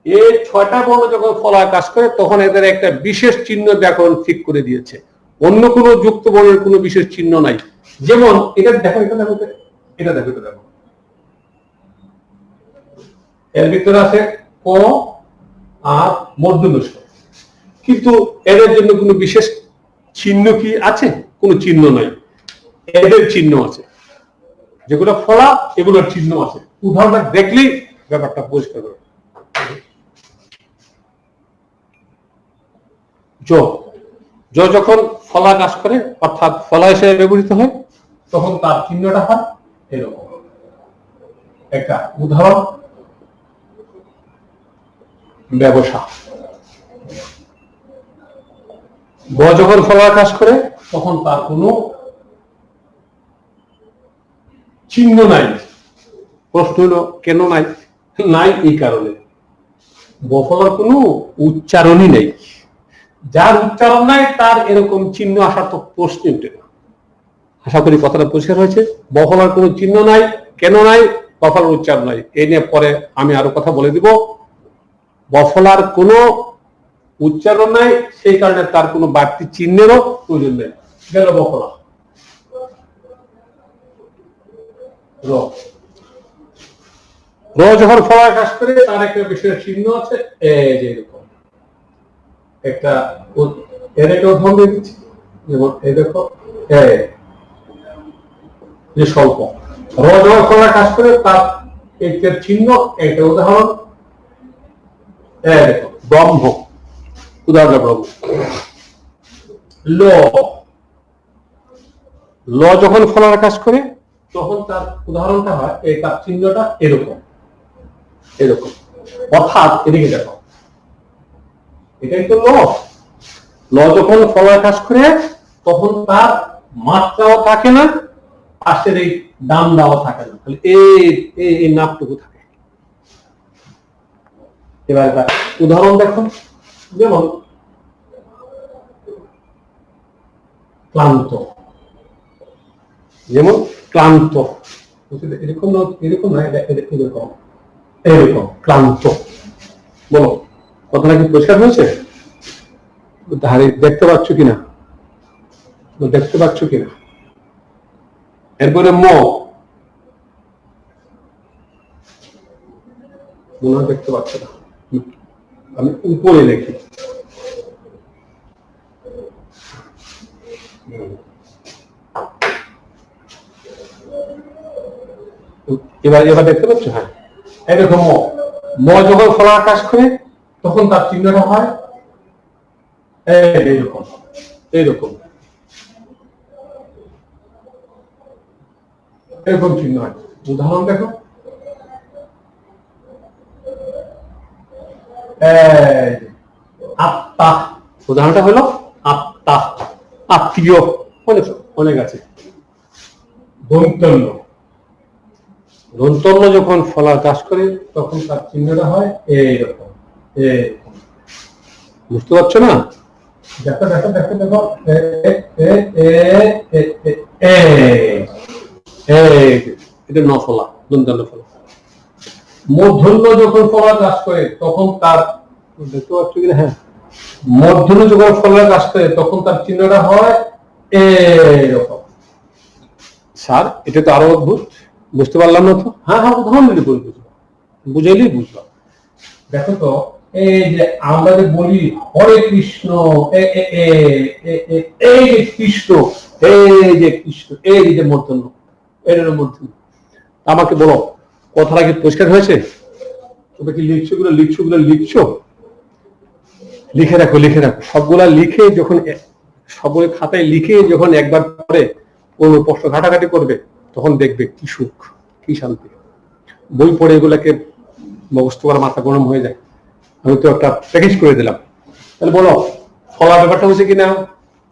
[SPEAKER 1] এই 6টা বর্ণ যখন ফলার কাজ করে তখন এদের একটা বিশেষ চিহ্ন ব্যাকরণ ঠিক করে দিয়েছে। অন্য কোনো যুক্ত বর্ণের কোনো বিশেষ চিহ্ন নাই। যেমন এটা দেখো, এটা দেখো, এটা দেখো, এটা দেখো, এর ভিতরে আছে ক আর মূর্ধন্য ষ, কিন্তু এদের জন্য কোনো বিশেষ চিহ্ন কি আছে? কোনো চিহ্ন নাই। এদের চিহ্ন আছে, যেগুলো ফলা এগুলোর চিহ্ন আছে। উদাহরণটা দেখলেই ব্যাপারটা পরিষ্কার হবে। যখন ফলা কাজ করে অর্থাৎ ফলা হিসেবে ব্যবহৃত হয় তখন তার চিহ্নটা হয় এরকম। একটা উদাহরণ, ব্যবসা। ব যখন ফলার কাজ করে তখন তার কোনো চিহ্ন নাই। প্রশ্ন হলো কেন নাই? নাই এই কারণে বফলার কোনো উচ্চারণই নেই। যার উচ্চারণ নাই তার এরকম চিহ্ন আসার তো প্রশ্ন উঠে না। আশা করি কথাটা পরিষ্কার হয়েছে। বফলার কোনো চিহ্ন নাই, কেন নাই? বফলার উচ্চারণ নাই। এই নিয়ে পরে আমি আরো কথা বলে দিব। বফলার কোনো উচ্চারণ নাই, সেই কারণে তার কোনো বাড়তি চিহ্নেরও প্রয়োজন নেই। গেল বফলা। র যখন ফলার কাজ করে তার একটা বিশেষ চিহ্ন আছে, এই যে এরকম। একটা এর একটা উদাহরণ দিয়ে দিচ্ছি, যেমন এই দেখো যে স্বল্প র যখন ফলার কাজ করে তার একটা চিহ্ন, একটা উদাহরণ দেখো ব্রহ্ম, উদাহরণ ব্রহ্ম। ল ল যখন ফলার কাজ করে তখন তার উদাহরণটা হয় এই তার চিহ্নটা এরকম এরকম, অর্থাৎ এদিকে দেখো এটাই তো ল। ল যখন ফলার কাজ করে তখন তার মাত্রাও থাকে না, পাশের এই দামটাও থাকে না, তাহলে এই নাপটুকু থাকে। এবার উদাহরণ দেখো, যেমন ক্লান্ত, যেমন ক্লান্ত, এরকম এরকম না, এরকম এরকম ক্লান্ত। বলো কথাটা কি পরিষ্কার হয়েছে? দেখতে পাচ্ছ কিনা, দেখতে পাচ্ছ কিনা? এরপরে মনে হয় দেখতে পাচ্ছ না, আমি উপরে দেখি। এবার দেখতে পাচ্ছ? হ্যাঁ, এরকম ম যখন ফলার কাজ করে তখন তার চিহ্নটা হয় এইরকম এইরকম এরকম চিহ্ন হয়। উদাহরণ দেখো, আত্মা, উদাহরণটা হলো আত্মা, আত্মীয়, অনেক অনেক আছে। দন্তন্য, দন্তন্য যখন ফলার কাজ করে তখন তার চিহ্নটা হয় এইরকম। বুঝতে পারছো না? দেখো দেখো দেখো দেখো, এটা নফলা, দন্তন্য ফলা। মূর্ধন্য যখন ফলার কাজ করে তখন তার, দেখতে পাচ্ছ কিনা? হ্যাঁ, মূর্ধন্য যখন ফলার কাজ করে তখন তার চিহ্নটা হয় এরকম। স্যার এটা তো আরো অদ্ভুত, বুঝতে পারলাম না তো। হ্যাঁ হ্যাঁ, উদাহরণ দিলে বুঝাইলেই বুঝলাম। দেখো তো, এই যে আমরা যে বলি হরে কৃষ্ণ, এই যে কৃষ্ণ, এই যে কৃষ্ণ, এই যে মূর্ধন্য, এর মূর্ধন্য। আমাকে বলো কথাটা কি পরিষ্কার হয়েছে? তবে কি লিখছো গুলো লিখছো, লিখে রাখো লিখে রাখো, সবগুলা লিখে যখন সবগুলো খাতায় লিখে যখন একবার পরে কোনো প্রশ্ন ঘাটাঘাটি করবে তখন দেখবে কি সুখ, কি শান্তি। বই পড়ে এগুলাকে মুখস্থ করা মাথা গরম হয়ে যায়। আমি তো একটা প্যাকেজ করে দিলাম। তাহলে বলো ফলা ব্যাপারটা হচ্ছে কিনা?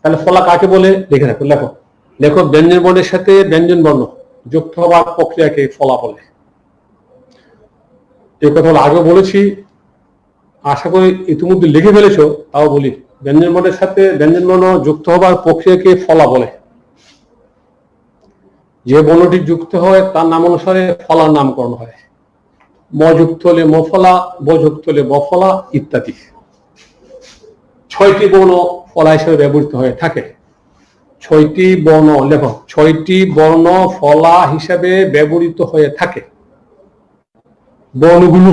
[SPEAKER 1] তাহলে ফলা কাকে বলে? লিখে রাখো, লেখো লেখো। ব্যঞ্জন বর্ণের সাথে ব্যঞ্জন বর্ণ যুক্ত হওয়ার প্রক্রিয়াকে ফলা বলে। এই কথা আগেও বলেছি, আশা করি ইতিমধ্যে লিখে ফেলেছো, তাও বলি। ব্যঞ্জন বর্ণের সাথে ব্যঞ্জন বর্ণ যুক্ত হবার প্রক্রিয়াকে ফলা বলে। যে বর্ণটি যুক্ত হয় তার নাম অনুসারে ফলার নামকরণ হয়। ম যুক্ত হলে মফলা, ব যুক্ত হলে বফলা ইত্যাদি। 6টি বর্ণ ফলা হিসেবে ব্যবহৃত হয়ে থাকে। 6টি বর্ণ লেখো, 6টি বর্ণ ফলা হিসাবে ব্যবহৃত হয়ে থাকে। বর্ণগুলো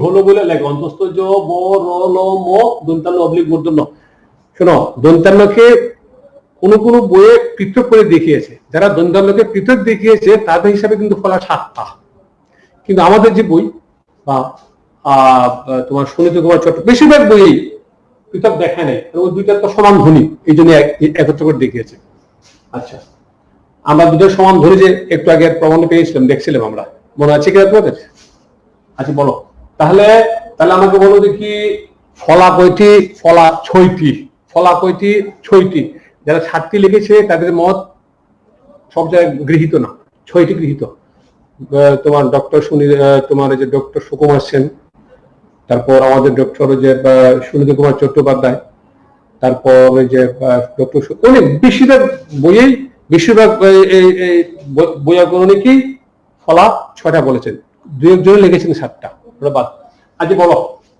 [SPEAKER 1] হলো বলে লেখো, অন্তস্থ জ, ব, র, ল, ম, দন্তান্ন অবলিক মূর্ধন্য। শোনো, দন্তান্নকে কোন বইয়ে পৃথক করে দেখিয়েছে, যারা দন্তান্নকে পৃথক দেখিয়েছে তাদের হিসাবে কিন্তু ফলা 7টা। কিন্তু আমাদের যে বই বা তোমার সুনীতি কুমার চট্টোপাধ্যায় বেশিরভাগ বই পৃথক দেখা নেই, ওই দুইটা তো সমান ধ্বনি, এই জন্য একত্র করে দেখিয়েছে। আচ্ছা, আমরা দুটোর সমান ধ্বনি যে একটু আগে প্রবন্ধ পেয়েছিলাম, দেখছিলাম আমরা, মনে আছে কিনা তোমাদের? আচ্ছা বলো তাহলে, আমাকে বলো দেখি ফলা কয়টি? ফলা 6টি। ফলা কয়টি? 6টি। যারা 7টি লিখেছে তাদের মত সব জায়গায় গৃহীত না, 6টি গৃহীত। তোমার তোমার এই যে ডক্টর সুকুমার সেন, তারপর আমাদের ডক্টর যে সুনীতি কুমার চট্টোপাধ্যায়, তারপর ওই যে ডক্টর অনেক বেশিরভাগ বইয়েই, বেশিরভাগ বইয়াগণিকই ফলা 6টা বলেছেন, 2-1 জনে লিখেছেন 7টা। বাদ। আজকে বলো,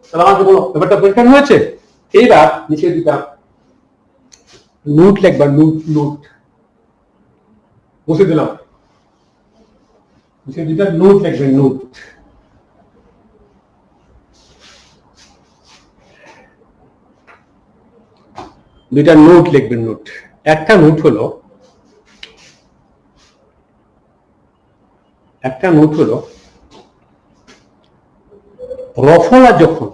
[SPEAKER 1] তাহলে আমাকে বলো ব্যাপারটা পরিষ্কার হয়েছে? এইবার নিচে দুটা নোট লিখবা, নোট মুছে দিলাম, নিচে দুটা নোট লিখবেন, নোট। দুইটা নোট লিখবেন। নোট, একটা নোট হলো রফলা যখন,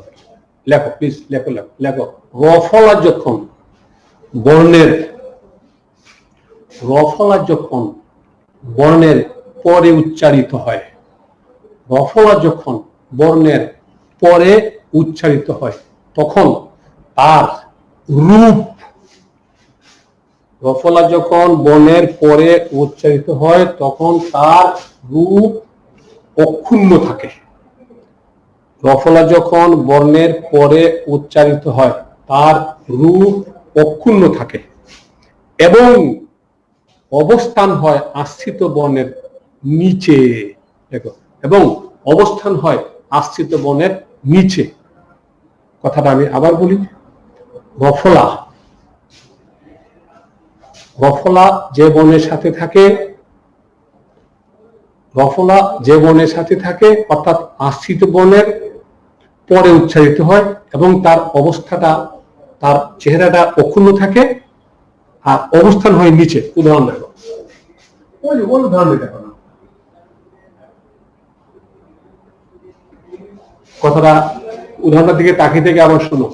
[SPEAKER 1] লেখো প্লিজ, লেখো লেখো লেখো, রফলা যখন বর্ণের পরে উচ্চারিত হয়, রফলা যখন বর্ণের পরে উচ্চারিত হয় তখন তার রূপ, রফলা যখন বর্ণের পরে উচ্চারিত হয় তখন তার রূপ অক্ষুণ্ণ থাকে। রফলা যখন বর্ণের পরে উচ্চারিত হয় তার রূপ অক্ষুণ্ণ থাকে এবং অবস্থান হয় আশ্রিত বর্ণের নিচে। দেখো, এবং অবস্থান হয় আশ্রিত বর্ণের নিচে। কথাটা আমি আবার বলি, রফলা যে বর্ণের সাথে থাকে, রফলা যে বর্ণের সাথে থাকে অর্থাৎ আশ্রিত বর্ণের পরে উচ্চারিত হয় এবং তার অবস্থাটা, তার চেহারাটা অক্ষুণ্ণ থাকে আর অবস্থান হয় নিচে। উদাহরণ দেখো, উদাহরণ দেখো না, কথাটা উদাহরণের দিকে তাকিয়ে থেকে আবার শোনো।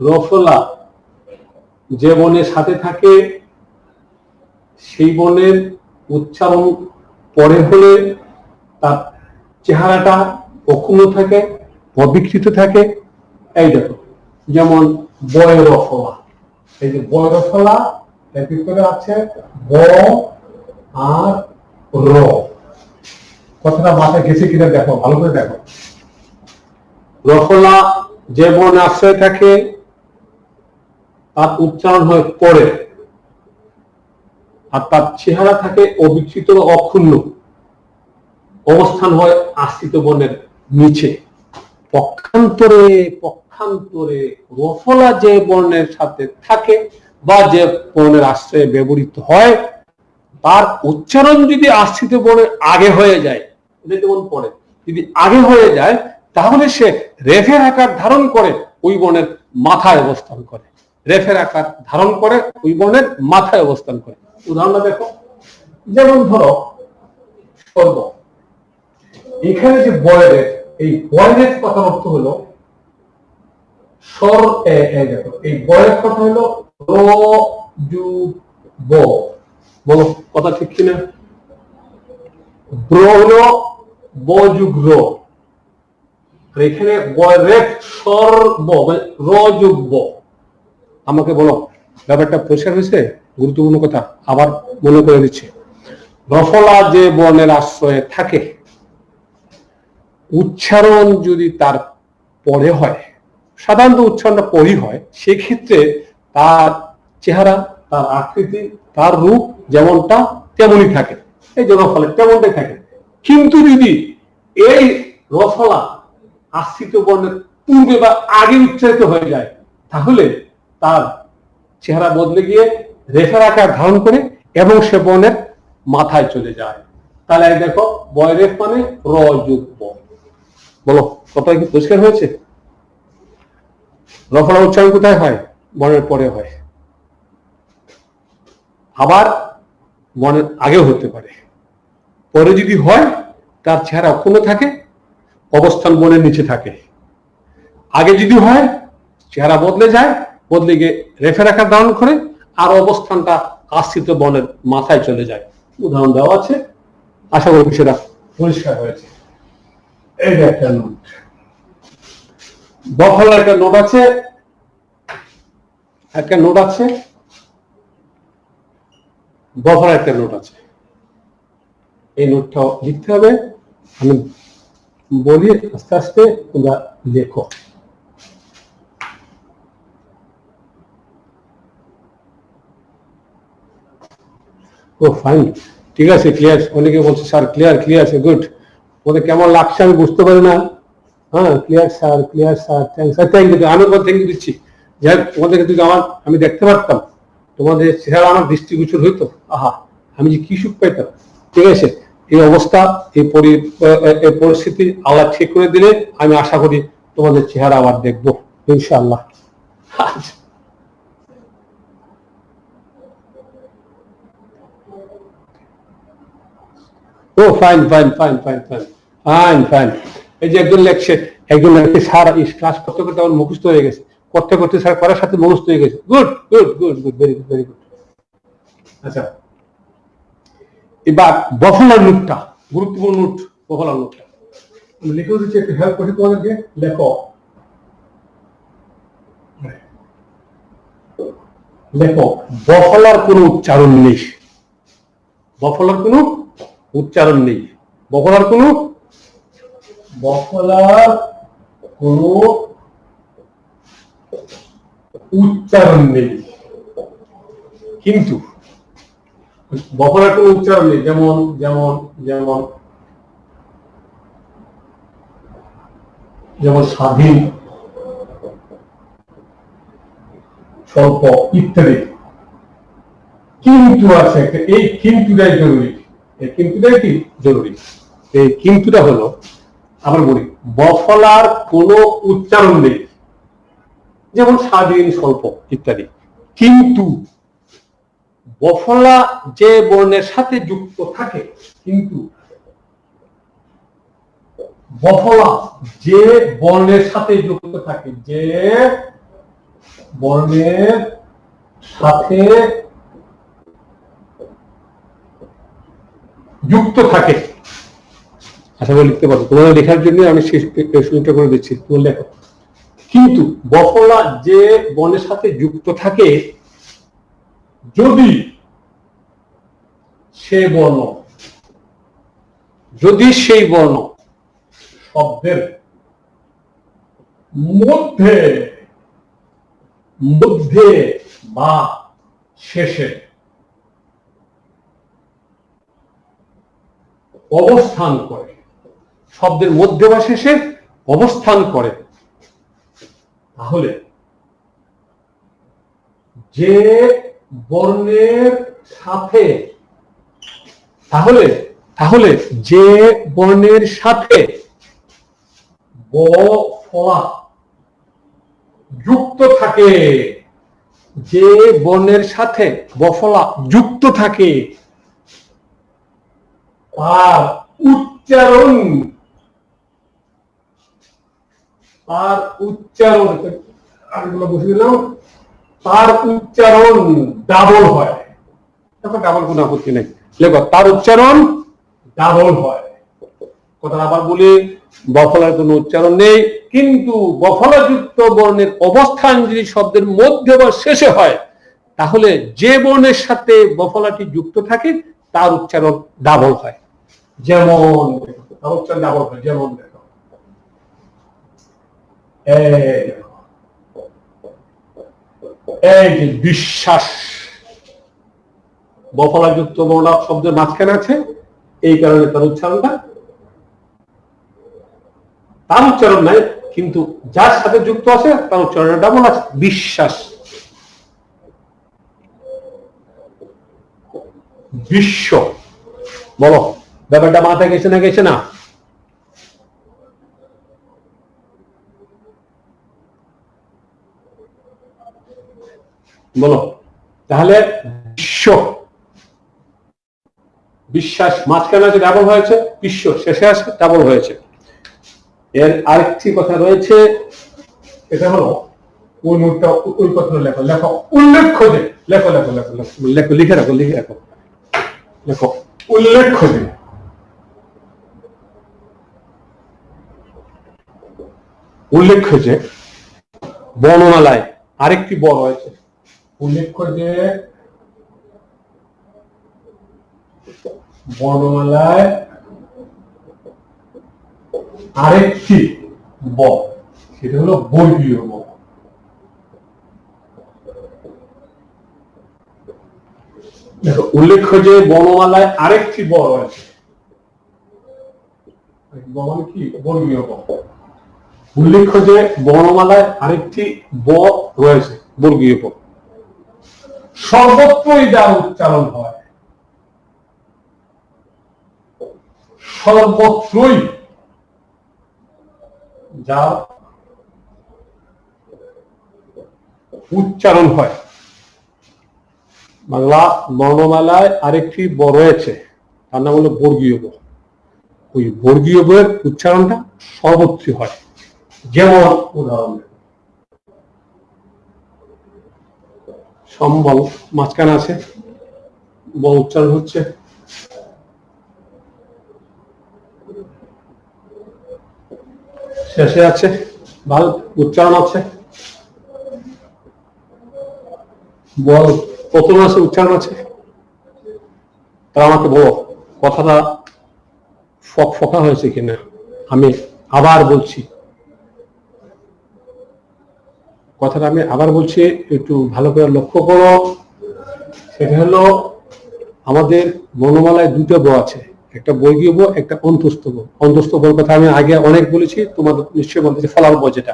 [SPEAKER 1] রফলা যে বর্ণের সাথে থাকে সেই বর্ণের উচ্চারণ পরে হলে তার চেহারাটা অক্ষুণ্ণ থাকে, অবিকৃত থাকে। এই দেখো, যেমন বয় রফলা, এই যে বয় রফলা, এর ভিতরে আছে ব আর র। কথাটা মাথায় গেছে কিনা দেখো, ভালো করে দেখো। রফলা যে বর্ণে আশ্রয় থাকে তার উচ্চারণ হয় পরে আর তার চেহারা থাকে অবিকৃত অক্ষুণ্ণ, অবস্থান হয় আশ্রিত বর্ণের নিচে। পক্ষান্তরে রফলা যে বর্ণের সাথে থাকে বা যে বর্ণের আশ্রয়ে ব্যবহৃত হয় তার উচ্চারণ যদি আশ্রিত বর্ণের আগে হয়ে যায়, যেমন পরে যদি আগে হয়ে যায় তাহলে সে রেফের আকার ধারণ করে ওই বর্ণের মাথায় অবস্থান করে, রেফের আকার ধারণ করে ওই বর্ণের মাথায় অবস্থান করে। উদাহরণ দেখো, যেমন ধরো সর্ব, এখানে যে বয়রের, এই বয়রের কথার অর্থ হলো স্বর। দেখো, এই বয়রের কথা হলো র যু ব। বলো কথা ঠিক কিনা? ব্র হলো ব যুগ র, এখানে বয়রের স্বর ব, র যুগ ব। আমাকে বলো ব্যাপারটা পরিষ্কার হয়েছে? গুরুত্বপূর্ণ কথা আবার মনে করে দিচ্ছি। রফলা যে বর্ণের আশ্রয়ে থাকে উচ্চারণ যদি তার পরে হয়, সাধারণত উচ্চারণটা পরই হয়, সেক্ষেত্রে তার চেহারা, তার আকৃতি, তার রূপ যেমনটা তেমনই থাকে, এই যে রফলা তেমনটাই থাকে। কিন্তু যদি এই রফলা আশ্রিত বর্ণের পূর্বে বা আগে উচ্চারিত হয়ে যায় তাহলে তার চেহারা বদলে গিয়ে রেফার আকার ধারণ করে এবং সে বর্ণের মাথায় চলে যায়। তাহলে দেখো, বয়রেফ মানে র যুগ ব। বলো কথা কি পরিষ্কার হয়েছে? রফলা উচ্চারণ কোথায় হয়? বর্ণের পরে হয়, আবার বর্ণের আগেও হতে পারে। পরে যদি হয় তার চেহারা অক্ষুণ্ণ থাকে, অবস্থান বর্ণের নিচে থাকে। আগে যদি হয় চেহারা বদলে যায়, বদলে গিয়ে রেফের আকার ধারণ করে আর অবস্থানটা আশ্রিত বর্ণের মাথায় চলে যায়। উদাহরণ দেওয়া আছে, আশা করি সেটা পরিষ্কার হয়েছে। এই একটা নোট, বফলার একটা নোট আছে, বফলার একটা নোট আছে। এই নোটটা লিখতে হবে, আমি বলি আস্তে আস্তে তোমরা লেখো। ও ফাইন, ঠিক আছে, ক্লিয়ার। অনেকে বলছে স্যার ক্লিয়ার আছে, গুড। ওদের কেমন লাগছে আমি বুঝতে পারি না। হ্যাঁ, ক্লিয়ার স্যার, থ্যাংক ইউ। আমি থ্যাংক ইউ দিচ্ছি। যাই হোক, তোমাদেরকে যদি আমি দেখতে পারতাম, তোমাদের চেহারা আমার দৃষ্টিগোচর হইতো, আহা আমি যে কি সুখ পাইতাম। ঠিক আছে, এই অবস্থা, এই পরিস্থিতি আল্লাহ ঠিক করে দিলে আমি আশা করি তোমাদের চেহারা আবার দেখবো ইনশাআল্লাহ। ও fine fine fine fine fine fine fine. এই যে একজন লেখছে স্যার ক্লাস করতে করতে আমার মুখস্থ হয়ে গেছে, করতে করতে স্যার করার সাথে মুখস্থ হয়ে গেছে। Good good good good, very good very good. আচ্ছা, এবার বফলার নোটটা গুরুত্বপূর্ণ নোট, বফলার নোটটা আমি লিখে দিচ্ছি, একটু হেল্প করছি তোমাদেরকে। লেখো লেখো বফলার কোনো উচ্চারণ নেই, বফলার কোনো উচ্চারণ নেই, বফলার কোনো উচ্চারণ নেই। কিন্তু বফলার কোনো উচ্চারণ নেই, যেমন যেমন যেমন যেমন স্বাধীন, স্বল্প ইত্যাদি। কিন্তু আছে একটা, এই কিন্তুটাই জরুরি, এই কিন্তুটাই কি জরুরি। এই কিন্তুটা হলো, আবার বলি, বফলার কোনো উচ্চারণ নেই, যেমন স্বাধীন, স্বল্প ইত্যাদি। কিন্তু বফলা যে বর্ণের সাথে যুক্ত থাকে, কিন্তু বফলা যে বর্ণের সাথে যুক্ত থাকে, যে বর্ণের সাথে যুক্ত থাকে। আশা করি লিখতে পারো, তোমাদের লেখার জন্য আমি সুযোগটা করে দিচ্ছি, তোমার লেখো। কিন্তু বফলা যে বর্ণের সাথে যুক্ত থাকে, যদি সেই বর্ণ শব্দের মধ্যে মধ্যে বা শেষে অবস্থান করে, শব্দের মধ্যে বা শেষে অবস্থান করে, তাহলে যে বর্ণের সাথে তাহলে যে বর্ণের সাথে বফলা যুক্ত থাকে, যে বর্ণের সাথে বফলা যুক্ত থাকে, তার উচ্চারণ আরেকগুলো বসে দিলাম, তার উচ্চারণ ডাবল হয়। ডাবল কোনো আপত্তি নেই, লেখো তার উচ্চারণ ডাবল হয়। কথাটা আবার বলি, বফলার কোনো উচ্চারণ নেই, কিন্তু বফলাযুক্ত বর্ণের অবস্থান যদি শব্দের মধ্যে বা শেষে হয়, তাহলে যে বর্ণের সাথে বফলাটি যুক্ত থাকে তার উচ্চারণ ডাবল হয়। যেমন তার উচ্চারণ ডাবল হয়, যেমন দেখো, এই যে বিশ্বাস, বফলাযুক্ত বর্ণ শব্দের মাঝখানে আছে, এই কারণে তার উচ্চারণটা, তার উচ্চারণ নাই, কিন্তু যার সাথে যুক্ত আছে তার উচ্চারণ ডাবল আছে। বিশ্বাস, বিশ্ব, বলো ব্যাপারটা মাথায় গেছে না গেছে না? বলো তাহলে বিশ্ব, বিশ্বাস মাঝখানে আছে ডাবল হয়েছে, বিশ্ব শেষে আছে ডাবল হয়েছে। এর আরেকটি কথা রয়েছে, এটা হলো ওই নোটটা, ওই কথা লেখো, লেখো উল্লেখ্য যে, লেখো লেখো লেখো লেখো, লিখে রাখো লিখে রাখো, লেখো উল্লেখ্য যে, উল্লেখ্য যে বর্ণমালায় আরেকটি বর্ণ রয়েছে। উল্লেখ্য যে বর্ণমালায় আরেকটি ব, সেটা হলো বর্গীয় ব। দেখো উল্লেখ্য যে বর্ণমালায় আরেকটি ব রয়েছে, মানে কি বর্গীয় ব। উল্লেখ্য যে বর্ণমালায় আরেকটি ব রয়েছে, বর্গীয় ব, সর্বত্রই যার উচ্চারণ হয়, সর্বত্রই যার উচ্চারণ হয়। বাংলা বর্ণমালায় আরেকটি ব রয়েছে, তার নাম হলো বর্গীয় ব। ওই বর্গীয় বইয়ের উচ্চারণটা সর্বত্র হয়। যেমন উদাহরণ সম্বল মাঝখানে আছে, ব উচ্চারণ হচ্ছে, শেষে আছে বাল উচ্চারণ আছে, বল প্রথমে আছে উচ্চারণ আছে। তা আমাকে বলো কথাটা ফকা হয়েছে কিনা। আমি আবার বলছি কথাটা, আমি আবার বলছি, একটু ভালো করে লক্ষ্য করো। সেটা হলো আমাদের বর্ণমালায় দুটো ব আছে, একটা বর্গীয় ব, একটা অন্তস্থ ব। অন্তস্থ বর কথা আমি আগে অনেক বলেছি, তোমাদের নিশ্চয়ই বলতেছি ফলার ব যেটা।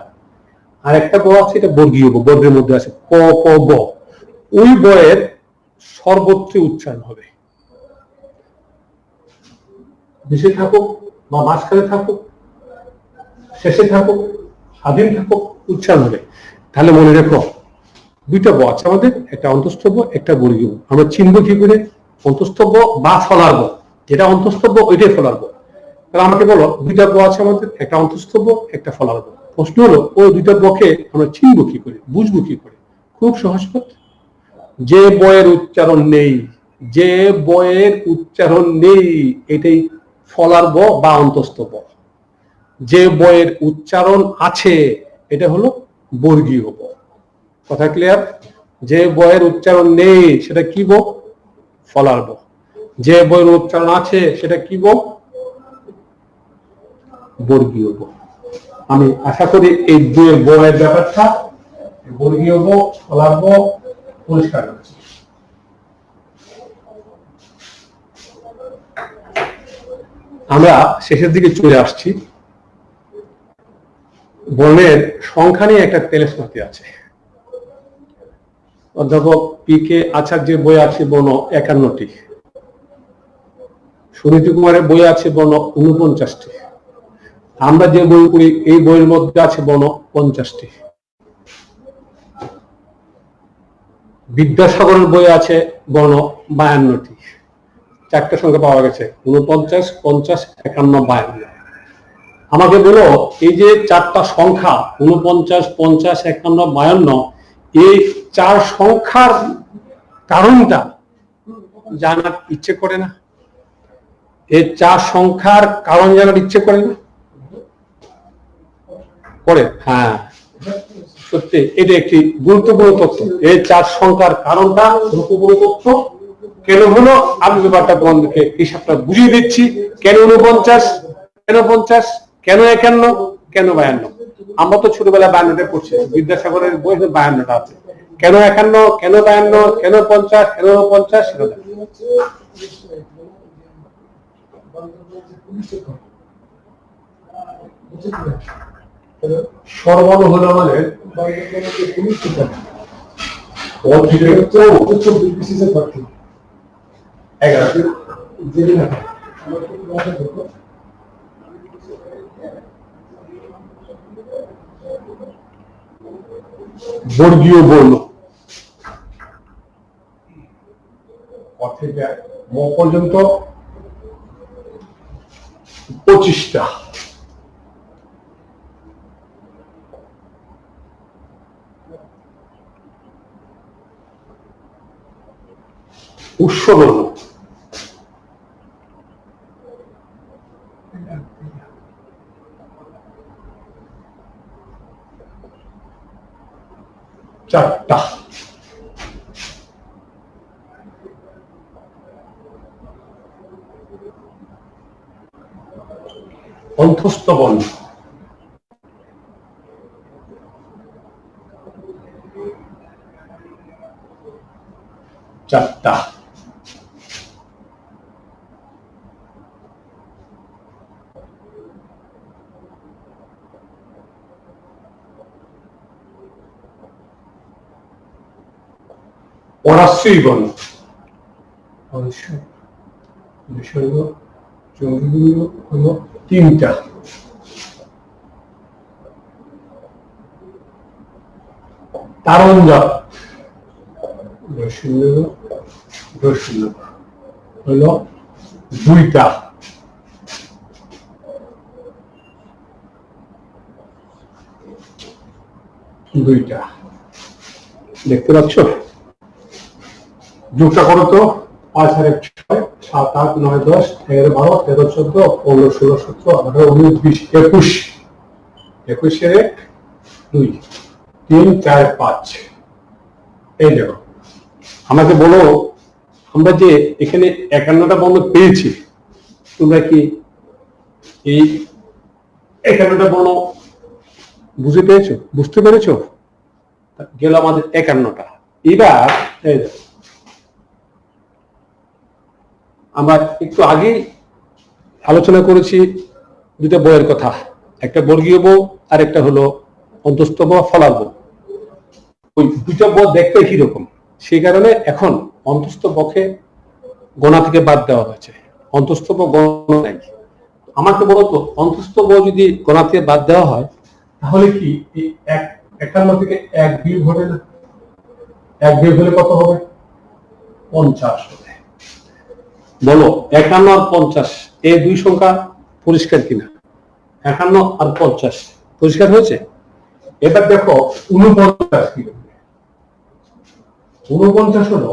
[SPEAKER 1] আর একটা ব আছে, এটা বর্গীয় ব, বর্গের মধ্যে আছে ক ক ব। ওই বয়ের সর্বত্র উচ্চারণ হবে, নিচে থাকুক বা মাঝখানে থাকুক, শেষে থাকুক, স্বাধীন থাকুক, উচ্চারণ হবে। তাহলে মনে রেখো দুইটা ব আছে আমাদের, একটা অন্তস্থ ব, একটা বর্গীয় ব। আমরা চিনব কি করে? অন্তস্থ ব বা ফলার ব, যেটা অন্তস্থ ব ওইটাই ফলার ব। তাহলে আমাকে বলো দুইটা ব আছে আমাদের, একটা অন্তস্থ ব, একটা ফলার ব। প্রশ্ন হলো ওই দুইটা বকে আমরা চিনব কি করে, বুঝবো কি করে? খুব সহজ পথ। যে বয়ের উচ্চারণ নেই, যে বয়ের উচ্চারণ নেই এটাই ফলার ব বা অন্তস্থ ব। যে বয়ের উচ্চারণ আছে এটা হলো বর্গীয় ব। কথা ক্লিয়ার? যে বয়ের উচ্চারণ নেই সেটা কি ব? ফলার ব। যে বয়ের উচ্চারণ আছে সেটা কি ব? বর্গীয় ব। আমি আশা করি এই দুয়ের বয়ের ব্যাপারটা, বর্গীয় ব ফলার ব, পরিষ্কার হচ্ছে। আমরা শেষের দিকে চলে আসছি। বর্ণের সংখ্যা নিয়ে একটা তেলেস্মাতি আছে। অধ্যাপক পি কে আচার্যের বই আছে বর্ণ 51টি, সুনীতি কুমারের বই আছে বর্ণ 49টি, আমরা যে বই পড়ি এই বইয়ের মধ্যে আছে বর্ণ 50টি, বিদ্যাসাগরের বই আছে বর্ণ 52টি। চারটা সংখ্যা পাওয়া গেছে, 49, 50, 51, 52। আমাকে বলো এই যে চারটা সংখ্যা 49, 50, 51, 52, এই চার সংখ্যার কারণটা জানার ইচ্ছে করে না? এই চার সংখ্যার কারণ জানার ইচ্ছে করে না? করে। হ্যাঁ সত্যি এটা একটি গুরুত্বপূর্ণ তথ্য। এই চার সংখ্যার কারণটা গুরুত্বপূর্ণ তথ্য। কেন হলো আমি ব্যাপারটা তোমাদেরকে হিসাবটা বুঝিয়ে দিচ্ছি। কেন 49, কেন 50, কেন 51, কেন 52? আমরা তো ছোটবেলায় 52টা পড়ছি, বিদ্যাসাগরের বই 52টা আছে। কেন 51, কেন 52, কেন 50, কেন 50 সেটা সর্বন হলো আমাদের বর্গীয় বর্ণ থেকে ম পর্যন্ত 25টা। উৎসবর্ণ 4টা। অন্তস্থ বর্ণ 4টা। পরাশ্রয়ী বর্ণ বিসর্গ চন্দ্রগুলো হলো 3টা। তারঞ্জক হলো 2টা। 2টা দেখতে পাচ্ছ? যোগটা করো তো। 5 আর 1 6, 7 8 9 10 11 12 13 14 15 16 17 18 19 20 21। 21 এর 1 2 3 4 5। এই দেখো, আমাকে বলো, আমরা যে এখানে 51টা বর্ণ পেয়েছি, তোমরা কি এই 51টা বর্ণ বুঝতে পেরেছো? গেল আমাদের 51টা। এবার আমরা একটু আগেই আলোচনা করেছি দুটা বইয়ের কথা, একটা বর্গীয় বউ আর একটা হলো অন্তস্থ বউ, ফলার বউ। ওই দুটা বউ দেখতে কি রকম, সেই কারণে এখন অন্তস্থ বকে গণা থেকে বাদ দেওয়া হয়েছে, অন্তস্থ বউ গণনা নাই। আমাকে বলতো অন্তস্থ বউ যদি গণা থেকে বাদ দেওয়া হয় তাহলে কি এই 51 থেকে 1 বিয়োগ হবে না? 1 বিয়োগ হলে কত হবে? 50 হবে। বলো 51 আর 50 এই দুই সংখ্যা পরিষ্কার কিনা? 51 আর 50 পরিষ্কার হয়েছে? এবার দেখো 49 কি হবে? 49 হলো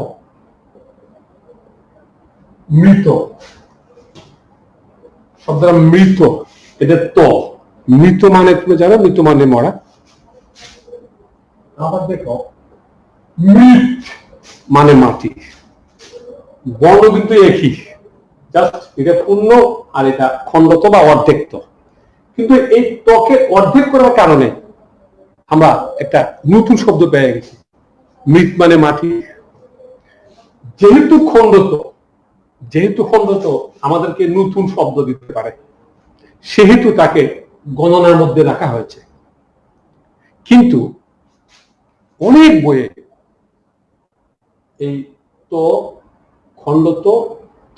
[SPEAKER 1] মৃত শব্দটা, মৃত, এটা তো মৃত মানে তুমি জানো, মৃত মানে মরা। আবার দেখো মৃত মানে মাটি। বর্ণ কিন্তু একই, জাস্ট এটা পূর্ণ আর এটা খণ্ডত বা অর্ধেক। কিন্তু এই ত্বকে অর্ধেক করার কারণে আমরা একটা নতুন শব্দ পেয়ে গেছি, মৃত মানে মাটি। যেহেতু খণ্ডত আমাদেরকে নতুন শব্দ দিতে পারে, সেহেতু তাকে গণনার মধ্যে রাখা হয়েছে। কিন্তু অনেক বইয়ে এই তো খণ্ডত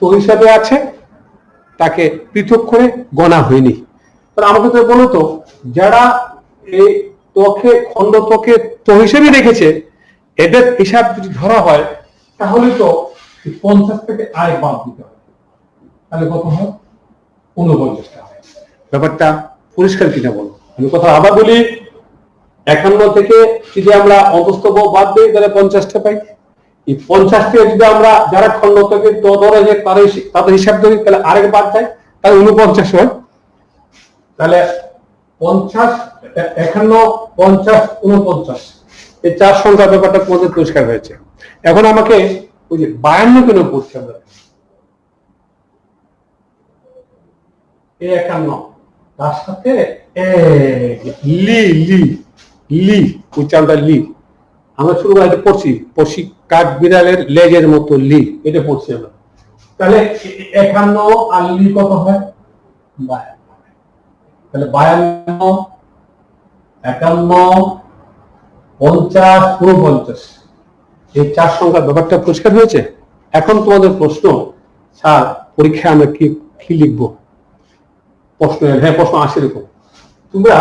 [SPEAKER 1] তো হিসাবে আছে, তাকে পৃথক করে গণা হয়নি। আমাকে তো বলতো যারা এই ত্বকে খণ্ডতকে তো হিসেবে রেখেছে, এদের হিসাব যদি ধরা হয় তাহলে তো 50 থেকে আয় বাদ দিতে হবে, তাহলে কত হয়? 49টা হয়। ব্যাপারটা পরিষ্কার কিনা বলো? আমি কথা আবার বলি, 51 থেকে যদি আমরা অন্তস্থ বউ বাদ দিই তাহলে 50টা পাই। এই 50 থেকে যদি আমরা যারা খণ্ডতকে তো ধরে যে তাদের হিসাব ধরি, তাহলে আরেক বাদ যায়, তাহলে 49 হয়। তাহলে 50 51 50 49 এই 4 সংখ্যার ব্যাপারটা তোমাদের পরিষ্কার হয়েছে। এখন আমাকে ওই যে 52 কেন পড়ছে আমরা? এই 51 তার সাথে লি লি লি উচ্চারণটা লি, আমরা শুরু করে পড়ছি কাঠ বিড়ালের লেজের মতো লি, এটা পড়ছি আমরা। তাহলে 51 আর লি কত হয়? 52। তাহলে 52 51 50 49 এই 4 সংখ্যার ব্যাপারটা পরিষ্কার হয়েছে। এখন তোমাদের প্রশ্ন, স্যার পরীক্ষায় আমরা কি লিখবো? প্রশ্ন আসে এরকম, তোমরা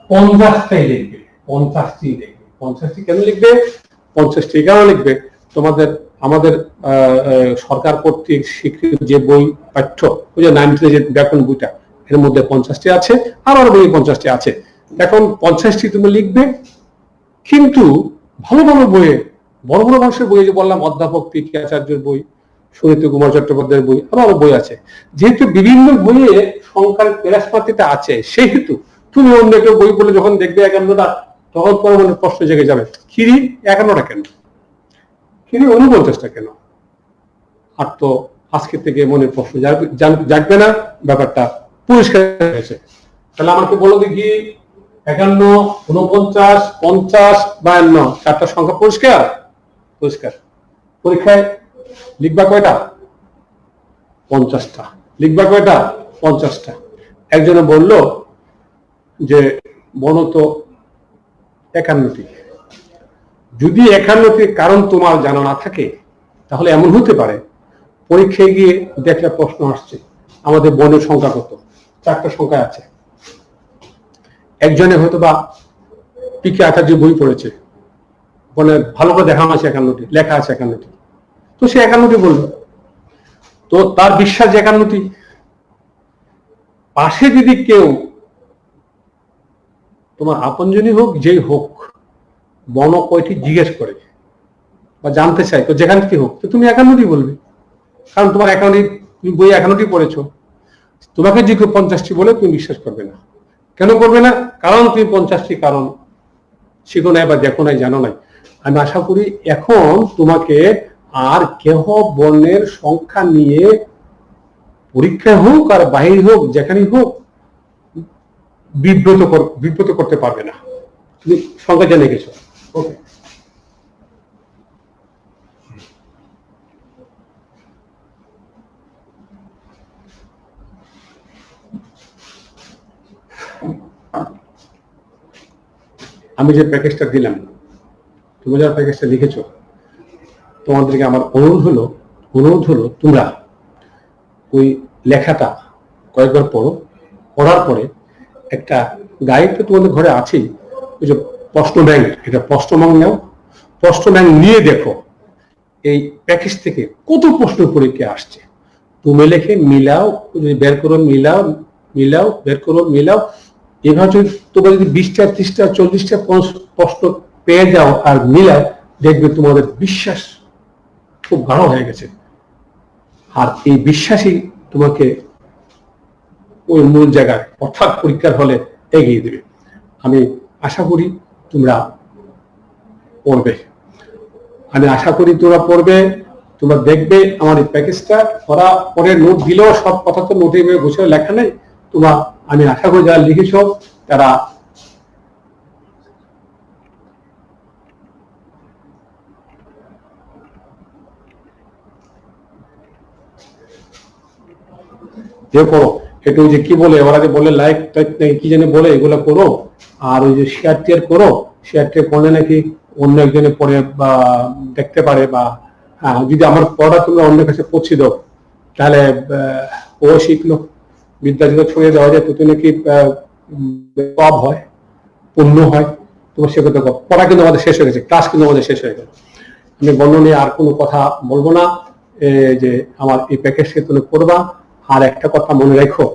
[SPEAKER 1] 50টাই লিখবে, 50টি লিখবে। 50টি কেন লিখবে? 50টি কেন লিখবে? তোমাদের আমাদের সরকার কর্তৃক স্বীকৃত যে বই পাঠ্য, ওই যে 9th যে ব্যাকরণ বইটা, এর মধ্যে 50টি আছে, আর বই 50টি আছে। এখন 50টি তুমি লিখবে, কিন্তু ভালো ভালো বইয়ে, বড় বড় মানুষের বই, যে বললাম অধ্যাপক পি কে আচার্যের বই, সুনীতি কুমার চট্টোপাধ্যায়ের বই, আরো বই আছে, যেহেতু বিভিন্ন বইয়ে সংখ্যার পেরাসপাতিটা আছে, সেহেতু তুমি অন্য একটা বই বলে যখন দেখবে 51টা, তখন তোমার মনে প্রশ্ন জেগে যাবে, কিরি 51টা কেন, কিরি 49টা কেন? আর তো আজকে থেকে মনে প্রশ্ন জাগবে না, ব্যাপারটা পরিষ্কার হয়েছে। তাহলে আমাকে বলো দেখি, 51 49 50 52 4টা সংখ্যা পরিষ্কার? পরীক্ষায় লিখবা কয়টা? 50টা। লিখবা কয়টা? 50টা। একজনে বলল যে বলো তো 51টি। যদি 51টির কারণ তোমার জানা না থাকে, তাহলে এমন হতে পারে পরীক্ষায় গিয়ে দেখলে প্রশ্ন আসছে আমাদের বর্ণের সংখ্যা কত, 4টা সংখ্যা আছে। একজনে হয়তো বা পি কে আচার্য বই পড়েছে, বলে ভালো করে দেখানো আছে 51টি, লেখা আছে 51টি, তো সে 51টি বললো, তো তার বিশ্বাস যে 51টি। পাশে যদি কেউ তোমার আপনজনই হোক, যেই হোক, বন কয়টি জিজ্ঞেস করে বা জানতে চাই, তো যেখান থেকে হোক, তো তুমি 51টি বলবে, কারণ তোমার 51টি, তুমি বই 51টি পড়েছো। তোমাকে যে কেউ 50টি বলে তুমি বিশ্বাস করবে না। কেন করবে না? কারণ তুমি 50টি কারণ শিখো নাই বা দেখো নাই, জানো নাই। আমি আশা করি এখন তোমাকে আর কেহ বর্ণের সংখ্যা নিয়ে পরীক্ষা হোক আর বাহির হোক, যেখানেই হোক, বিব্রত করতে পারবে না। তুমি সংখ্যা জেনে গেছো। ওকে, আমি যে প্যাকেজটা দিলাম, তুমি যারা প্যাকেজটা লিখেছো, তোমাদেরকে আমার অনুরোধ হলো তোমরা ওই লেখাটা কয়েকবার পড়ো। পড়ার পরে একটা গাইড তো তোমাদের ঘরে আছেই, ওই যে প্রশ্ন ব্যাংক, এটা প্রশ্ন ব্যাংক নাও। প্রশ্ন ব্যাংক নিয়ে দেখো এই প্যাকেজ থেকে কত প্রশ্ন পরীক্ষা আসছে। তুমি লেখে মিলাও, বের করো, মিলাও, বের করো, মিলাও। এভাবে যদি তোমরা যদি 20টা, 30টা, 40টা প্রশ্ন পেয়ে যাও আর মিলাও, দেখবে তোমাদের বিশ্বাস খুব গাঢ় হয়ে গেছে। আর এই বিশ্বাসই তোমাকে ওই মূল জায়গায় অর্থাৎ পরীক্ষার হলে এগিয়ে দেবে। আমি আশা করি তোমরা পড়বে, আমি আশা করি তোমরা পড়বে। তোমরা দেখবে আমার এই প্যাকেজটা পড়া পরে নোট দিলেও সব কথা তো নোটে বসে লেখা নেই। তোমরা, আমি আশা করি যারা লিখেছ তারা যে করো একটু, ওই যে কি বলে ওরা যে বলে লাইক কি জানি বলে, এগুলো করো। আর ওই যে শেয়ার টেয়ার করো, শেয়ার টেয়ার করলে নাকি অন্য একজনে পড়ে বা দেখতে পারে, বা যদি আমার পড়া তুমি অন্যের কাছে পৌঁছে দাও, তাহলে ও শিখলো, বিদ্যা যদি ছড়িয়ে দেওয়া যায়, তো নাকি সব হয়, পূর্ণ হয়। তোমার সে কথা পড়া কিন্তু আমাদের শেষ হয়ে গেছে, ক্লাস কিন্তু আমাদের শেষ হয়ে গেল। আমি বর্ণ নিয়ে আর কোনো কথা বলবো না, যে আমার এই প্যাকেজকে তুমি পড়বা। আর একটা কথা মনে রাখো,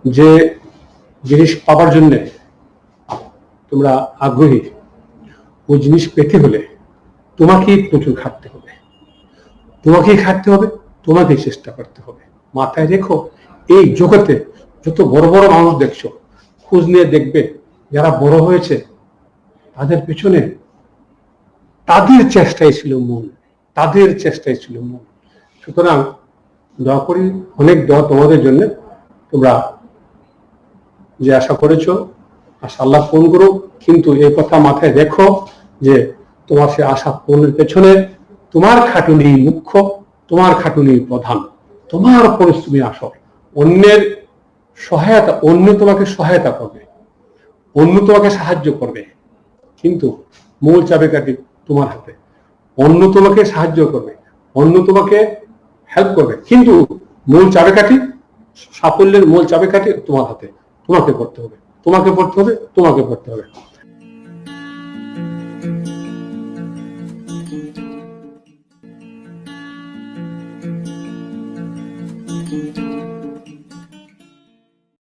[SPEAKER 1] যে জিনিস পাবার জন্য তোমরা আগ্রহী, ওই জিনিস পেতে হলে তোমাকেই প্রচুর খাটতে হবে, তোমাকেই চেষ্টা করতে হবে। মাথায় রেখো, এই জগতে যত বড় বড় মানুষ দেখছো, খোঁজ নিয়ে দেখবে যারা বড় হয়েছে, তাদের পেছনে তাদের চেষ্টাই ছিল মূল। সুতরাং দোয়া করি, অনেক দোয়া তোমাদের জন্য। তোমরা যে আশা করেছো, আশা আল্লাহ পূরণ করো। কিন্তু এই কথা মাথায় রেখো যে তোমার সে আশা পূরণের পেছনে তোমার খাটুনি মুখ্য, তোমার খাটুনি প্রধান, তোমার পরিশ্রমী আসল। অন্যের সহায়তা, অন্য তোমাকে সহায়তা করবে, অন্য তোমাকে সাহায্য করবে, কিন্তু মূল চাবিকাঠি তোমার হাতে। অন্য তোমাকে সাহায্য করবে, অন্য তোমাকে হেল্প করবে, কিন্তু মূল চাবিকাঠি, সাফল্যের মূল চাবিকাঠি তোমার হাতে। তোমাকে পড়তে হবে।